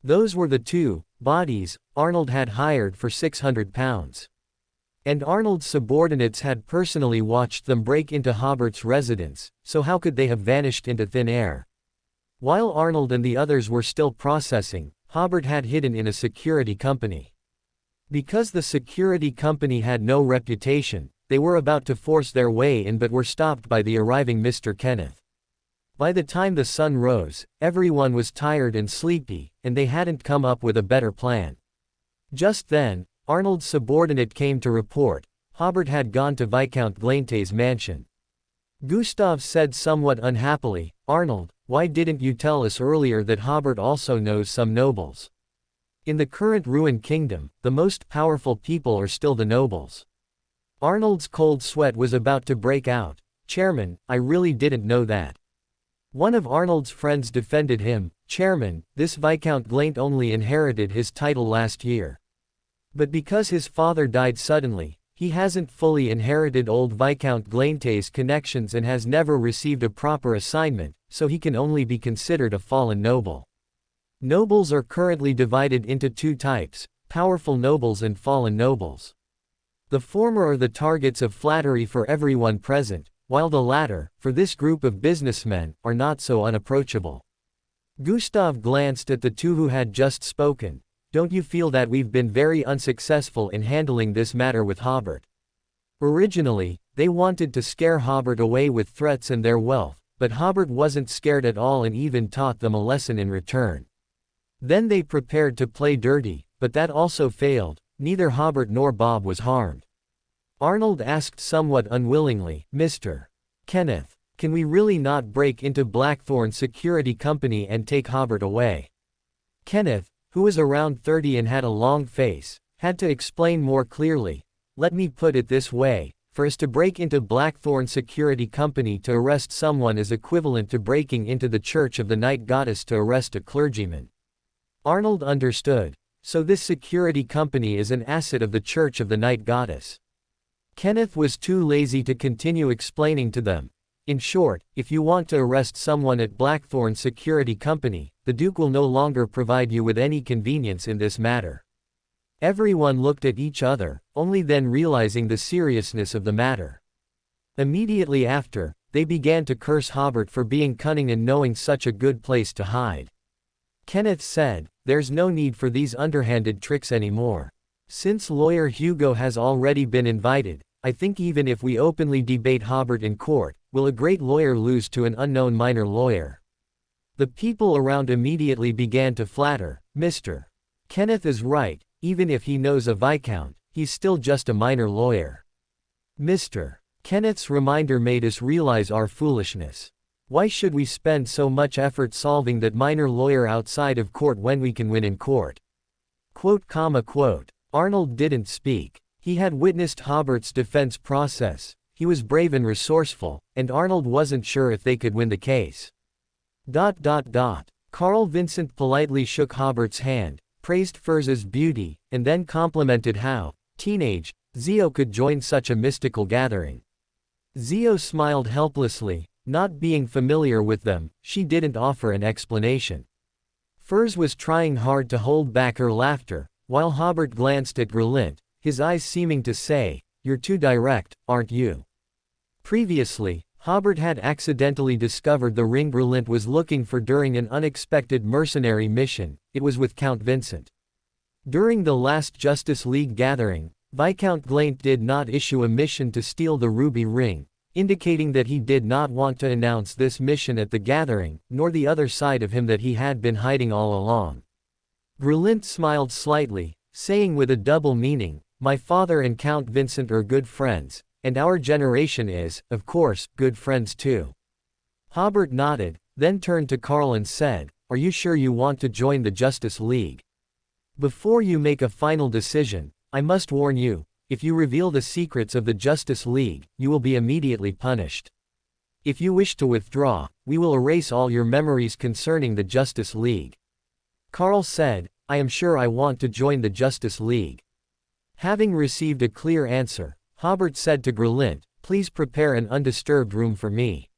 Those were the 2 bodies Arnold had hired for £600. And Arnold's subordinates had personally watched them break into Hobert's residence, so how could they have vanished into thin air? While Arnold and the others were still processing, Hobert had hidden in a security company. Because the security company had no reputation, they were about to force their way in but were stopped by the arriving Mr. Kenneth. By the time the sun rose, everyone was tired and sleepy, and they hadn't come up with a better plan. Just then, Arnold's subordinate came to report, Hobert had gone to Viscount Glaint's mansion. Gustav said somewhat unhappily, "Arnold, why didn't you tell us earlier that Hobert also knows some nobles? In the current ruined kingdom, the most powerful people are still the nobles." Arnold's cold sweat was about to break out. "Chairman, I really didn't know that." One of Arnold's friends defended him, "Chairman, this Viscount Glaint only inherited his title last year. But because his father died suddenly, he hasn't fully inherited old Viscount Glaint's connections and has never received a proper assignment, so he can only be considered a fallen noble. Nobles are currently divided into 2 types, powerful nobles and fallen nobles. The former are the targets of flattery for everyone present, while the latter, for this group of businessmen, are not so unapproachable." Gustav glanced at the 2 who had just spoken. "Don't you feel that we've been very unsuccessful in handling this matter with Hobert? Originally, they wanted to scare Hobert away with threats and their wealth, but Hobert wasn't scared at all and even taught them a lesson in return. Then they prepared to play dirty, but that also failed. Neither Hobert nor Bob was harmed." Arnold asked somewhat unwillingly, "Mr. Kenneth, can we really not break into Blackthorn Security Company and take Hobert away?" Kenneth, who was around 30 and had a long face, had to explain more clearly. "Let me put it this way, for us to break into Blackthorn Security Company to arrest someone is equivalent to breaking into the Church of the Night Goddess to arrest a clergyman." Arnold understood. "So this security company is an asset of the Church of the Night Goddess." Kenneth was too lazy to continue explaining to them. "In short, if you want to arrest someone at Blackthorn Security Company, the Duke will no longer provide you with any convenience in this matter." Everyone looked at each other, only then realizing the seriousness of the matter. Immediately after, they began to curse Hobert for being cunning and knowing such a good place to hide. Kenneth said, "There's no need for these underhanded tricks anymore. Since lawyer Hugo has already been invited, I think even if we openly debate Hobert in court, will a great lawyer lose to an unknown minor lawyer?" The people around immediately began to flatter, "Mr. Kenneth is right, even if he knows a viscount, he's still just a minor lawyer." Mr. Kenneth's reminder made us realize our foolishness. Why should we spend so much effort solving that minor lawyer outside of court when we can win in court? Quote. Arnold didn't speak. He had witnessed Hobert's defense process, he was brave and resourceful, and Arnold wasn't sure if they could win the case. Carl Vincent politely shook Hobert's hand, praised Furz's beauty, and then complimented how, teenage, Zio could join such a mystical gathering. Zio smiled helplessly, not being familiar with them, she didn't offer an explanation. Furz was trying hard to hold back her laughter, while Hobert glanced at Grelint, his eyes seeming to say, "You're too direct, aren't you?" Previously, Hobert had accidentally discovered the ring Grelint was looking for during an unexpected mercenary mission. It was with Count Vincent. During the last Justice League gathering, Viscount Glaint did not issue a mission to steal the ruby ring. indicating that he did not want to announce this mission at the gathering, nor the other side of him that he had been hiding all along. Grelint smiled slightly, saying with a double meaning, "My father and Count Vincent are good friends, and our generation is, of course, good friends too." Hobert nodded, then turned to Carl and said, "Are you sure you want to join the Justice League? Before you make a final decision, I must warn you, if you reveal the secrets of the Justice League, you will be immediately punished. If you wish to withdraw, we will erase all your memories concerning the Justice League." Carl said, "I am sure I want to join the Justice League." Having received a clear answer, Hobert said to Grelint, "Please prepare an undisturbed room for me."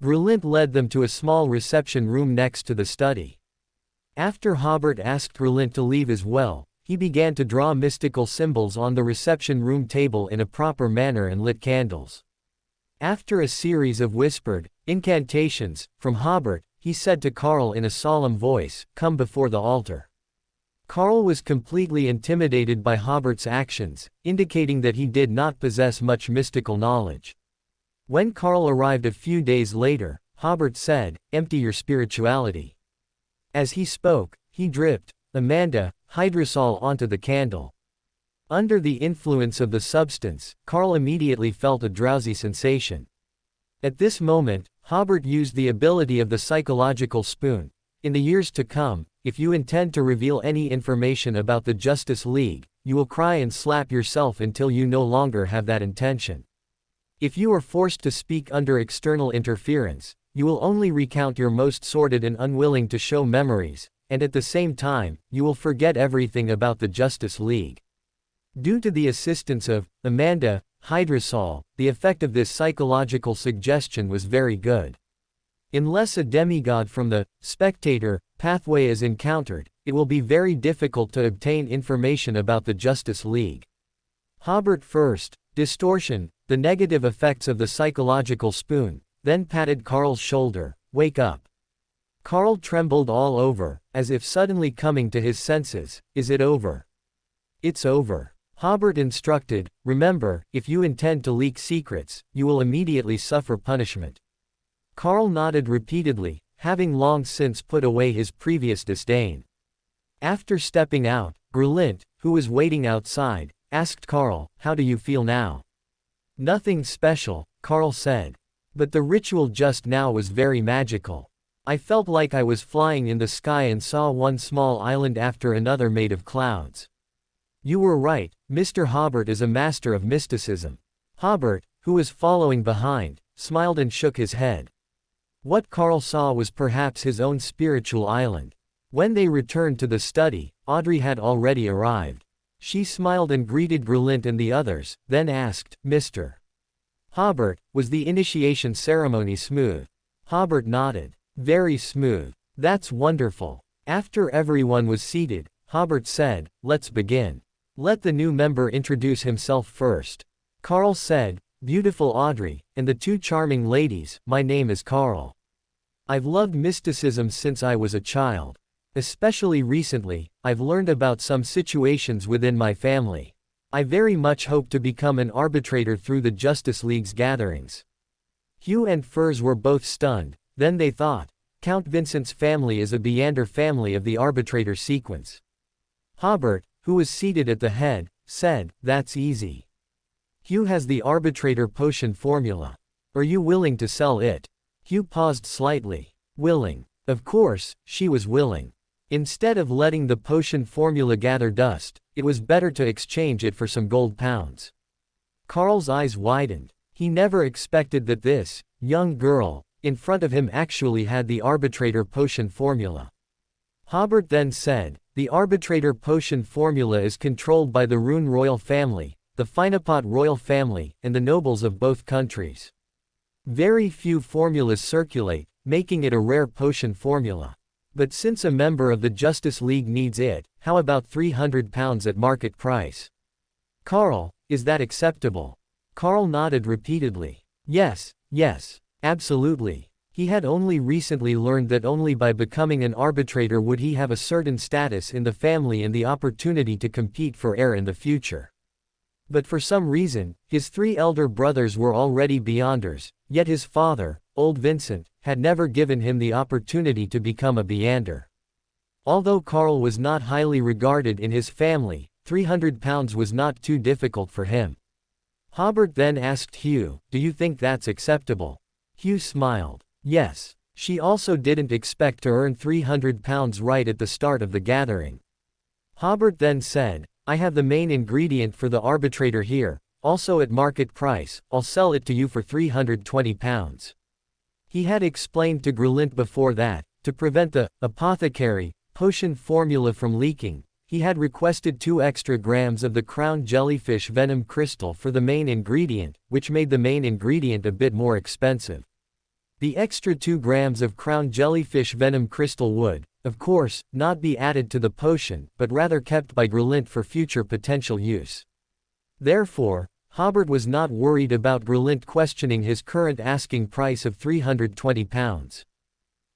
Grelint led them to a small reception room next to the study. After Hobert asked Grelint to leave as well, he began to draw mystical symbols on the reception room table in a proper manner and lit candles. After a series of whispered incantations from Hobert, he said to Carl in a solemn voice, "Come before the altar." Carl was completely intimidated by Hobert's actions, indicating that he did not possess much mystical knowledge. When Carl arrived a few days later, Hobert said, "Empty your spirituality." As he spoke, he dripped Amanda hydrosol onto the candle. Under the influence of the substance, Carl immediately felt a drowsy sensation. At this moment, Hobert used the ability of the psychological spoon. In the years to come, if you intend to reveal any information about the Justice League, you will cry and slap yourself until you no longer have that intention. If you are forced to speak under external interference, you will only recount your most sordid and unwilling to show memories, and at the same time, you will forget everything about the Justice League. Due to the assistance of Amanda hydrosol, the effect of this psychological suggestion was very good. Unless a demigod from the spectator pathway is encountered, it will be very difficult to obtain information about the Justice League. Hobert first, distortion, the negative effects of the psychological spoon, then patted Carl's shoulder, "Wake up." Carl trembled all over, as if suddenly coming to his senses. "Is it over?" "It's over." Hobert instructed, "Remember, if you intend to leak secrets, you will immediately suffer punishment." Carl nodded repeatedly, having long since put away his previous disdain. After stepping out, Grelint, who was waiting outside, asked Carl, "How do you feel now?" "Nothing special," Carl said. "But the ritual just now was very magical. I felt like I was flying in the sky and saw one small island after another made of clouds." "You were right, Mr. Hobert is a master of mysticism." Hobert, who was following behind, smiled and shook his head. What Carl saw was perhaps his own spiritual island. When they returned to the study, Audrey had already arrived. She smiled and greeted Grelint and the others, then asked, "Mr. Hobert, was the initiation ceremony smooth?" Hobert nodded. "Very smooth." "That's wonderful." After everyone was seated, Hobert said, "Let's begin. Let the new member introduce himself first." Carl said, "Beautiful Audrey, and the two charming ladies, my name is Carl. I've loved mysticism since I was a child. Especially recently, I've learned about some situations within my family. I very much hope to become an arbitrator through the Justice League's gatherings." Hugh and Furs were both stunned, then they thought, Count Vincent's family is a Beander family of the arbitrator sequence. Hobert, who was seated at the head, said, "That's easy. Hugh has the arbitrator potion formula. Are you willing to sell it?" Hugh paused slightly. "Willing. Of course, she was willing. Instead of letting the potion formula gather dust, it was better to exchange it for some gold pounds." Carl's eyes widened. He never expected that this young girl in front of him actually had the arbitrator potion formula. Hobert then said, "The arbitrator potion formula is controlled by the Rune royal family, the Finapot royal family, and the nobles of both countries. Very few formulas circulate, making it a rare potion formula. But since a member of the Justice League needs it, how about £300 at market price?" "Carl, is that acceptable?" Carl nodded repeatedly. Yes, absolutely." He had only recently learned that only by becoming an arbitrator would he have a certain status in the family and the opportunity to compete for heir in the future. But for some reason, his 3 elder brothers were already beyonders, yet his father, old Vincent, had never given him the opportunity to become a beyonder. Although Karl was not highly regarded in his family, £300 was not too difficult for him. Hobert then asked Hugh, "Do you think that's acceptable?" Hugh smiled. Yes. She also didn't expect to earn £300 right at the start of the gathering. Hobert then said, "I have the main ingredient for the arbitrator here, also at market price. I'll sell it to you for £320. He had explained to Grelint before that, to prevent the apothecary potion formula from leaking, he had requested 2 extra grams of the crown jellyfish venom crystal for the main ingredient, which made the main ingredient a bit more expensive. The extra 2 grams of crown jellyfish venom crystal would, of course, not be added to the potion, but rather kept by Grelint for future potential use. Therefore, Hobert was not worried about Grelint questioning his current asking price of £320.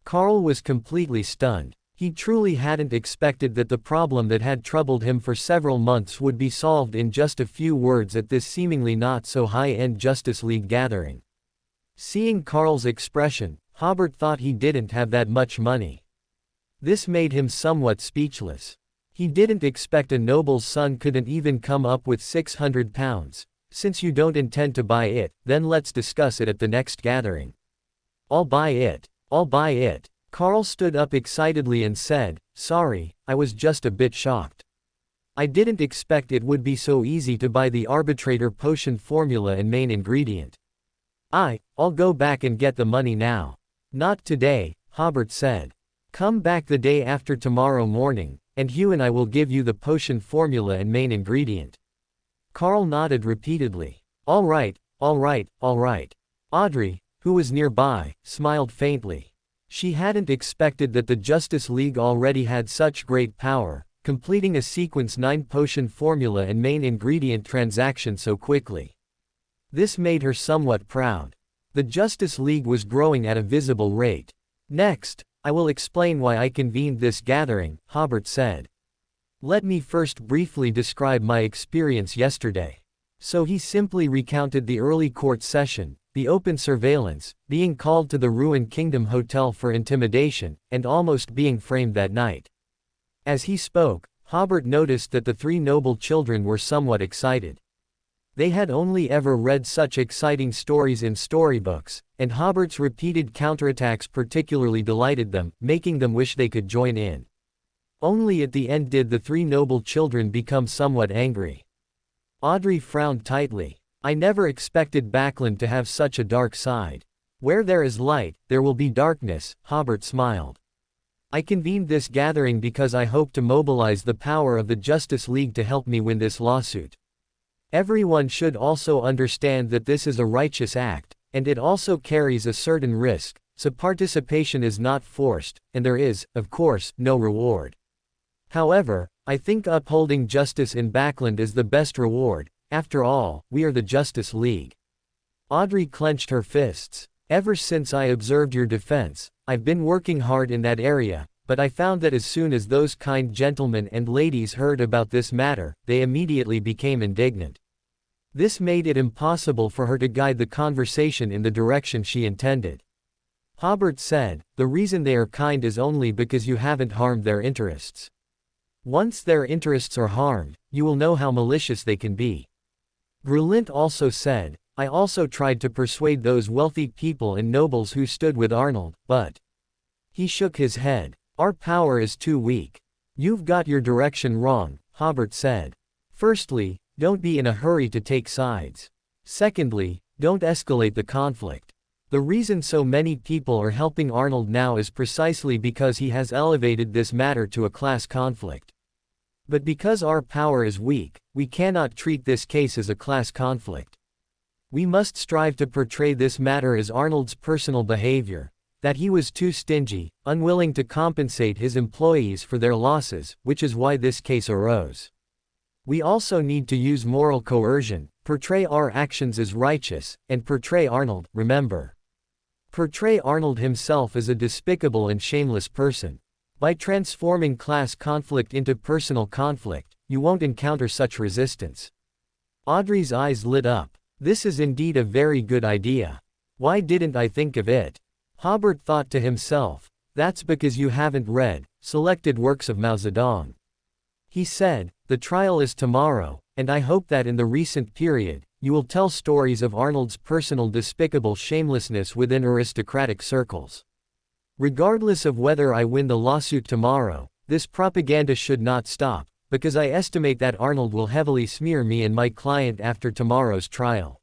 Karl was completely stunned. He truly hadn't expected that the problem that had troubled him for several months would be solved in just a few words at this seemingly not so high-end Justice League gathering. Seeing Karl's expression, Hobert thought he didn't have that much money. This made him somewhat speechless. He didn't expect a noble's son couldn't even come up with £600. Since you don't intend to buy it, then let's discuss it at the next gathering. I'll buy it. I'll buy it. Karl stood up excitedly and said, "Sorry, I was just a bit shocked. I didn't expect it would be so easy to buy the arbitrator potion formula and main ingredient. I'll go back and get the money now." "Not today," Hobert said. "Come back the day after tomorrow morning, and Hugh and I will give you the potion formula and main ingredient." Karl nodded repeatedly. All right, all right, all right." Audrey, who was nearby, smiled faintly. She hadn't expected that the Justice League already had such great power, completing a sequence 9 potion formula and main ingredient transaction so quickly. This made her somewhat proud. The Justice League was growing at a visible rate. "Next, I will explain why I convened this gathering," Hobert said. "Let me first briefly describe my experience yesterday." So he simply recounted the early court session, the open surveillance, being called to the Ruined Kingdom Hotel for intimidation, and almost being framed that night. As he spoke, Hobert noticed that the 3 noble children were somewhat excited. They had only ever read such exciting stories in storybooks, and Hobert's repeated counterattacks particularly delighted them, making them wish they could join in. Only at the end did the 3 noble children become somewhat angry. Audrey frowned tightly. "I never expected Backland to have such a dark side. Where there is light, there will be darkness," Hobert smiled. "I convened this gathering because I hope to mobilize the power of the Justice League to help me win this lawsuit. Everyone should also understand that this is a righteous act, and it also carries a certain risk, so participation is not forced, and there is, of course, no reward. However, I think upholding justice in Backland is the best reward. After all, we are the Justice League." Audrey clenched her fists. "Ever since I observed your defense, I've been working hard in that area, but I found that as soon as those kind gentlemen and ladies heard about this matter, they immediately became indignant. This made it impossible for her to guide the conversation in the direction she intended." Hobert said, "The reason they are kind is only because you haven't harmed their interests. Once their interests are harmed, you will know how malicious they can be." Grelint also said, "I also tried to persuade those wealthy people and nobles who stood with Arnold, but..." He shook his head. "Our power is too weak." "You've got your direction wrong," Hobert said. "Firstly, don't be in a hurry to take sides. Secondly, don't escalate the conflict. The reason so many people are helping Arnold now is precisely because he has elevated this matter to a class conflict. But because our power is weak, we cannot treat this case as a class conflict. We must strive to portray this matter as Arnold's personal behavior, that he was too stingy, unwilling to compensate his employees for their losses, which is why this case arose. We also need to use moral coercion, portray our actions as righteous, and portray Arnold, remember. Portray Arnold himself as a despicable and shameless person. By transforming class conflict into personal conflict, you won't encounter such resistance." Audrey's eyes lit up. This is indeed a very good idea. Why didn't I think of it? Hobert thought to himself. That's because you haven't read selected works of Mao Zedong. He said, the trial is tomorrow, and I hope that in the recent period, you will tell stories of Arnold's personal despicable shamelessness within aristocratic circles. Regardless of whether I win the lawsuit tomorrow, this propaganda should not stop, because I estimate that Arnold will heavily smear me and my client after tomorrow's trial.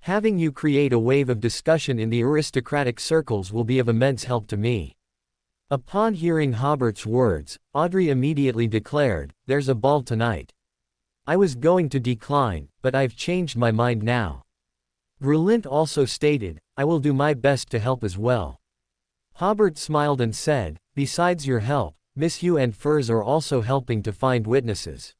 Having you create a wave of discussion in the aristocratic circles will be of immense help to me. Upon hearing Hobert's words, Audrey immediately declared, there's a ball tonight. I was going to decline, but I've changed my mind now. Relic also stated, I will do my best to help as well. Hobert smiled and said, besides your help, Miss Hugh and Furs are also helping to find witnesses.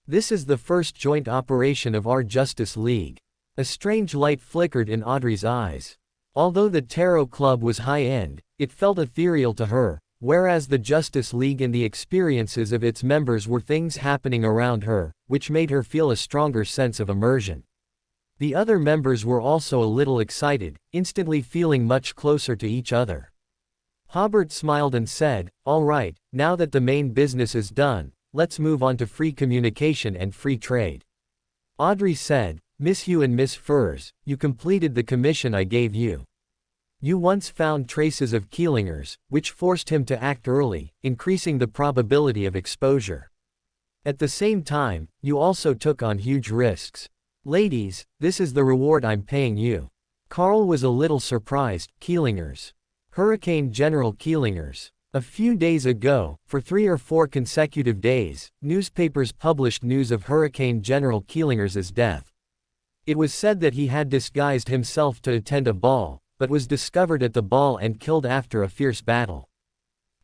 This is the first joint operation of our Justice League. A strange light flickered in Audrey's eyes. Although the Tarot Club was high-end, it felt ethereal to her, whereas the Justice League and the experiences of its members were things happening around her, which made her feel a stronger sense of immersion. The other members were also a little excited, instantly feeling much closer to each other. Hobert smiled and said, all right, now that the main business is done, let's move on to free communication and free trade. Audrey said, Miss Hugh and Miss Furs, you completed the commission I gave you. You once found traces of Keelinger's, which forced him to act early, increasing the probability of exposure. At the same time, you also took on huge risks. Ladies, this is the reward I'm paying you. Carl was a little surprised. Keelinger's. Hurricane General Keelinger's. A few days ago, for 3 or 4 consecutive days, newspapers published news of Hurricane General Keelinger's death. It was said that he had disguised himself to attend a ball, but was discovered at the ball and killed after a fierce battle.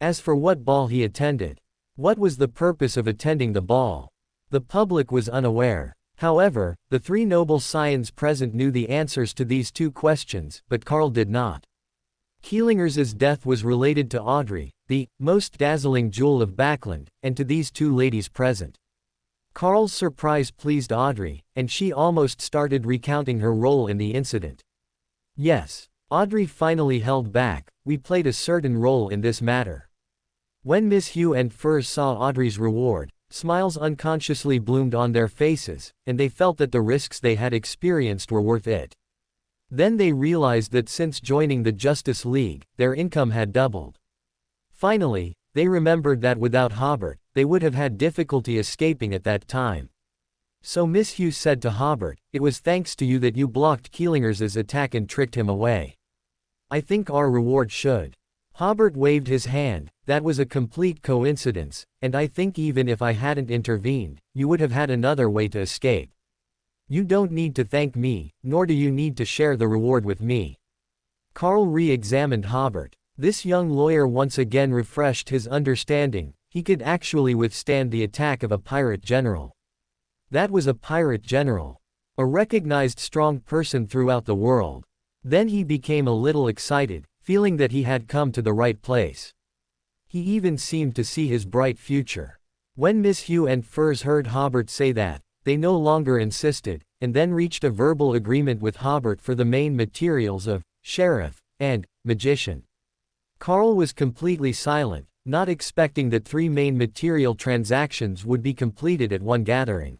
As for what ball he attended, what was the purpose of attending the ball? The public was unaware. However, the 3 noble scions present knew the answers to these 2 questions, but Carl did not. Keelinger's death was related to Audrey, the most dazzling jewel of Backland, and to these 2 ladies present. Carl's surprise pleased Audrey, and she almost started recounting her role in the incident. Yes, Audrey finally held back, we played a certain role in this matter. When Miss Hugh and Furs saw Audrey's reward, smiles unconsciously bloomed on their faces, and they felt that the risks they had experienced were worth it. Then they realized that since joining the Justice League, their income had doubled. Finally, they remembered that without Hobert, they would have had difficulty escaping at that time. So Miss Hugh said to Hobert, it was thanks to you that you blocked Keelinger's attack and tricked him away. I think our reward should. Hobert waved his hand, that was a complete coincidence, and I think even if I hadn't intervened, you would have had another way to escape. You don't need to thank me, nor do you need to share the reward with me. Carl re-examined Hobert. This young lawyer once again refreshed his understanding. He could actually withstand the attack of a pirate general. That was a pirate general. A recognized strong person throughout the world. Then he became a little excited, feeling that he had come to the right place. He even seemed to see his bright future. When Miss Hugh and Furs heard Hobert say that, they no longer insisted, and then reached a verbal agreement with Hobert for the main materials of sheriff and magician. Carl was completely silent, not expecting that 3 main material transactions would be completed at one gathering.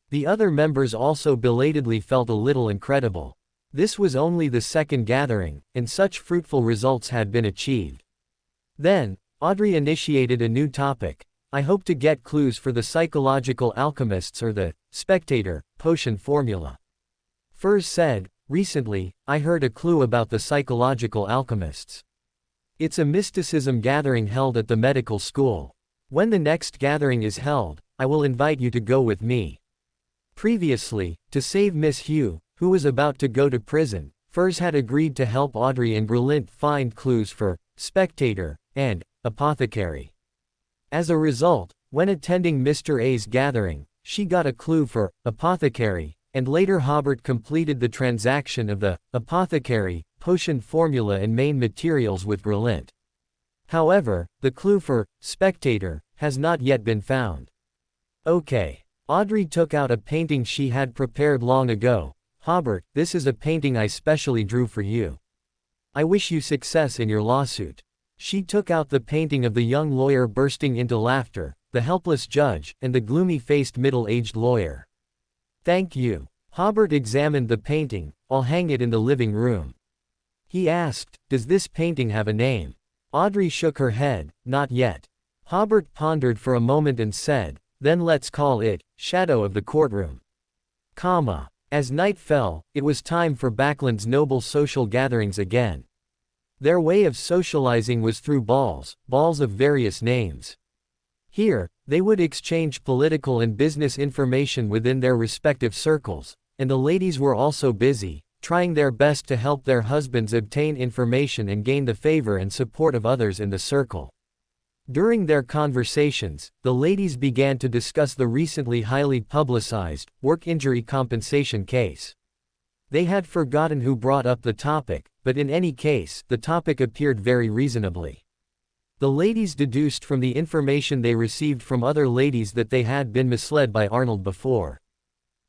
The other members also belatedly felt a little incredible. This was only the 2nd gathering, and such fruitful results had been achieved. Then, Audrey initiated a new topic. I hope to get clues for the psychological alchemists or the spectator potion formula. Furs said, recently, I heard a clue about the psychological alchemists. It's a mysticism gathering held at the medical school. When the next gathering is held, I will invite you to go with me. Previously, to save Miss Hugh, who was about to go to prison, Furs had agreed to help Audrey and Relic find clues for spectator and apothecary. As a result, when attending Mr. A's gathering, she got a clue for apothecary, and later Hobert completed the transaction of the apothecary potion formula and main materials with Relic. However, the clue for spectator has not yet been found. Okay. Audrey took out a painting she had prepared long ago. Hobert, this is a painting I specially drew for you. I wish you success in your lawsuit. She took out the painting of the young lawyer bursting into laughter, the helpless judge, and the gloomy-faced middle-aged lawyer. Thank you. Hobert examined the painting. I'll hang it in the living room. He asked, does this painting have a name? Audrey shook her head, not yet. Hobert pondered for a moment and said, then let's call it, Shadow of the Courtroom. As night fell, it was time for Backland's noble social gatherings again. Their way of socializing was through balls of various names. Here, they would exchange political and business information within their respective circles, and the ladies were also busy, trying their best to help their husbands obtain information and gain the favor and support of others in the circle. During their conversations, the ladies began to discuss the recently highly publicized work injury compensation case. They had forgotten who brought up the topic, but in any case, the topic appeared very reasonably. The ladies deduced from the information they received from other ladies that they had been misled by Arnold before.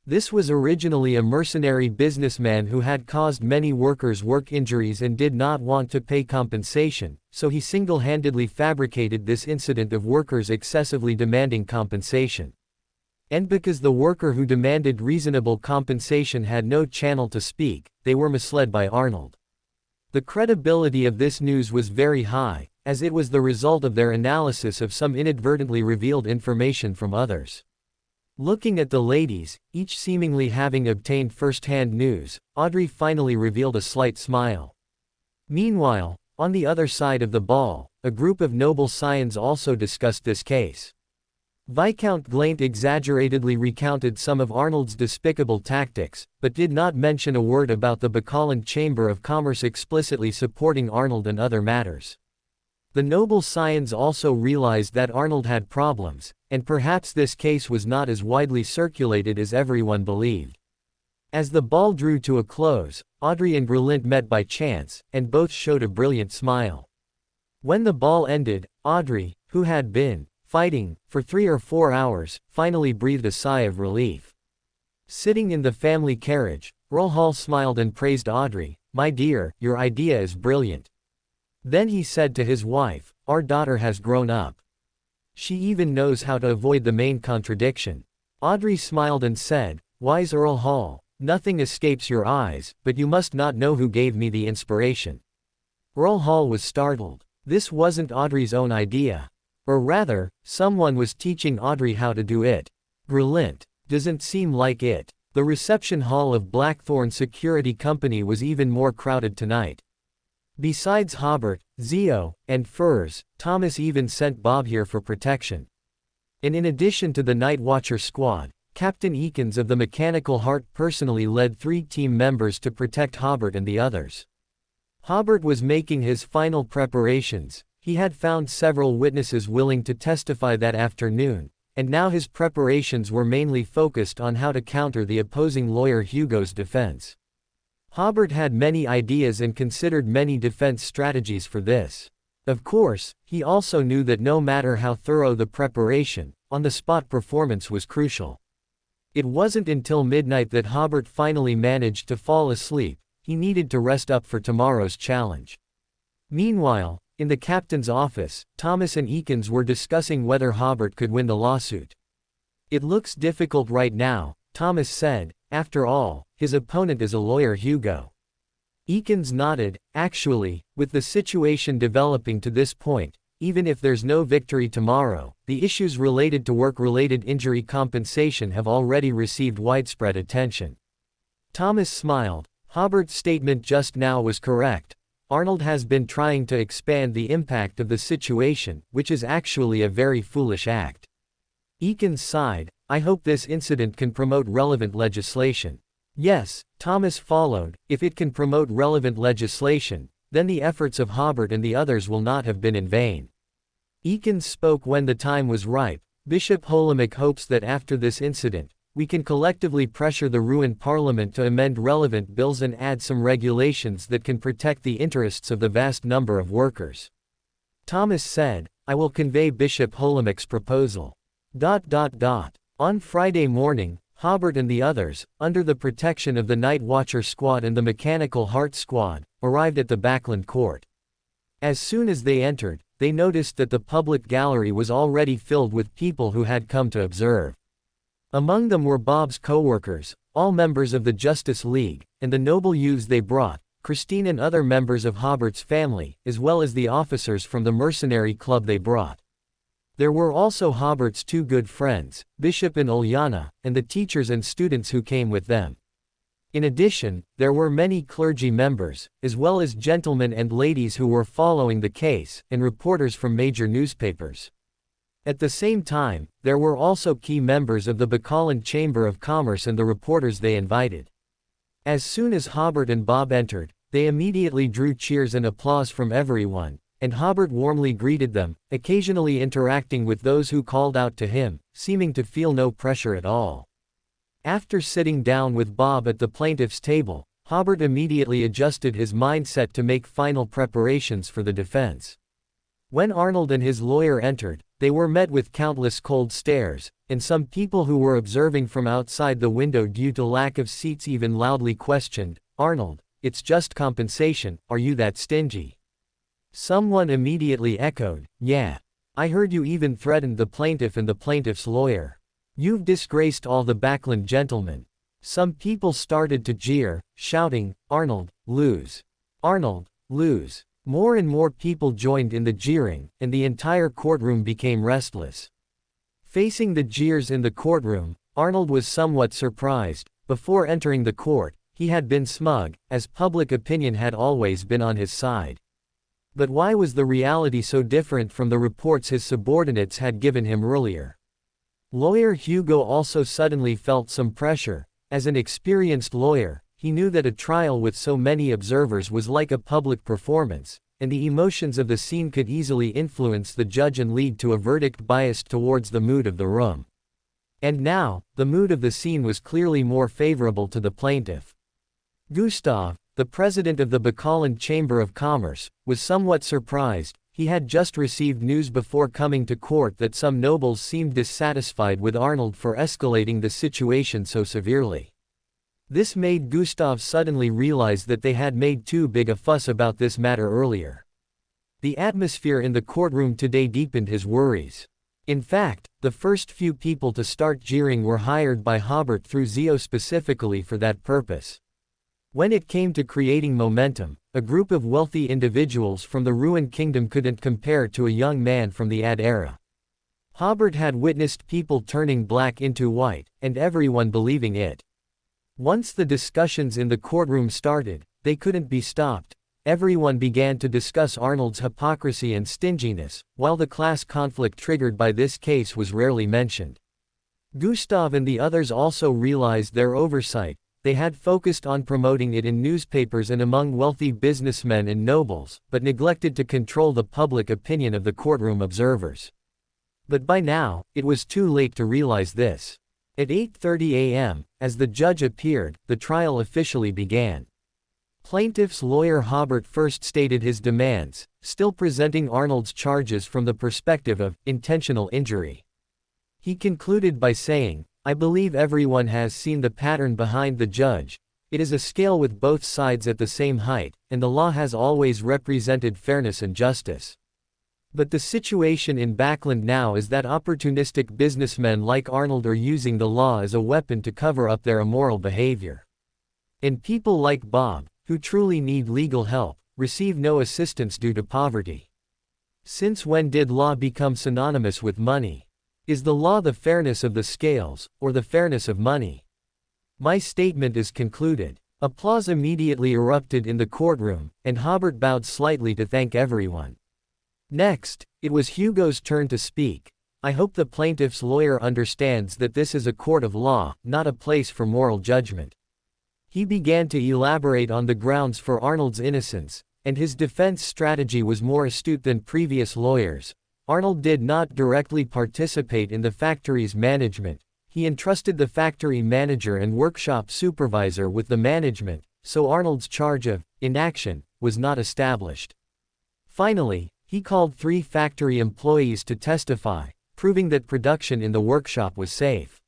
This was originally a mercenary businessman who had caused many workers work injuries and did not want to pay compensation, so he single-handedly fabricated this incident of workers excessively demanding compensation. And because the worker who demanded reasonable compensation had no channel to speak, they were misled by Arnold. The credibility of this news was very high, as it was the result of their analysis of some inadvertently revealed information from others. Looking at the ladies, each seemingly having obtained first-hand news, Audrey finally revealed a slight smile. Meanwhile, on the other side of the ball, a group of noble scions also discussed this case. Viscount Glaint exaggeratedly recounted some of Arnold's despicable tactics, but did not mention a word about the Backland Chamber of Commerce explicitly supporting Arnold and other matters. The noble scions also realized that Arnold had problems, and perhaps this case was not as widely circulated as everyone believed. As the ball drew to a close, Audrey and Relic met by chance, and both showed a brilliant smile. When the ball ended, Audrey, who had been fighting for 3 or 4 hours, finally breathed a sigh of relief. Sitting in the family carriage, Hall smiled and praised Audrey. My dear, your idea is brilliant. Then he said to his wife, our daughter has grown up. She even knows how to avoid the main contradiction. Audrey smiled and said, wise Earl Hall, nothing escapes your eyes, but you must not know who gave me the inspiration. Earl Hall was startled. This wasn't Audrey's own idea. Or rather, someone was teaching Audrey how to do it. Brilliant. Doesn't seem like it. The reception hall of Blackthorn Security Company was even more crowded tonight. Besides Hobert, Zio, and Furs, Thomas even sent Bob here for protection. And in addition to the Night Watcher squad, Captain Eakins of the Mechanical Heart personally led 3 team members to protect Hobert and the others. Hobert was making his final preparations. He had found several witnesses willing to testify that afternoon, and now his preparations were mainly focused on how to counter the opposing lawyer Hugo's defense. Hobert had many ideas and considered many defense strategies for this. Of course, he also knew that no matter how thorough the preparation, on-the-spot performance was crucial. It wasn't until midnight that Hobert finally managed to fall asleep. He needed to rest up for tomorrow's challenge. Meanwhile, in the captain's office, Thomas and Eakins were discussing whether Hobert could win the lawsuit. It looks difficult right now, Thomas said. After all, his opponent is a lawyer Hugo. Eakins nodded. Actually, with the situation developing to this point, even if there's no victory tomorrow, the issues related to work-related injury compensation have already received widespread attention. Thomas smiled. Hobert's statement just now was correct. Arnold has been trying to expand the impact of the situation, which is actually a very foolish act. Eakins sighed. I hope this incident can promote relevant legislation. Yes, Thomas followed. If it can promote relevant legislation, then the efforts of Hobert and the others will not have been in vain. Eakins spoke when the time was ripe. Bishop Holomic hopes that after this incident, we can collectively pressure the ruined parliament to amend relevant bills and add some regulations that can protect the interests of the vast number of workers. Thomas said, I will convey Bishop Holomic's proposal. On Friday morning, Hobert and the others, under the protection of the Night Watcher Squad and the Mechanical Heart Squad, arrived at the Backland court. As soon as they entered, they noticed that the public gallery was already filled with people who had come to observe. Among them were Bob's co-workers, all members of the Justice League, and the noble youths they brought, Christine and other members of Hobert's family, as well as the officers from the mercenary club they brought. There were also Hobert's two good friends, Bishop and Ulyana, and the teachers and students who came with them. In addition, there were many clergy members, as well as gentlemen and ladies who were following the case, and reporters from major newspapers. At the same time, there were also key members of the Backland Chamber of Commerce and the reporters they invited. As soon as Hobert and Bob entered, they immediately drew cheers and applause from everyone, and Hobert warmly greeted them, occasionally interacting with those who called out to him, seeming to feel no pressure at all. After sitting down with Bob at the plaintiff's table, Hobert immediately adjusted his mindset to make final preparations for the defense. When Arnold and his lawyer entered, they were met with countless cold stares, and some people who were observing from outside the window due to lack of seats even loudly questioned, "Arnold, it's just compensation, are you that stingy?" Someone immediately echoed, "Yeah. I heard you even threatened the plaintiff and the plaintiff's lawyer. You've disgraced all the Backland gentlemen." Some people started to jeer, shouting, "Arnold, lose. Arnold, lose." More and more people joined in the jeering, and the entire courtroom became restless. Facing the jeers in the courtroom, Arnold was somewhat surprised. Before entering the court, he had been smug, as public opinion had always been on his side. But why was the reality so different from the reports his subordinates had given him earlier? Lawyer Hugo also suddenly felt some pressure. As an experienced lawyer, he knew that a trial with so many observers was like a public performance, and the emotions of the scene could easily influence the judge and lead to a verdict biased towards the mood of the room. And now, the mood of the scene was clearly more favorable to the plaintiff. Gustav, the president of the Backland Chamber of Commerce, was somewhat surprised. He had just received news before coming to court that some nobles seemed dissatisfied with Arnold for escalating the situation so severely. This made Gustav suddenly realize that they had made too big a fuss about this matter earlier. The atmosphere in the courtroom today deepened his worries. In fact, the first few people to start jeering were hired by Hobert through Zio specifically for that purpose. When it came to creating momentum, a group of wealthy individuals from the ruined kingdom couldn't compare to a young man from the Ad era. Hobert had witnessed people turning black into white, and everyone believing it. Once the discussions in the courtroom started, they couldn't be stopped. Everyone began to discuss Arnold's hypocrisy and stinginess, while the class conflict triggered by this case was rarely mentioned. Gustav and the others also realized their oversight. They had focused on promoting it in newspapers and among wealthy businessmen and nobles, but neglected to control the public opinion of the courtroom observers. But by now, it was too late to realize this. At 8:30 a.m., as the judge appeared, the trial officially began. Plaintiff's lawyer Hobert first stated his demands, still presenting Arnold's charges from the perspective of intentional injury. He concluded by saying, "I believe everyone has seen the pattern behind the judge. It is a scale with both sides at the same height, and the law has always represented fairness and justice. But the situation in Backland now is that opportunistic businessmen like Arnold are using the law as a weapon to cover up their immoral behavior. And people like Bob, who truly need legal help, receive no assistance due to poverty. Since when did law become synonymous with money? Is the law the fairness of the scales, or the fairness of money? My statement is concluded." Applause immediately erupted in the courtroom, and Hobert bowed slightly to thank everyone. Next, it was Hugo's turn to speak. "I hope the plaintiff's lawyer understands that this is a court of law, not a place for moral judgment." He began to elaborate on the grounds for Arnold's innocence, and his defense strategy was more astute than previous lawyers. Arnold did not directly participate in the factory's management. He entrusted the factory manager and workshop supervisor with the management, so Arnold's charge of inaction was not established. Finally, he called 3 factory employees to testify, proving that production in the workshop was safe.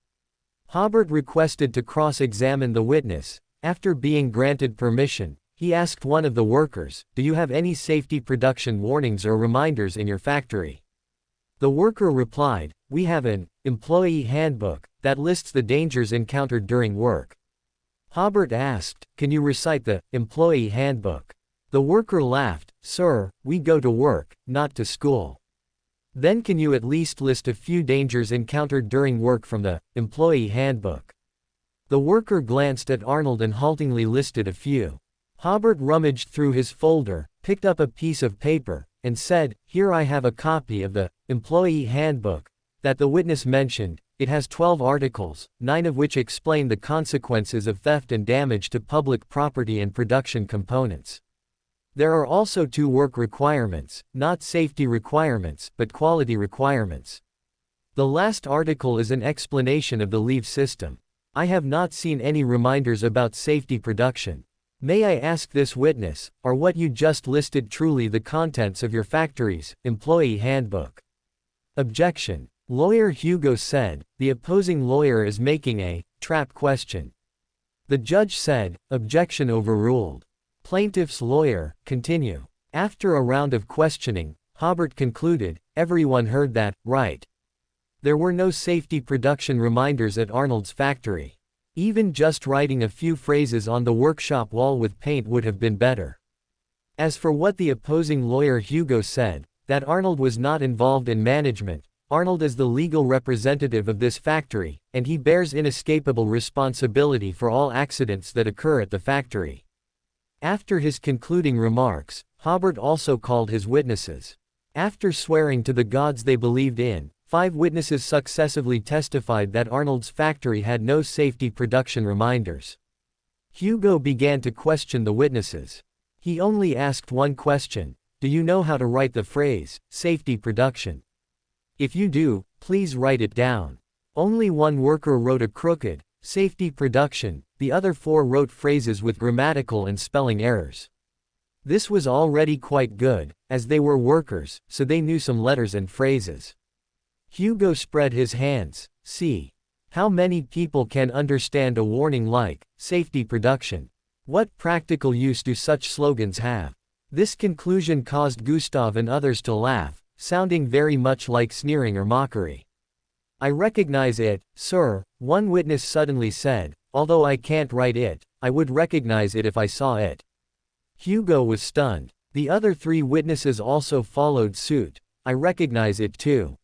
Hobert requested to cross-examine the witness. After being granted permission, he asked one of the workers, "Do you have any safety production warnings or reminders in your factory?" The worker replied, "We have an employee handbook that lists the dangers encountered during work." Hobert asked, "Can you recite the employee handbook?" The worker laughed, "Sir, we go to work, not to school." "Then can you at least list a few dangers encountered during work from the employee handbook?" The worker glanced at Arnold and haltingly listed a few. Hobert rummaged through his folder, picked up a piece of paper, and said, "Here I have a copy of the employee handbook that the witness mentioned. It has 12 articles, 9 of which explain the consequences of theft and damage to public property and production components. There are also 2 work requirements, not safety requirements, but quality requirements. The last article is an explanation of the leave system. I have not seen any reminders about safety production. May I ask this witness, are what you just listed truly the contents of your factory's employee handbook?" Objection. Lawyer Hugo said, "The opposing lawyer is making a trap question." The judge said, "Objection overruled." Plaintiff's lawyer, continue. After a round of questioning, Hobert concluded, "Everyone heard that, right? There were no safety production reminders at Arnold's factory. Even just writing a few phrases on the workshop wall with paint would have been better." As for what the opposing lawyer Hugo said, that Arnold was not involved in management, Arnold is the legal representative of this factory, and he bears inescapable responsibility for all accidents that occur at the factory. After his concluding remarks, Hobert also called his witnesses. After swearing to the gods they believed in, 5 witnesses successively testified that Arnold's factory had no safety production reminders. Hugo began to question the witnesses. He only asked one question: "Do you know how to write the phrase, safety production? If you do, please write it down." Only one worker wrote a crooked, safety production, the other 4 wrote phrases with grammatical and spelling errors. This was already quite good, as they were workers, so they knew some letters and phrases. Hugo spread his hands. "See. How many people can understand a warning like, safety production? What practical use do such slogans have?" This conclusion caused Gustav and others to laugh, sounding very much like sneering or mockery. "I recognize it, sir," one witness suddenly said, "although I can't write it, I would recognize it if I saw it." Hugo was stunned. The other 3 witnesses also followed suit. "I recognize it too.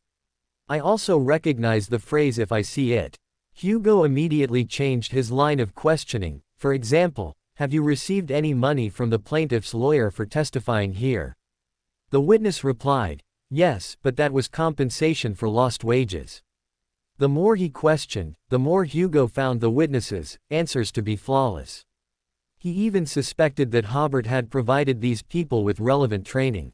I also recognize the phrase if I see it." Hugo immediately changed his line of questioning. For example, "Have you received any money from the plaintiff's lawyer for testifying here?" The witness replied, "Yes, but that was compensation for lost wages." The more he questioned, the more Hugo found the witnesses' answers to be flawless. He even suspected that Hobert had provided these people with relevant training.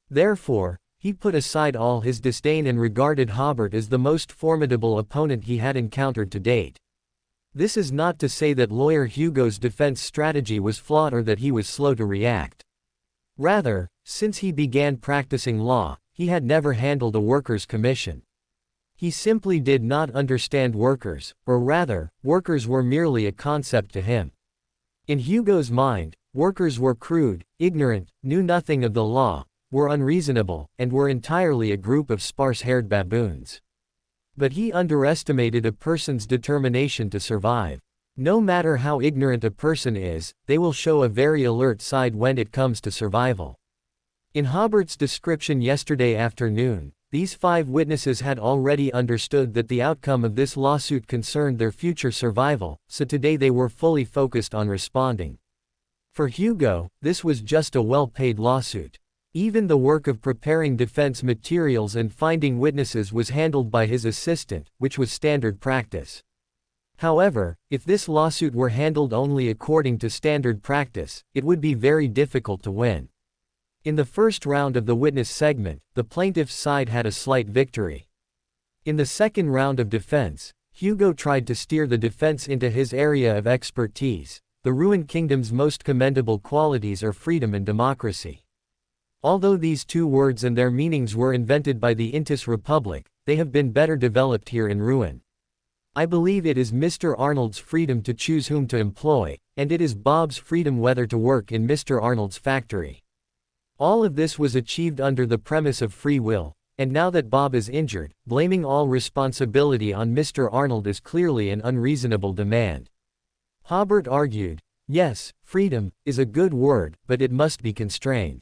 Therefore, he put aside all his disdain and regarded Hobert as the most formidable opponent he had encountered to date. This is not to say that lawyer Hugo's defense strategy was flawed or that he was slow to react. Rather, since he began practicing law, he had never handled a workers' commission. He simply did not understand workers, or rather, workers were merely a concept to him. In Hugo's mind, workers were crude, ignorant, knew nothing of the law, were unreasonable, and were entirely a group of sparse-haired baboons. But he underestimated a person's determination to survive. No matter how ignorant a person is, they will show a very alert side when it comes to survival. In Hobert's description yesterday afternoon, these 5 witnesses had already understood that the outcome of this lawsuit concerned their future survival, so today they were fully focused on responding. For Hugo, this was just a well-paid lawsuit. Even the work of preparing defense materials and finding witnesses was handled by his assistant, which was standard practice. However, if this lawsuit were handled only according to standard practice, it would be very difficult to win. In the first round of the witness segment, the plaintiff's side had a slight victory. In the second round of defense, Hugo tried to steer the defense into his area of expertise. The ruined kingdom's most commendable qualities are freedom and democracy. Although these 2 words and their meanings were invented by the Intis Republic, they have been better developed here in Ruin. I believe it is Mr. Arnold's freedom to choose whom to employ, and it is Bob's freedom whether to work in Mr. Arnold's factory. All of this was achieved under the premise of free will, and now that Bob is injured, blaming all responsibility on Mr. Arnold is clearly an unreasonable demand. Hobert argued, yes, freedom is a good word, but it must be constrained.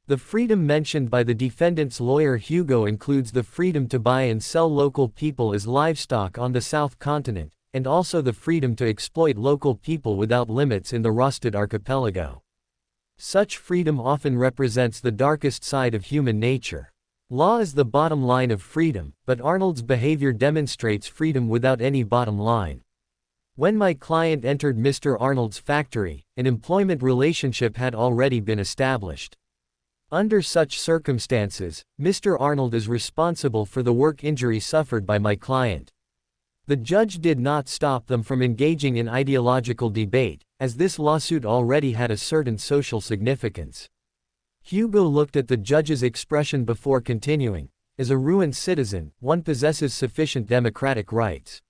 The freedom mentioned by the defendant's lawyer Hugo includes the freedom to buy and sell local people as livestock on the South Continent, and also the freedom to exploit local people without limits in the Rosted Archipelago. Such freedom often represents the darkest side of human nature. Law is the bottom line of freedom, but Arnold's behavior demonstrates freedom without any bottom line. When my client entered Mr. Arnold's factory, an employment relationship had already been established. Under such circumstances, Mr. Arnold is responsible for the work injury suffered by my client. The judge did not stop them from engaging in ideological debate, as this lawsuit already had a certain social significance. Hugo looked at the judge's expression before continuing. As a ruined citizen, one possesses sufficient democratic rights.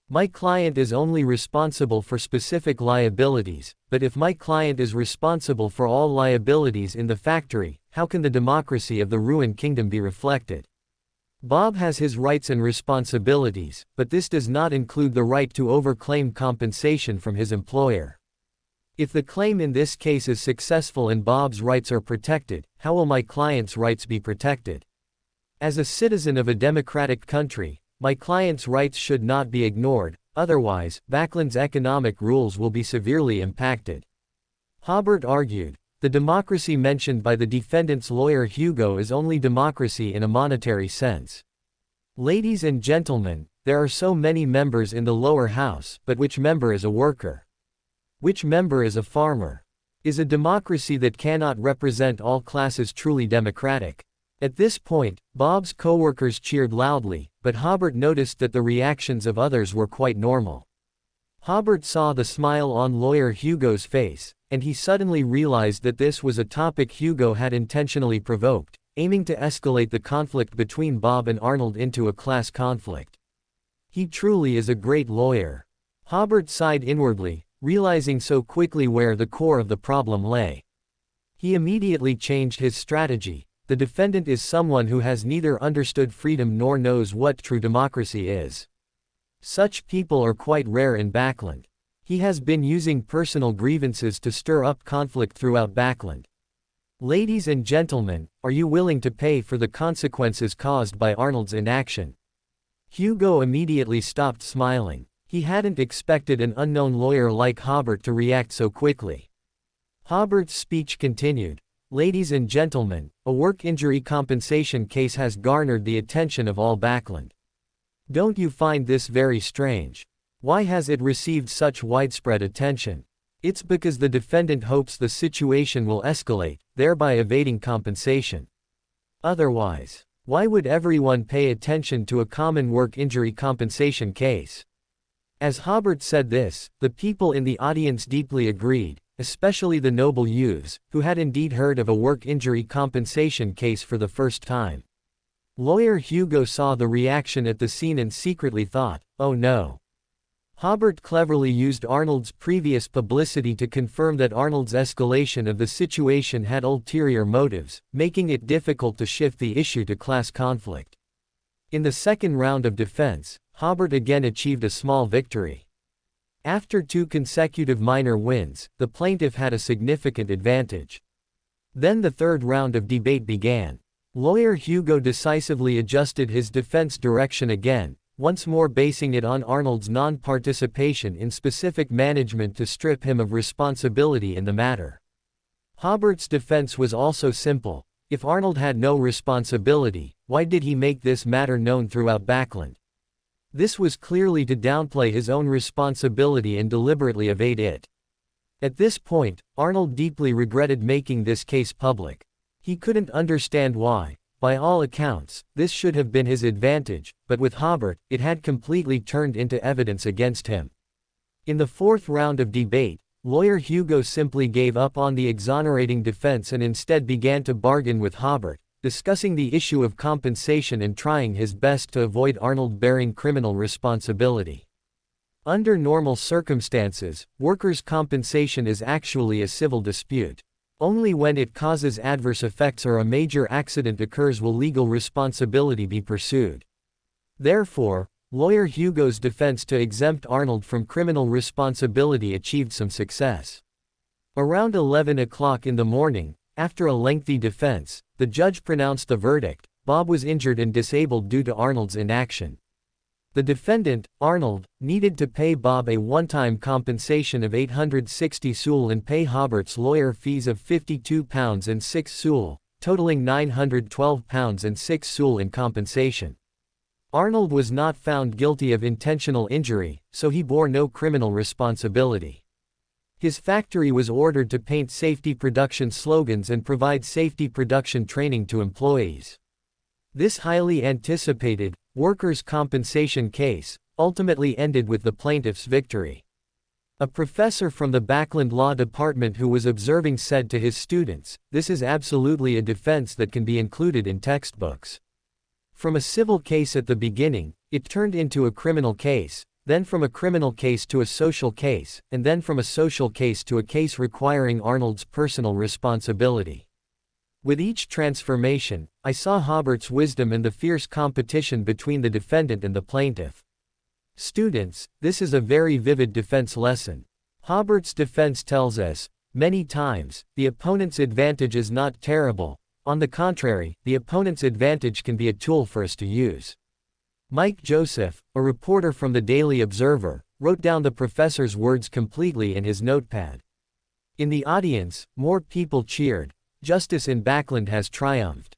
My client is only responsible for specific liabilities, but if my client is responsible for all liabilities in the factory, how can the democracy of the ruined kingdom be reflected? Bob has his rights and responsibilities, but this does not include the right to overclaim compensation from his employer. If the claim in this case is successful and Bob's rights are protected, how will my client's rights be protected? As a citizen of a democratic country, my client's rights should not be ignored, otherwise, Backland's economic rules will be severely impacted. Hobert argued, the democracy mentioned by the defendant's lawyer Hugo is only democracy in a monetary sense. Ladies and gentlemen, there are so many members in the lower house, but which member is a worker? Which member is a farmer? Is a democracy that cannot represent all classes truly democratic? At this point, Bob's co-workers cheered loudly, but Hobert noticed that the reactions of others were quite normal. Hobert saw the smile on lawyer Hugo's face, and he suddenly realized that this was a topic Hugo had intentionally provoked, aiming to escalate the conflict between Bob and Arnold into a class conflict. He truly is a great lawyer. Hobert sighed inwardly, realizing so quickly where the core of the problem lay. He immediately changed his strategy. The defendant is someone who has neither understood freedom nor knows what true democracy is. Such people are quite rare in Backland. He has been using personal grievances to stir up conflict throughout Backland. Ladies and gentlemen, are you willing to pay for the consequences caused by Arnold's inaction? Hugo immediately stopped smiling. He hadn't expected an unknown lawyer like Hobert to react so quickly. Hobert's speech continued. Ladies and gentlemen, a work injury compensation case has garnered the attention of all Backland. Don't you find this very strange? Why has it received such widespread attention? It's because the defendant hopes the situation will escalate, thereby evading compensation. Otherwise, why would everyone pay attention to a common work injury compensation case? As Hobert said this, the people in the audience deeply agreed, especially the noble youths, who had indeed heard of a work injury compensation case for the first time. Lawyer Hugo saw the reaction at the scene and secretly thought, oh no. Hobert cleverly used Arnold's previous publicity to confirm that Arnold's escalation of the situation had ulterior motives, making it difficult to shift the issue to class conflict. In the second round of defense, Hobert again achieved a small victory. After 2 consecutive minor wins, the plaintiff had a significant advantage. Then the third round of debate began. Lawyer Hugo decisively adjusted his defense direction again, once more basing it on Arnold's non-participation in specific management to strip him of responsibility in the matter. Hobert's defense was also simple. If Arnold had no responsibility, why did he make this matter known throughout Backland? This was clearly to downplay his own responsibility and deliberately evade it. At this point, Arnold deeply regretted making this case public. He couldn't understand why. By all accounts, this should have been his advantage, but with Hobert, it had completely turned into evidence against him. In the fourth round of debate, lawyer Hugo simply gave up on the exonerating defense and instead began to bargain with Hobert, discussing the issue of compensation and trying his best to avoid Arnold bearing criminal responsibility. Under normal circumstances, workers' compensation is actually a civil dispute. Only when it causes adverse effects or a major accident occurs will legal responsibility be pursued. Therefore, lawyer Hugo's defense to exempt Arnold from criminal responsibility achieved some success. Around 11 o'clock in the morning, after a lengthy defense, the judge pronounced the verdict: Bob was injured and disabled due to Arnold's inaction. The defendant, Arnold, needed to pay Bob a one-time compensation of 860 Sul and pay Hobert's lawyer fees of £52 and 6 Sul, totaling £912 and 6 Sul in compensation. Arnold was not found guilty of intentional injury, so he bore no criminal responsibility. His factory was ordered to paint safety production slogans and provide safety production training to employees. This highly anticipated, workers' compensation case, ultimately ended with the plaintiff's victory. A professor from the Backland Law Department who was observing said to his students, "This is absolutely a defense that can be included in textbooks." From a civil case at the beginning, it turned into a criminal case, then from a criminal case to a social case, and then from a social case to a case requiring Arnold's personal responsibility. With each transformation, I saw Hobert's wisdom and the fierce competition between the defendant and the plaintiff. Students, this is a very vivid defense lesson. Hobert's defense tells us, many times, the opponent's advantage is not terrible. On the contrary, the opponent's advantage can be a tool for us to use. Mike Joseph, a reporter from the Daily Observer, wrote down the professor's words completely in his notepad. In the audience, more people cheered. Justice in Backland has triumphed.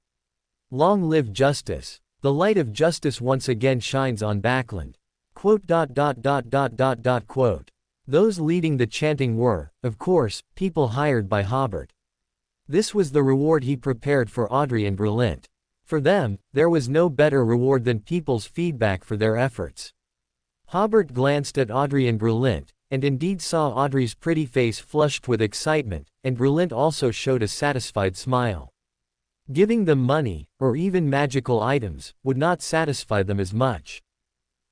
Long live justice. The light of justice once again shines on Backland. Quote. Those leading the chanting were, of course, people hired by Hobert. This was the reward he prepared for Audrey and Berlint. For them, there was no better reward than people's feedback for their efforts. Hobert glanced at Audrey and Berlint, and indeed saw Audrey's pretty face flushed with excitement, and Berlint also showed a satisfied smile. Giving them money, or even magical items, would not satisfy them as much.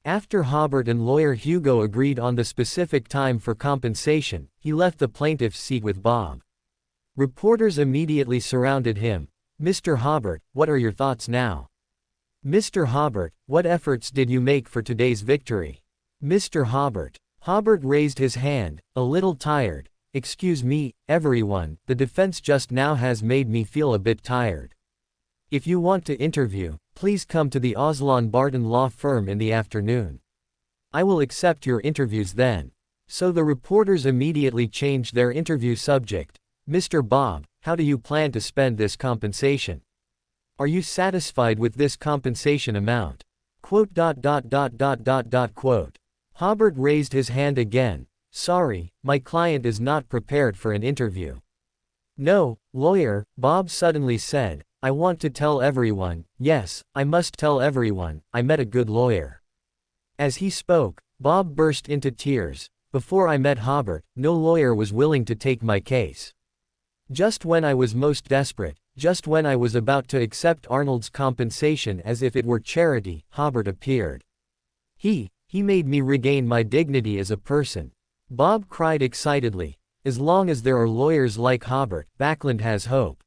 After Hobert and lawyer Hugo agreed on the specific time for compensation, he left the plaintiff's seat with Bob. Reporters immediately surrounded him. "Mr. Hobert, what are your thoughts now?" "Mr. Hobert, what efforts did you make for today's victory?" "Mr. Hobert." Hobert raised his hand, a little tired. "Excuse me, everyone, the defense just now has made me feel a bit tired. If you want to interview, please come to the Oslon Barton law firm in the afternoon. I will accept your interviews then." So the reporters immediately changed their interview subject. "Mr. Bob, how do you plan to spend this compensation? Are you satisfied with this compensation amount?" Quote. Hobert raised his hand again. "Sorry, my client is not prepared for an interview." "No, lawyer," Bob suddenly said, "I want to tell everyone, yes, I must tell everyone, I met a good lawyer." As he spoke, Bob burst into tears. "Before I met Hobert, no lawyer was willing to take my case. Just when I was most desperate, just when I was about to accept Arnold's compensation as if it were charity, Hobert appeared. He made me regain my dignity as a person." Bob cried excitedly. "As long as there are lawyers like Hobert, Backland has hope."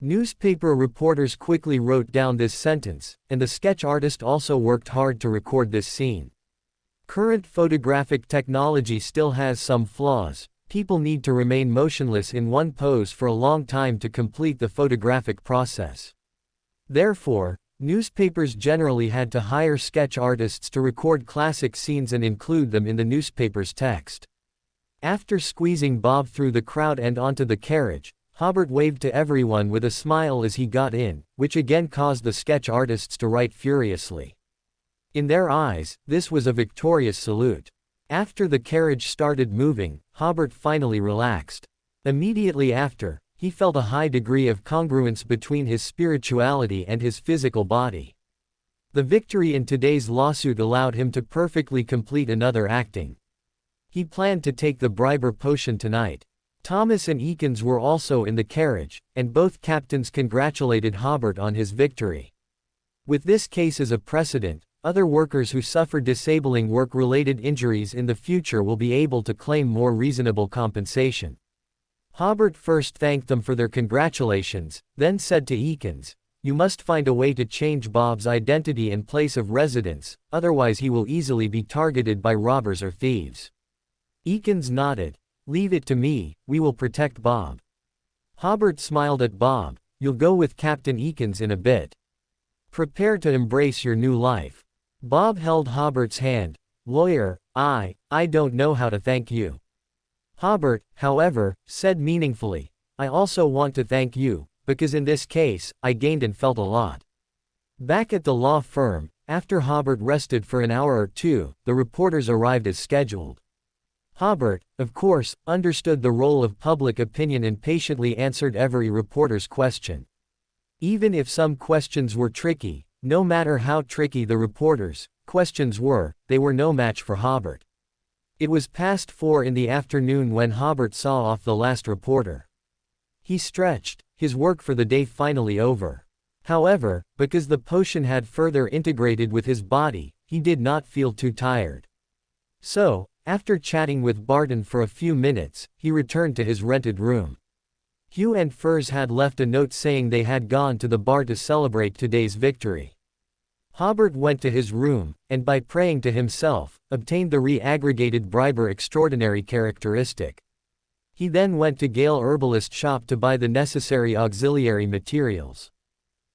Newspaper reporters quickly wrote down this sentence, and the sketch artist also worked hard to record this scene. Current photographic technology still has some flaws. People need to remain motionless in one pose for a long time to complete the photographic process. Therefore, newspapers generally had to hire sketch artists to record classic scenes and include them in the newspaper's text. After squeezing Bob through the crowd and onto the carriage, Hobert waved to everyone with a smile as he got in, which again caused the sketch artists to write furiously. In their eyes, this was a victorious salute. After the carriage started moving, Hobert finally relaxed. Immediately after, he felt a high degree of congruence between his spirituality and his physical body. The victory in today's lawsuit allowed him to perfectly complete another acting. He planned to take the briber potion tonight. Thomas and Eakins were also in the carriage, and both captains congratulated Hobert on his victory. With this case as a precedent, other workers who suffer disabling work-related injuries in the future will be able to claim more reasonable compensation. Hobert first thanked them for their congratulations, then said to Eakins, "You must find a way to change Bob's identity and place of residence, otherwise he will easily be targeted by robbers or thieves." Eakins nodded. "Leave it to me, we will protect Bob." Hobert smiled at Bob. "You'll go with Captain Eakins in a bit. Prepare to embrace your new life." Bob held Hobert's hand. "Lawyer, I don't know how to thank you." Hobert, however, said meaningfully, "I also want to thank you, because in this case, I gained and felt a lot." Back at the law firm, after Hobert rested for an hour or two, the reporters arrived as scheduled. Hobert, of course, understood the role of public opinion and patiently answered every reporter's question. Even if some questions were tricky, no matter how tricky the reporters' questions were, they were no match for Hobert. It was past 4 in the afternoon when Hobert saw off the last reporter. He stretched, his work for the day finally over. However, because the potion had further integrated with his body, he did not feel too tired. So, after chatting with Barton for a few minutes, he returned to his rented room. Hugh and Furs had left a note saying they had gone to the bar to celebrate today's victory. Hobert went to his room, and by praying to himself, obtained the re-aggregated briber extraordinary characteristic. He then went to Gale Herbalist shop to buy the necessary auxiliary materials.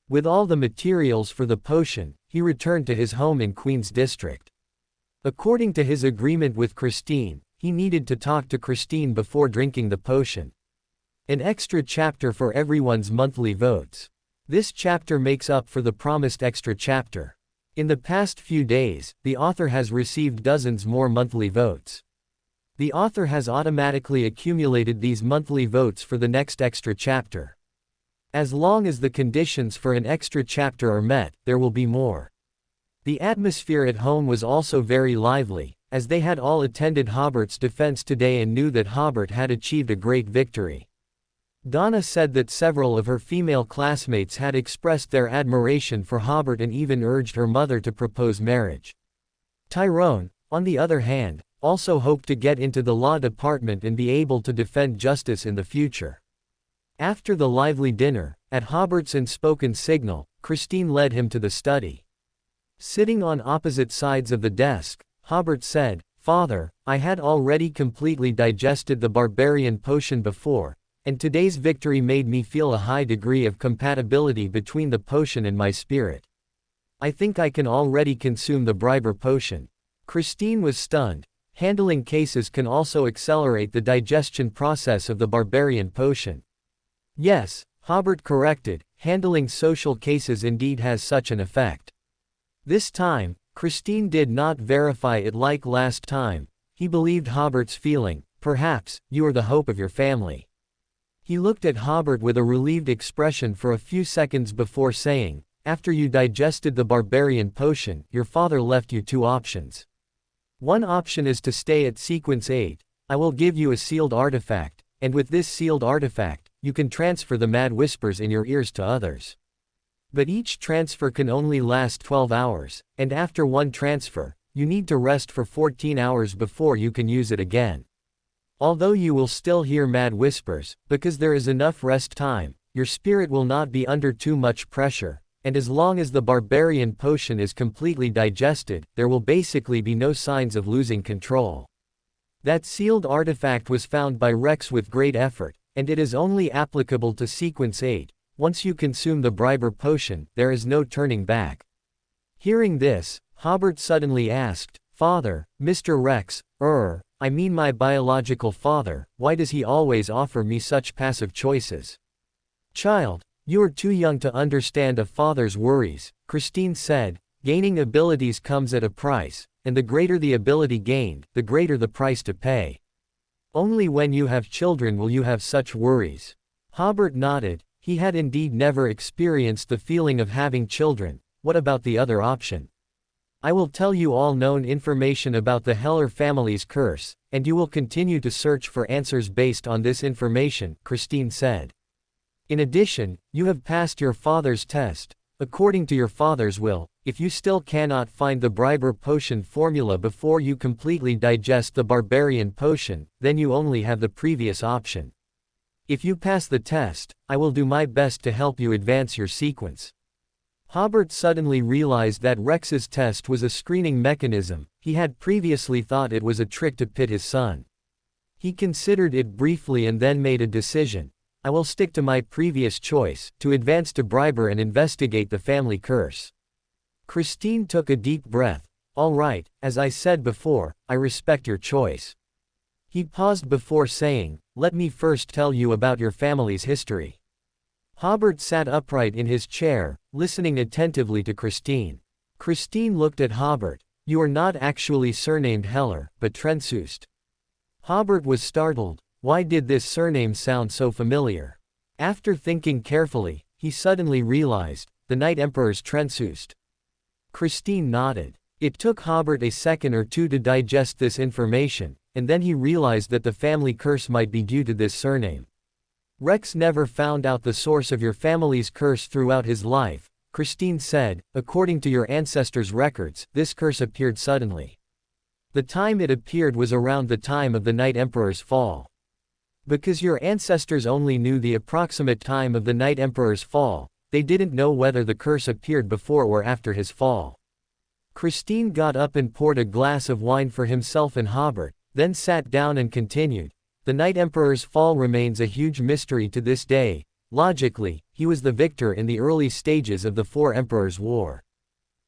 With all the materials for the potion, he returned to his home in Queen's District. According to his agreement with Christine, he needed to talk to Christine before drinking the potion. An extra chapter for everyone's monthly votes. This chapter makes up for the promised extra chapter. In the past few days, the author has received dozens more monthly votes. The author has automatically accumulated these monthly votes for the next extra chapter. As long as the conditions for an extra chapter are met, there will be more. The atmosphere at home was also very lively, as they had all attended Hobert's defense today and knew that Hobert had achieved a great victory. Donna said that several of her female classmates had expressed their admiration for Hobert and even urged her mother to propose marriage. Tyrone, on the other hand, also hoped to get into the law department and be able to defend justice in the future. After the lively dinner, at Hobert's unspoken signal, Christine led him to the study. Sitting on opposite sides of the desk, Hobert said, "Father, I had already completely digested the barbarian potion before, and today's victory made me feel a high degree of compatibility between the potion and my spirit. I think I can already consume the briber potion." Christine was stunned. Handling cases can also accelerate the digestion process of the barbarian potion. Yes, Hobert corrected, handling social cases indeed has such an effect. This time, Christine did not verify it like last time. He believed Hobert's feeling, "Perhaps, you are the hope of your family." He looked at Hobert with a relieved expression for a few seconds before saying, "After you digested the barbarian potion, your father left you two options. One option is to stay at Sequence 8. I will give you a sealed artifact, and with this sealed artifact, you can transfer the mad whispers in your ears to others. But each transfer can only last 12 hours, and after one transfer, you need to rest for 14 hours before you can use it again. Although you will still hear mad whispers, because there is enough rest time, your spirit will not be under too much pressure, and as long as the barbarian potion is completely digested, there will basically be no signs of losing control. That sealed artifact was found by Rex with great effort, and it is only applicable to Sequence 8. Once you consume the briber potion, there is no turning back." Hearing this, Hobert suddenly asked, "Father, Mr. Rex, I mean my biological father, why does he always offer me such passive choices?" "Child, you are too young to understand a father's worries," Christine said. "Gaining abilities comes at a price, and the greater the ability gained, the greater the price to pay. Only when you have children will you have such worries." Hobert nodded. He had indeed never experienced the feeling of having children. What about the other option? I will tell you all known information about the Heller family's curse, and you will continue to search for answers based on this information, Christine said. In addition, you have passed your father's test. According to your father's will, if you still cannot find the Briber potion formula before you completely digest the Barbarian potion, then you only have the previous option. If you pass the test, I will do my best to help you advance your sequence. Hobert suddenly realized that Rex's test was a screening mechanism. He had previously thought it was a trick to pit his son. He considered it briefly and then made a decision. I will stick to my previous choice, to advance to Briber and investigate the family curse. Christine took a deep breath. All right, as I said before, I respect your choice. He paused before saying, let me first tell you about your family's history. Hobert sat upright in his chair, listening attentively to Christine. Christine looked at Hobert. You are not actually surnamed Heller, but Trentsust. Hobert was startled. Why did this surname sound so familiar? After thinking carefully, he suddenly realized, the Night Emperor's Trentsust. Christine nodded. It took Hobert a second or two to digest this information, and then he realized that the family curse might be due to this surname. Rex never found out the source of your family's curse throughout his life, Christine said. According to your ancestors' records, this curse appeared suddenly. The time it appeared was around the time of the Night Emperor's fall. Because your ancestors only knew the approximate time of the Night Emperor's fall, they didn't know whether the curse appeared before or after his fall. Christine got up and poured a glass of wine for himself and Hobert, then sat down and continued. The Night Emperor's fall remains a huge mystery to this day. Logically, he was the victor in the early stages of the Four Emperors' War.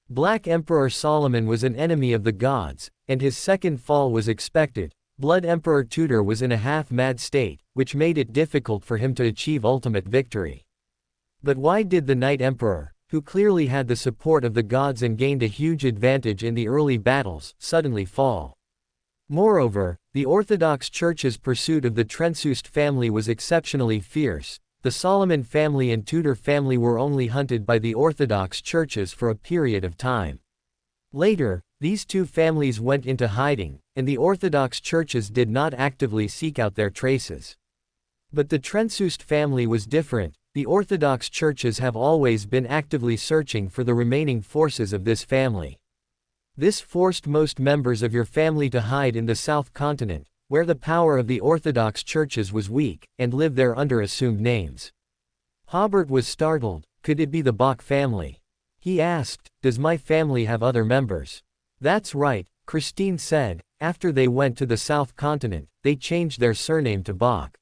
Black Emperor Solomon was an enemy of the gods, and his second fall was expected. Blood Emperor Tudor was in a half-mad state, which made it difficult for him to achieve ultimate victory. But why did the Night Emperor, who clearly had the support of the gods and gained a huge advantage in the early battles, suddenly fall? Moreover, the Orthodox Church's pursuit of the Trentsust family was exceptionally fierce. The Solomon family and Tudor family were only hunted by the Orthodox churches for a period of time. Later, these two families went into hiding, and the Orthodox churches did not actively seek out their traces. But the Trentsust family was different. The Orthodox churches have always been actively searching for the remaining forces of this family. This forced most members of your family to hide in the South Continent, where the power of the Orthodox churches was weak, and live there under assumed names. Hobert was startled. Could it be the Bach family? He asked, does my family have other members? That's right, Christine said. After they went to the South Continent, they changed their surname to Bach.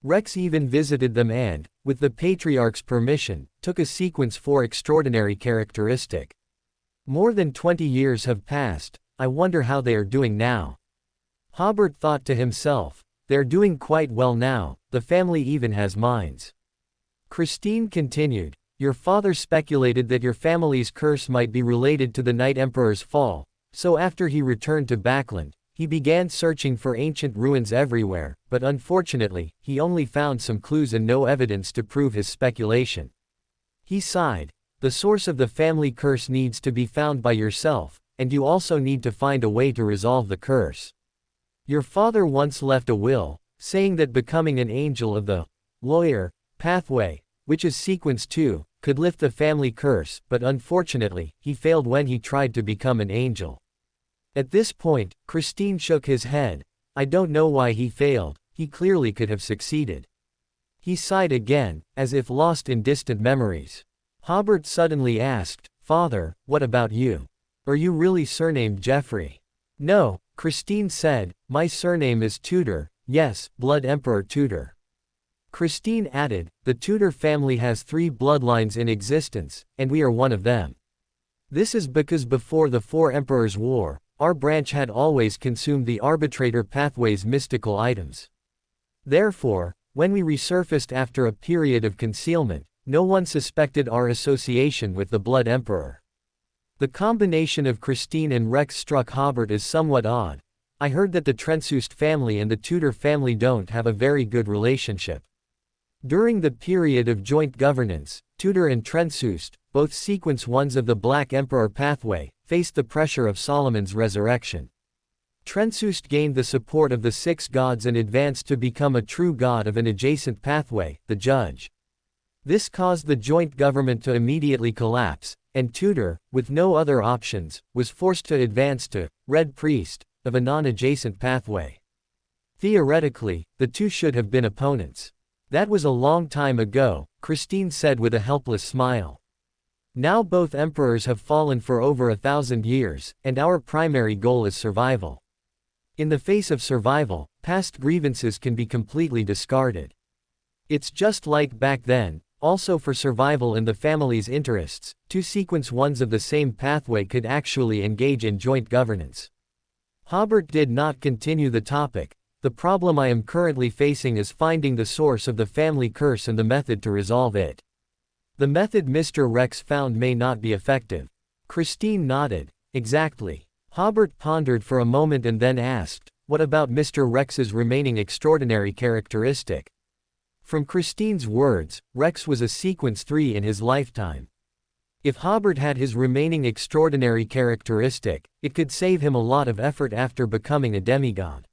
Rex even visited them and, with the Patriarch's permission, took a sequence for extraordinary characteristic. More than 20 years have passed. I wonder how they are doing now. Hobert thought to himself, they're doing quite well now, the family even has minds. Christine continued, your father speculated that your family's curse might be related to the Night Emperor's fall, so after he returned to Backland, he began searching for ancient ruins everywhere, but unfortunately, he only found some clues and no evidence to prove his speculation. He sighed. The source of the family curse needs to be found by yourself, and you also need to find a way to resolve the curse. Your father once left a will, saying that becoming an angel of the lawyer pathway, which is sequence 2, could lift the family curse, but unfortunately, he failed when he tried to become an angel. At this point, Christine shook his head. I don't know why he failed, he clearly could have succeeded. He sighed again, as if lost in distant memories. Hobert suddenly asked, Father, what about you? Are you really surnamed Jeffrey? No, Christine said, my surname is Tudor, yes, Blood Emperor Tudor. Christine added, the Tudor family has 3 bloodlines in existence, and we are one of them. This is because before the Four Emperors' War, our branch had always consumed the arbitrator pathway's mystical items. Therefore, when we resurfaced after a period of concealment, no one suspected our association with the Blood Emperor. The combination of Christine and Rex struck Hobert as somewhat odd. I heard that the Trentsust family and the Tudor family don't have a very good relationship. During the period of joint governance, Tudor and Trentsust, both sequence 1s of the Black Emperor pathway, faced the pressure of Solomon's resurrection. Trentsust gained the support of the 6 gods and advanced to become a true god of an adjacent pathway, the Judge. This caused the joint government to immediately collapse, and Tudor, with no other options, was forced to advance to Red Priest of a non-adjacent pathway. Theoretically, the two should have been opponents. That was a long time ago, Christine said with a helpless smile. Now both emperors have fallen for over 1,000 years, and our primary goal is survival. In the face of survival, past grievances can be completely discarded. It's just like back then. Also, for survival in the family's interests, 2 sequence 1s of the same pathway could actually engage in joint governance. Hobert did not continue the topic. The problem I am currently facing is finding the source of the family curse and the method to resolve it. The method Mr. Rex found may not be effective. Christine nodded. Exactly. Hobert pondered for a moment and then asked, what about Mr. Rex's remaining extraordinary characteristic? From Christine's words, Rex was a sequence 3 in his lifetime. If Hobert had his remaining extraordinary characteristic, it could save him a lot of effort after becoming a demigod.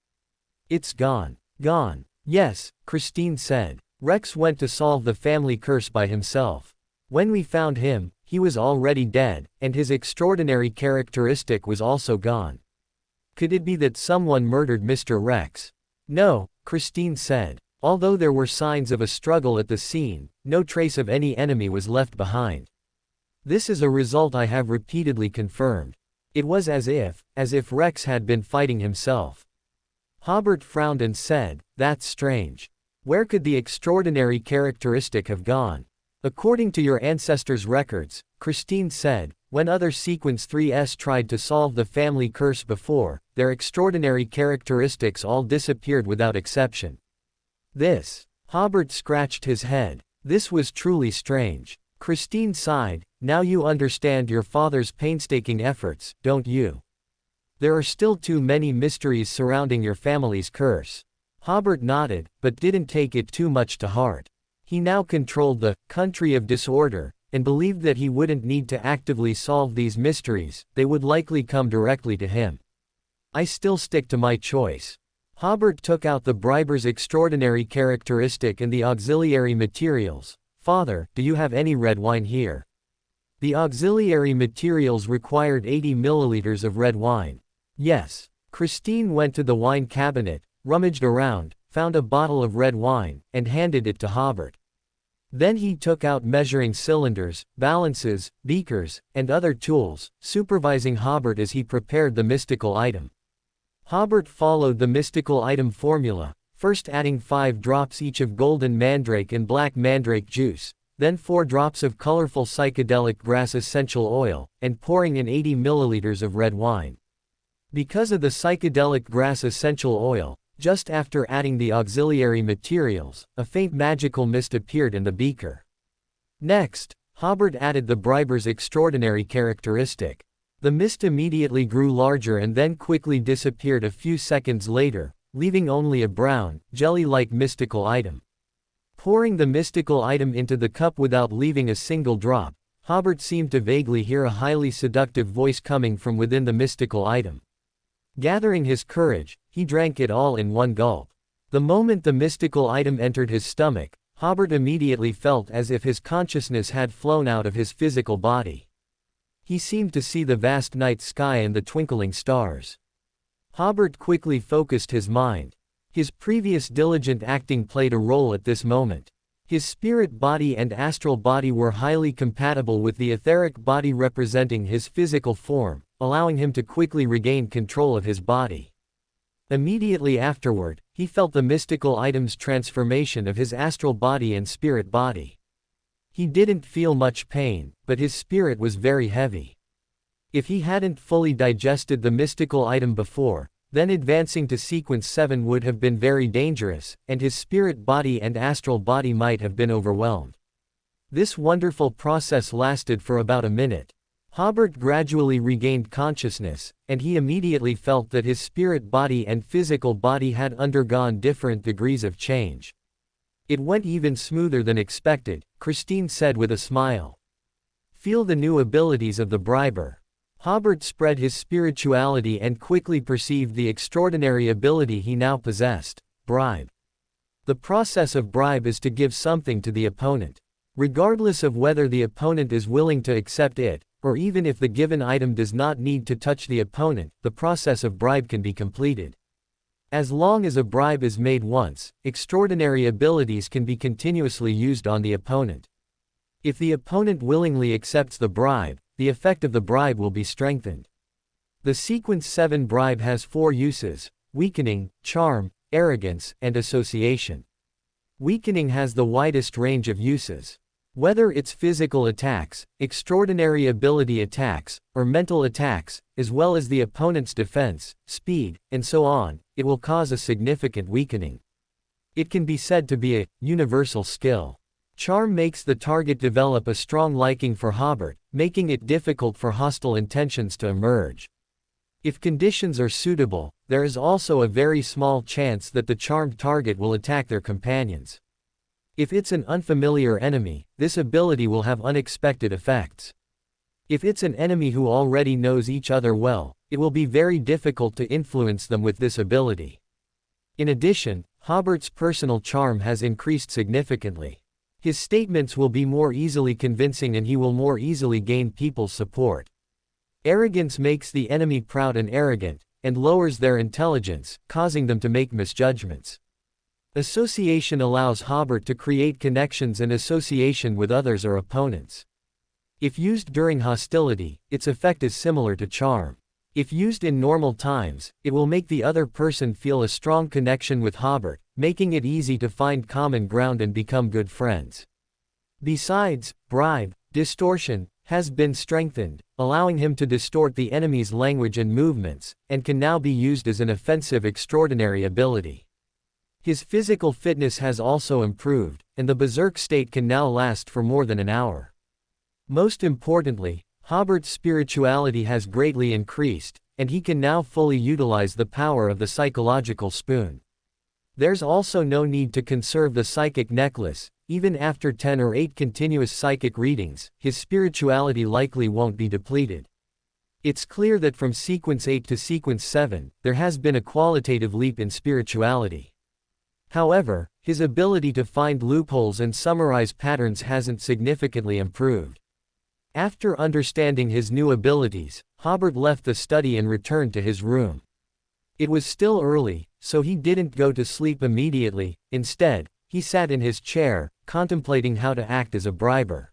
It's gone. Gone. Yes, Christine said. Rex went to solve the family curse by himself. When we found him, he was already dead, and his extraordinary characteristic was also gone. Could it be that someone murdered Mr. Rex? No, Christine said. Although there were signs of a struggle at the scene, no trace of any enemy was left behind. This is a result I have repeatedly confirmed. It was as if Rex had been fighting himself. Hobert frowned and said, that's strange. Where could the extraordinary characteristic have gone? According to your ancestors' records, Christine said, when other sequence 3s tried to solve the family curse before, their extraordinary characteristics all disappeared without exception. Hobert scratched his head. This was truly strange. Christine sighed. Now you understand your father's painstaking efforts, don't you? There are still too many mysteries surrounding your family's curse. Hobert nodded, but didn't take it too much to heart. He now controlled the country of disorder, and believed that he wouldn't need to actively solve these mysteries, they would likely come directly to him. I still stick to my choice. Hobert took out the briber's extraordinary characteristic and the auxiliary materials. Father, do you have any red wine here? The auxiliary materials required 80 milliliters of red wine. Yes. Christine went to the wine cabinet, rummaged around, found a bottle of red wine, and handed it to Hobert. Then he took out measuring cylinders, balances, beakers, and other tools, supervising Hobert as he prepared the mystical item. Hobert followed the mystical item formula, first adding 5 drops each of golden mandrake and black mandrake juice, then 4 drops of colorful psychedelic grass essential oil, and pouring in 80 milliliters of red wine. Because of the psychedelic grass essential oil, just after adding the auxiliary materials, a faint magical mist appeared in the beaker. Next, Hobert added the briber's extraordinary characteristic. The mist immediately grew larger and then quickly disappeared a few seconds later, leaving only a brown, jelly-like mystical item. Pouring the mystical item into the cup without leaving a single drop, Hobert seemed to vaguely hear a highly seductive voice coming from within the mystical item. Gathering his courage, he drank it all in one gulp. The moment the mystical item entered his stomach, Hobert immediately felt as if his consciousness had flown out of his physical body. He seemed to see the vast night sky and the twinkling stars. Hobert quickly focused his mind. His previous diligent acting played a role at this moment. His spirit body and astral body were highly compatible with the etheric body representing his physical form, allowing him to quickly regain control of his body. Immediately afterward, he felt the mystical item's transformation of his astral body and spirit body. He didn't feel much pain, but his spirit was very heavy. If he hadn't fully digested the mystical item before, then advancing to sequence 7 would have been very dangerous, and his spirit body and astral body might have been overwhelmed. This wonderful process lasted for about a minute. Hobert gradually regained consciousness, and he immediately felt that his spirit body and physical body had undergone different degrees of change. It went even smoother than expected, Christine said with a smile. Feel the new abilities of the briber. Hobert spread his spirituality and quickly perceived the extraordinary ability he now possessed: bribe. The process of bribe is to give something to the opponent. Regardless of whether the opponent is willing to accept it, or even if the given item does not need to touch the opponent, the process of bribe can be completed. As long as a bribe is made once, extraordinary abilities can be continuously used on the opponent. If the opponent willingly accepts the bribe, the effect of the bribe will be strengthened. The Sequence 7 bribe has 4 uses: weakening, charm, arrogance, and association. Weakening has the widest range of uses. Whether it's physical attacks, extraordinary ability attacks, or mental attacks, as well as the opponent's defense, speed, and so on, it will cause a significant weakening. It can be said to be a universal skill. Charm makes the target develop a strong liking for Hobert, making it difficult for hostile intentions to emerge. If conditions are suitable, there is also a very small chance that the charmed target will attack their companions. If it's an unfamiliar enemy, this ability will have unexpected effects. If it's an enemy who already knows each other well, it will be very difficult to influence them with this ability. In addition, Hobert's personal charm has increased significantly. His statements will be more easily convincing and he will more easily gain people's support. Arrogance makes the enemy proud and arrogant, and lowers their intelligence, causing them to make misjudgments. Association allows Hobert to create connections and association with others or opponents. If used during hostility, its effect is similar to charm. If used in normal times, it will make the other person feel a strong connection with Hobert, making it easy to find common ground and become good friends. Besides, bribe, distortion, has been strengthened, allowing him to distort the enemy's language and movements, and can now be used as an offensive extraordinary ability. His physical fitness has also improved, and the berserk state can now last for more than an hour. Most importantly, Hobert's spirituality has greatly increased, and he can now fully utilize the power of the psychological spoon. There's also no need to conserve the psychic necklace. Even after 10 or 8 continuous psychic readings, his spirituality likely won't be depleted. It's clear that from Sequence 8 to Sequence 7, there has been a qualitative leap in spirituality. However, his ability to find loopholes and summarize patterns hasn't significantly improved. After understanding his new abilities, Hobert left the study and returned to his room. It was still early, so he didn't go to sleep immediately. Instead, he sat in his chair, contemplating how to act as a briber.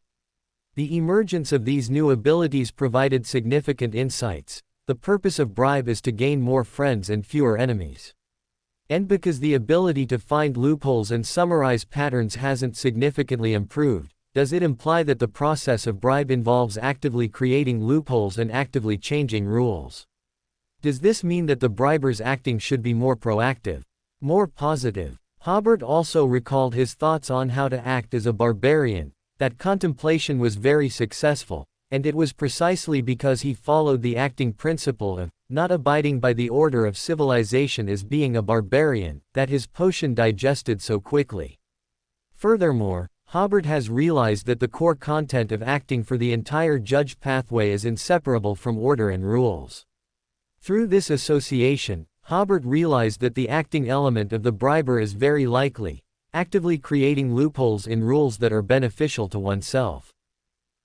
The emergence of these new abilities provided significant insights. The purpose of bribe is to gain more friends and fewer enemies. And because the ability to find loopholes and summarize patterns hasn't significantly improved, does it imply that the process of bribe involves actively creating loopholes and actively changing rules? Does this mean that the briber's acting should be more proactive, more positive? Hobert also recalled his thoughts on how to act as a barbarian. That contemplation was very successful, and it was precisely because he followed the acting principle of not abiding by the order of civilization as being a barbarian, that his potion digested so quickly. Furthermore, Hobert has realized that the core content of acting for the entire judge pathway is inseparable from order and rules. Through this association, Hobert realized that the acting element of the briber is very likely, actively creating loopholes in rules that are beneficial to oneself.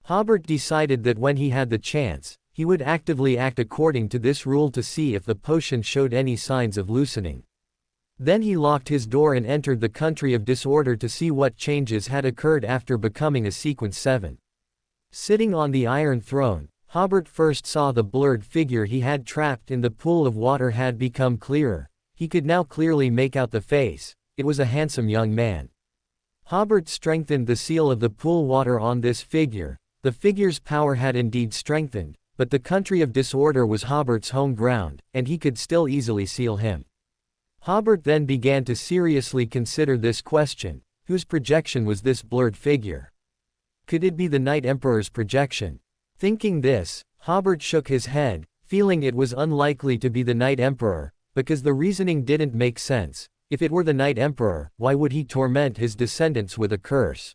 Hobert decided that when he had the chance, he would actively act according to this rule to see if the potion showed any signs of loosening. Then he locked his door and entered the country of disorder to see what changes had occurred after becoming a Sequence 7. Sitting on the Iron Throne, Hobert first saw the blurred figure he had trapped in the pool of water had become clearer. He could now clearly make out the face. It was a handsome young man. Hobert strengthened the seal of the pool water on this figure. The figure's power had indeed strengthened, but the country of disorder was Hobert's home ground, and he could still easily seal him. Hobert then began to seriously consider this question: whose projection was this blurred figure? Could it be the Night Emperor's projection? Thinking this, Hobert shook his head, feeling it was unlikely to be the Night Emperor, because the reasoning didn't make sense. If it were the Night Emperor, why would he torment his descendants with a curse?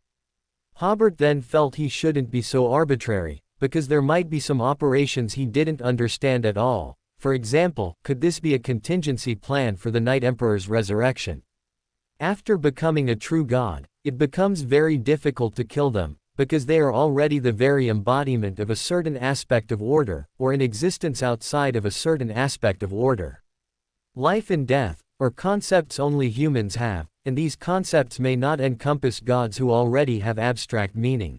Hobert then felt he shouldn't be so arbitrary, because there might be some operations he didn't understand at all. For example, could this be a contingency plan for the Night Emperor's resurrection? After becoming a true god, it becomes very difficult to kill them, because they are already the very embodiment of a certain aspect of order, or an existence outside of a certain aspect of order. Life and death are concepts only humans have, and these concepts may not encompass gods who already have abstract meaning.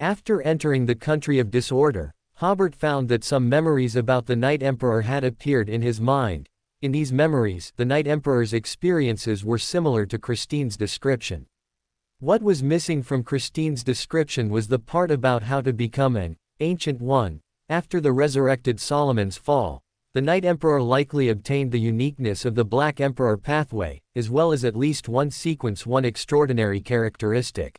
After entering the country of disorder, Hobert found that some memories about the Night Emperor had appeared in his mind. In these memories, the Night Emperor's experiences were similar to Christine's description. What was missing from Christine's description was the part about how to become an Ancient One. After the resurrected Solomon's fall, the Night Emperor likely obtained the uniqueness of the Black Emperor pathway, as well as at least one extraordinary characteristic.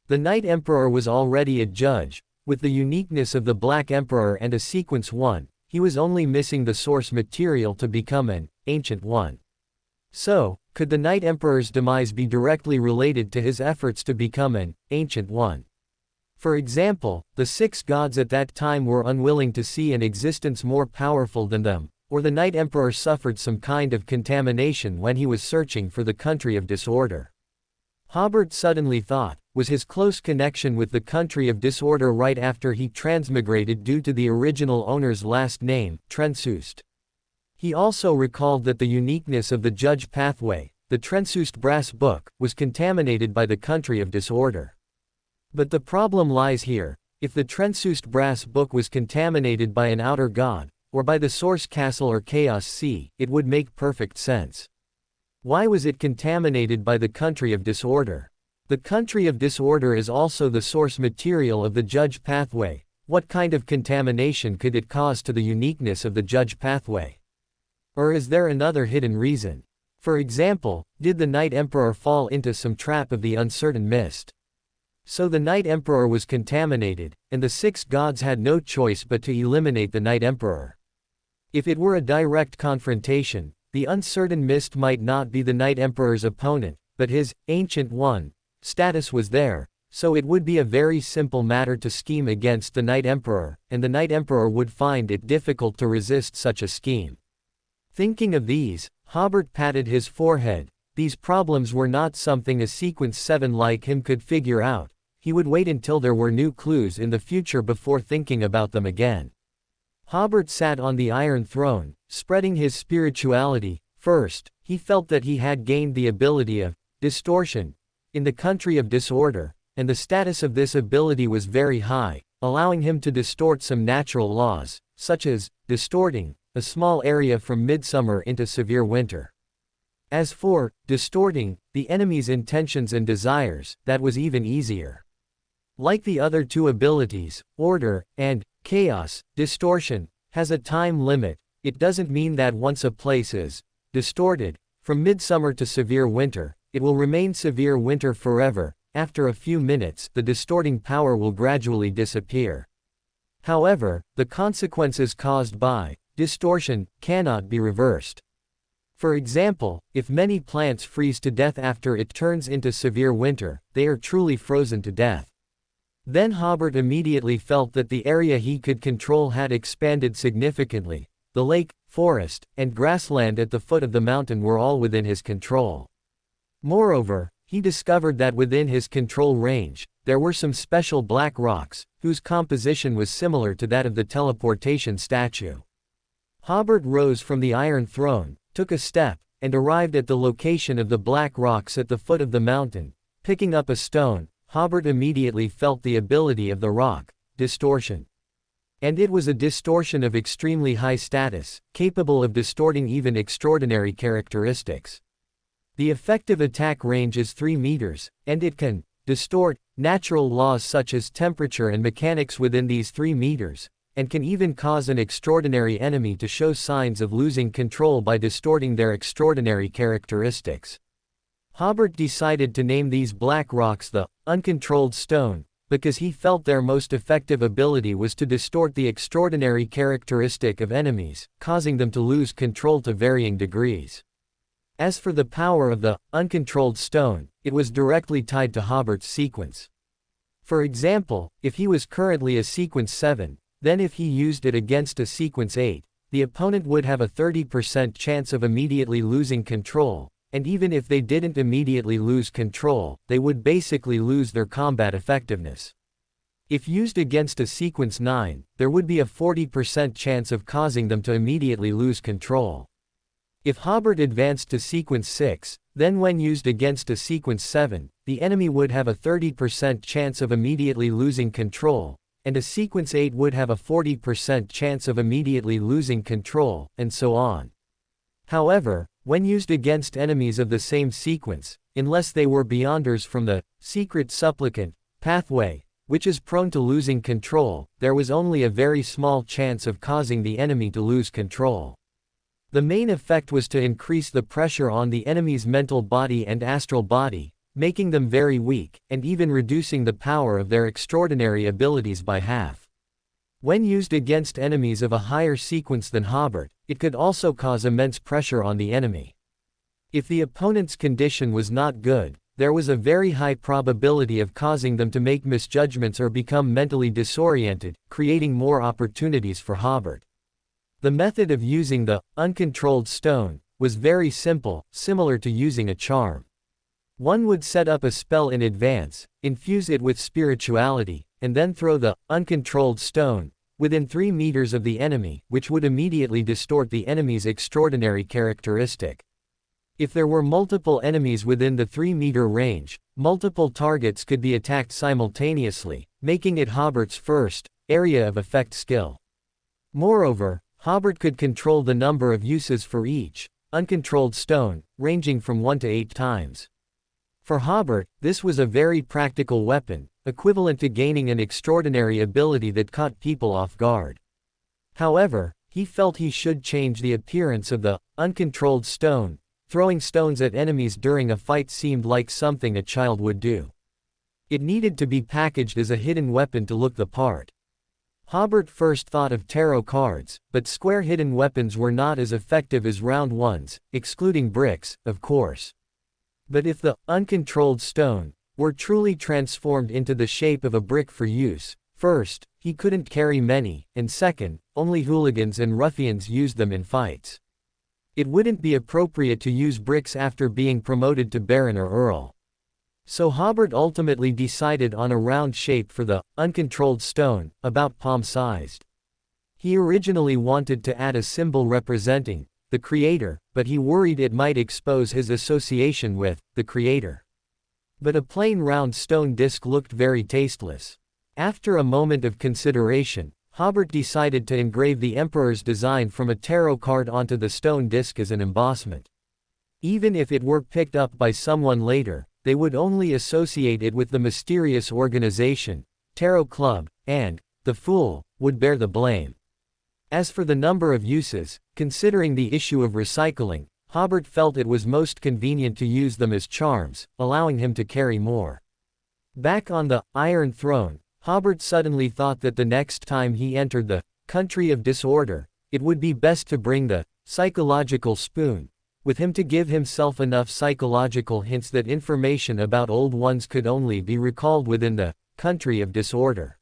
The Night Emperor was already a judge, with the uniqueness of the Black Emperor and a sequence 1, he was only missing the source material to become an Ancient One. So, could the Night Emperor's demise be directly related to his efforts to become an Ancient One? For example, the 6 gods at that time were unwilling to see an existence more powerful than them, or the Night Emperor suffered some kind of contamination when he was searching for the country of disorder. Hobert suddenly thought, was his close connection with the country of disorder right after he transmigrated due to the original owner's last name, Trentsust. He also recalled that the uniqueness of the judge pathway, the Trentsust brass book, was contaminated by the country of disorder. But the problem lies here: if the Trentsust brass book was contaminated by an outer god, or by the source castle or chaos sea, it would make perfect sense. Why was it contaminated by the country of disorder? The country of disorder is also the source material of the judge pathway. What kind of contamination could it cause to the uniqueness of the judge pathway? Or is there another hidden reason? For example, did the Night Emperor fall into some trap of the uncertain mist? So the Night Emperor was contaminated, and the 6 gods had no choice but to eliminate the Night Emperor. If it were a direct confrontation, the uncertain mist might not be the Night Emperor's opponent, but his Ancient One status was there, so it would be a very simple matter to scheme against the Night Emperor, and the Night Emperor would find it difficult to resist such a scheme. Thinking of these, Hobert patted his forehead. These problems were not something a Sequence 7 like him could figure out. He would wait until there were new clues in the future before thinking about them again. Hobert sat on the Iron Throne, spreading his spirituality. First, he felt that he had gained the ability of distortion in the country of disorder, and the status of this ability was very high, allowing him to distort some natural laws, such as distorting a small area from midsummer into severe winter. As for distorting the enemy's intentions and desires, that was even easier. Like the other 2 abilities, order and chaos, distortion has a time limit. It doesn't mean that once a place is distorted from midsummer to severe winter, it will remain severe winter forever. After a few minutes, the distorting power will gradually disappear. However, the consequences caused by distortion cannot be reversed. For example, if many plants freeze to death after it turns into severe winter, they are truly frozen to death. Then Hobert immediately felt that the area he could control had expanded significantly. The lake, forest, and grassland at the foot of the mountain were all within his control. Moreover, he discovered that within his control range, there were some special black rocks, whose composition was similar to that of the teleportation statue. Hobert rose from the Iron Throne, took a step, and arrived at the location of the black rocks at the foot of the mountain. Picking up a stone, Hobert immediately felt the ability of the rock, distortion. And it was a distortion of extremely high status, capable of distorting even extraordinary characteristics. The effective attack range is 3 meters, and it can distort natural laws such as temperature and mechanics within these 3 meters, and can even cause an extraordinary enemy to show signs of losing control by distorting their extraordinary characteristics. Hobert decided to name these black rocks the uncontrolled stone, because he felt their most effective ability was to distort the extraordinary characteristic of enemies, causing them to lose control to varying degrees. As for the power of the uncontrolled stone, it was directly tied to Hobert's sequence. For example, if he was currently a sequence 7, then if he used it against a sequence 8, the opponent would have a 30% chance of immediately losing control, and even if they didn't immediately lose control, they would basically lose their combat effectiveness. If used against a sequence 9, there would be a 40% chance of causing them to immediately lose control. If Hobert advanced to sequence 6, then when used against a sequence 7, the enemy would have a 30% chance of immediately losing control, and a sequence 8 would have a 40% chance of immediately losing control, and so on. However, when used against enemies of the same sequence, unless they were beyonders from the secret supplicant pathway, which is prone to losing control, there was only a very small chance of causing the enemy to lose control. The main effect was to increase the pressure on the enemy's mental body and astral body, making them very weak, and even reducing the power of their extraordinary abilities by half. When used against enemies of a higher sequence than Hobert, it could also cause immense pressure on the enemy. If the opponent's condition was not good, there was a very high probability of causing them to make misjudgments or become mentally disoriented, creating more opportunities for Hobert. The method of using the uncontrolled stone was very simple, similar to using a charm. One would set up a spell in advance, infuse it with spirituality, and then throw the uncontrolled stone within 3 meters of the enemy, which would immediately distort the enemy's extraordinary characteristic. If there were multiple enemies within the 3-meter range, multiple targets could be attacked simultaneously, making it Hobert's first area of effect skill. Moreover, Hobert could control the number of uses for each uncontrolled stone, ranging from 1 to 8 times. For Hobert, this was a very practical weapon, equivalent to gaining an extraordinary ability that caught people off guard. However, he felt he should change the appearance of the uncontrolled stone. Throwing stones at enemies during a fight seemed like something a child would do. It needed to be packaged as a hidden weapon to look the part. Hobert first thought of tarot cards, but square hidden weapons were not as effective as round ones, excluding bricks, of course. But if the uncontrolled stone were truly transformed into the shape of a brick for use, first, he couldn't carry many, and second, only hooligans and ruffians used them in fights. It wouldn't be appropriate to use bricks after being promoted to Baron or Earl. So Hobert ultimately decided on a round shape for the uncontrolled stone, about palm-sized. He originally wanted to add a symbol representing the Creator, but he worried it might expose his association with the Creator. But a plain round stone disc looked very tasteless. After a moment of consideration, Hobert decided to engrave the Emperor's design from a tarot card onto the stone disc as an embossment. Even if it were picked up by someone later, they would only associate it with the mysterious organization, Tarot Club, and the Fool would bear the blame. As for the number of uses, considering the issue of recycling, Hobert felt it was most convenient to use them as charms, allowing him to carry more. Back on the Iron Throne, Hobert suddenly thought that the next time he entered the country of disorder, it would be best to bring the psychological spoon with him to give himself enough psychological hints that information about old ones could only be recalled within the country of disorder.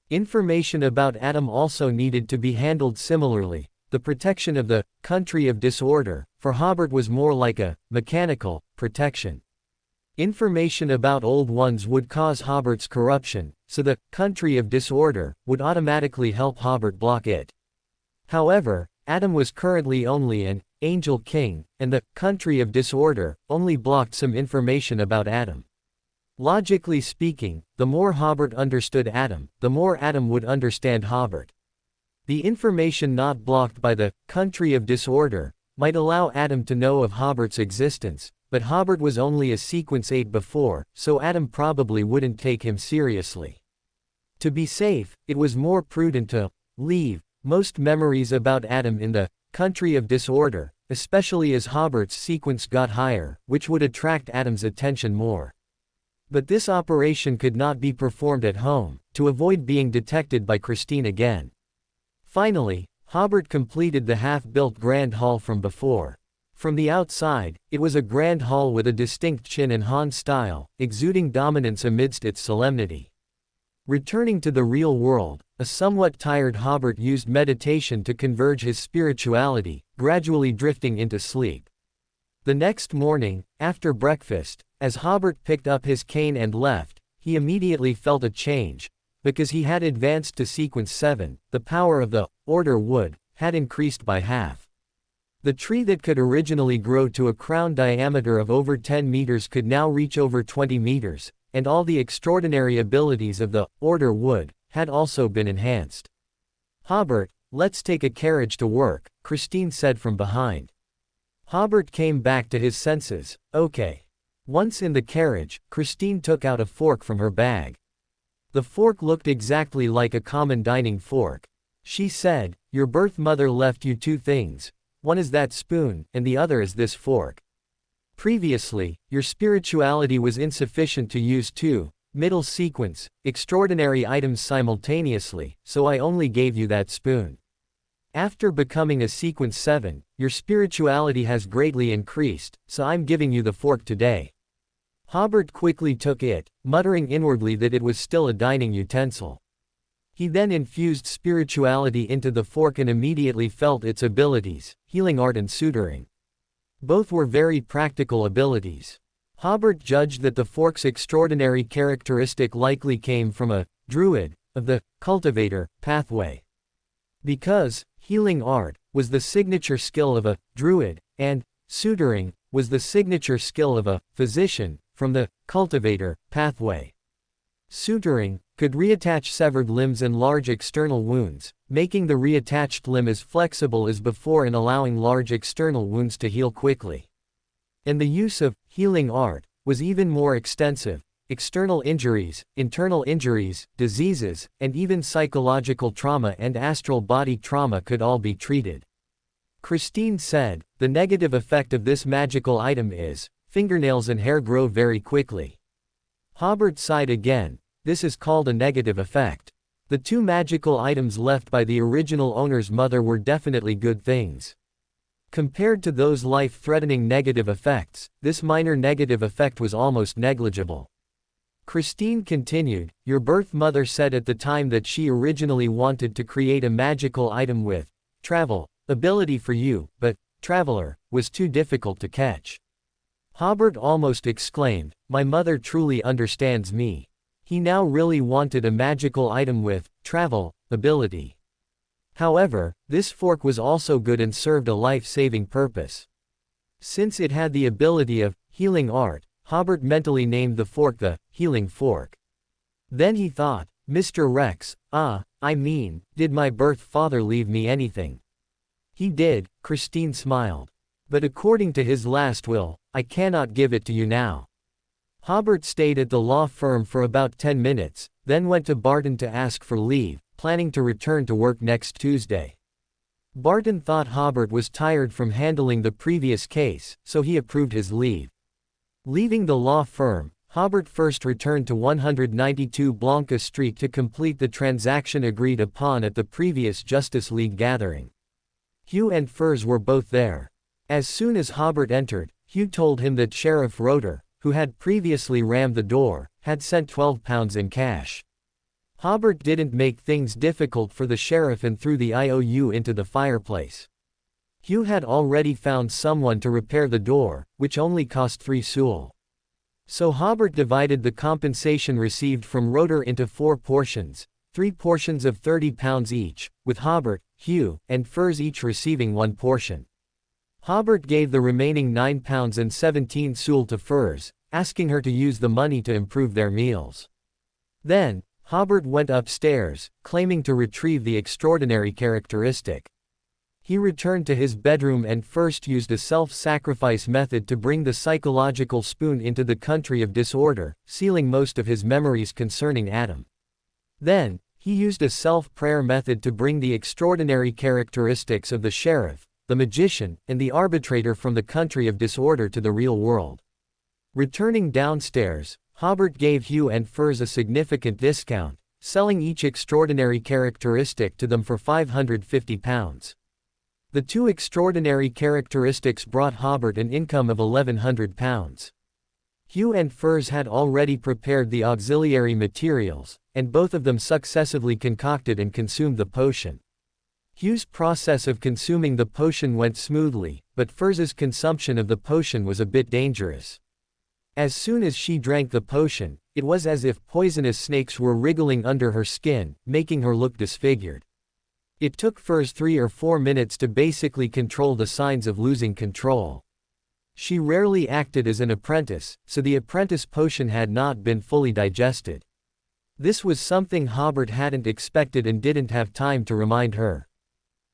Information about Adam also needed to be handled similarly. The protection of the country of disorder, for Hobert, was more like a mechanical protection. Information about old ones would cause Hobert's corruption, so the country of disorder would automatically help Hobert block it. However, Adam was currently only an angel king, and the country of disorder only blocked some information about Adam. Logically speaking, the more Hobert understood Adam, the more Adam would understand Hobert. The information not blocked by the country of disorder might allow Adam to know of Hobert's existence, but Hobert was only a sequence 8 before, so Adam probably wouldn't take him seriously. To be safe, it was more prudent to leave most memories about Adam in the country of disorder, especially as Hobert's sequence got higher, which would attract Adam's attention more. But this operation could not be performed at home, to avoid being detected by Christine again. Finally, Hobert completed the half-built grand hall from before. From the outside, it was a grand hall with a distinct Qin and Han style, exuding dominance amidst its solemnity. Returning to the real world, a somewhat tired Hobert used meditation to converge his spirituality, gradually drifting into sleep. The next morning, after breakfast, as Hobert picked up his cane and left, he immediately felt a change. Because he had advanced to sequence 7, the power of the order wood had increased by half. The tree that could originally grow to a crown diameter of over 10 meters could now reach over 20 meters, and all the extraordinary abilities of the order wood had also been enhanced. "Hobert, let's take a carriage to work," Christine said from behind. Hobert came back to his senses. "Okay." Once in the carriage, Christine took out a fork from her bag. The fork looked exactly like a common dining fork. She said, "Your birth mother left you 2 things. One is that spoon, and the other is this fork. Previously, your spirituality was insufficient to use 2 middle sequence, extraordinary items simultaneously, so I only gave you that spoon. After becoming a sequence 7, your spirituality has greatly increased, so I'm giving you the fork today." Hobert quickly took it, muttering inwardly that it was still a dining utensil. He then infused spirituality into the fork and immediately felt its abilities, healing art and suturing. Both were very practical abilities. Hobert judged that the fork's extraordinary characteristic likely came from a druid of the cultivator pathway. Because healing art was the signature skill of a druid, and suturing was the signature skill of a physician from the cultivator pathway. Suturing could reattach severed limbs and large external wounds, making the reattached limb as flexible as before and allowing large external wounds to heal quickly. And the use of healing art was even more extensive. External injuries, internal injuries, diseases, and even psychological trauma and astral body trauma could all be treated. Christine said, "The negative effect of this magical item is, fingernails and hair grow very quickly." Hobert sighed again. "This is called a negative effect. The 2 magical items left by the original owner's mother were definitely good things. Compared to those life-threatening negative effects, this minor negative effect was almost negligible." Christine continued, "Your birth mother said at the time that she originally wanted to create a magical item with travel ability for you, but traveler was too difficult to catch." Hobert almost exclaimed, "My mother truly understands me." He now really wanted a magical item with travel ability. However, this fork was also good and served a life-saving purpose. Since it had the ability of healing art, Hobert mentally named the fork the healing fork. Then he thought, "Mr. Rex, did my birth father leave me anything?" "He did," Christine smiled. "But according to his last will, I cannot give it to you now." Hobert stayed at the law firm for about 10 minutes, then went to Barton to ask for leave, planning to return to work next Tuesday. Barton thought Hobert was tired from handling the previous case, so he approved his leave. Leaving the law firm, Hobert first returned to 192 Blanca Street to complete the transaction agreed upon at the previous Justice League gathering. Hugh and Furs were both there. As soon as Hobert entered, Hugh told him that Sheriff Roeder, who had previously rammed the door, had sent £12 in cash. Hobert didn't make things difficult for the sheriff and threw the IOU into the fireplace. Hugh had already found someone to repair the door, which only cost 3 Soul. So Hobert divided the compensation received from Roeder into 4 portions, 3 portions of £30 each, with Hobert, Hugh, and Furs each receiving 1 portion. Hobert gave the remaining £9 and 17 Soul to Furs, asking her to use the money to improve their meals. Then, Hobert went upstairs, claiming to retrieve the extraordinary characteristic. He returned to his bedroom and first used a self-sacrifice method to bring the psychological spoon into the country of disorder, sealing most of his memories concerning Adam. Then, he used a self-prayer method to bring the extraordinary characteristics of the sheriff, the magician, and the arbitrator from the country of disorder to the real world. Returning downstairs, Hobert gave Hugh and Furs a significant discount, selling each extraordinary characteristic to them for £550. The two extraordinary characteristics brought Hobert an income of £1,100. Hugh and Furs had already prepared the auxiliary materials, and both of them successively concocted and consumed the potion. Hugh's process of consuming the potion went smoothly, but Furs's consumption of the potion was a bit dangerous. As soon as she drank the potion, it was as if poisonous snakes were wriggling under her skin, making her look disfigured. It took Furs 3 or 4 minutes to basically control the signs of losing control. She rarely acted as an apprentice, so the apprentice potion had not been fully digested. This was something Hobert hadn't expected and didn't have time to remind her.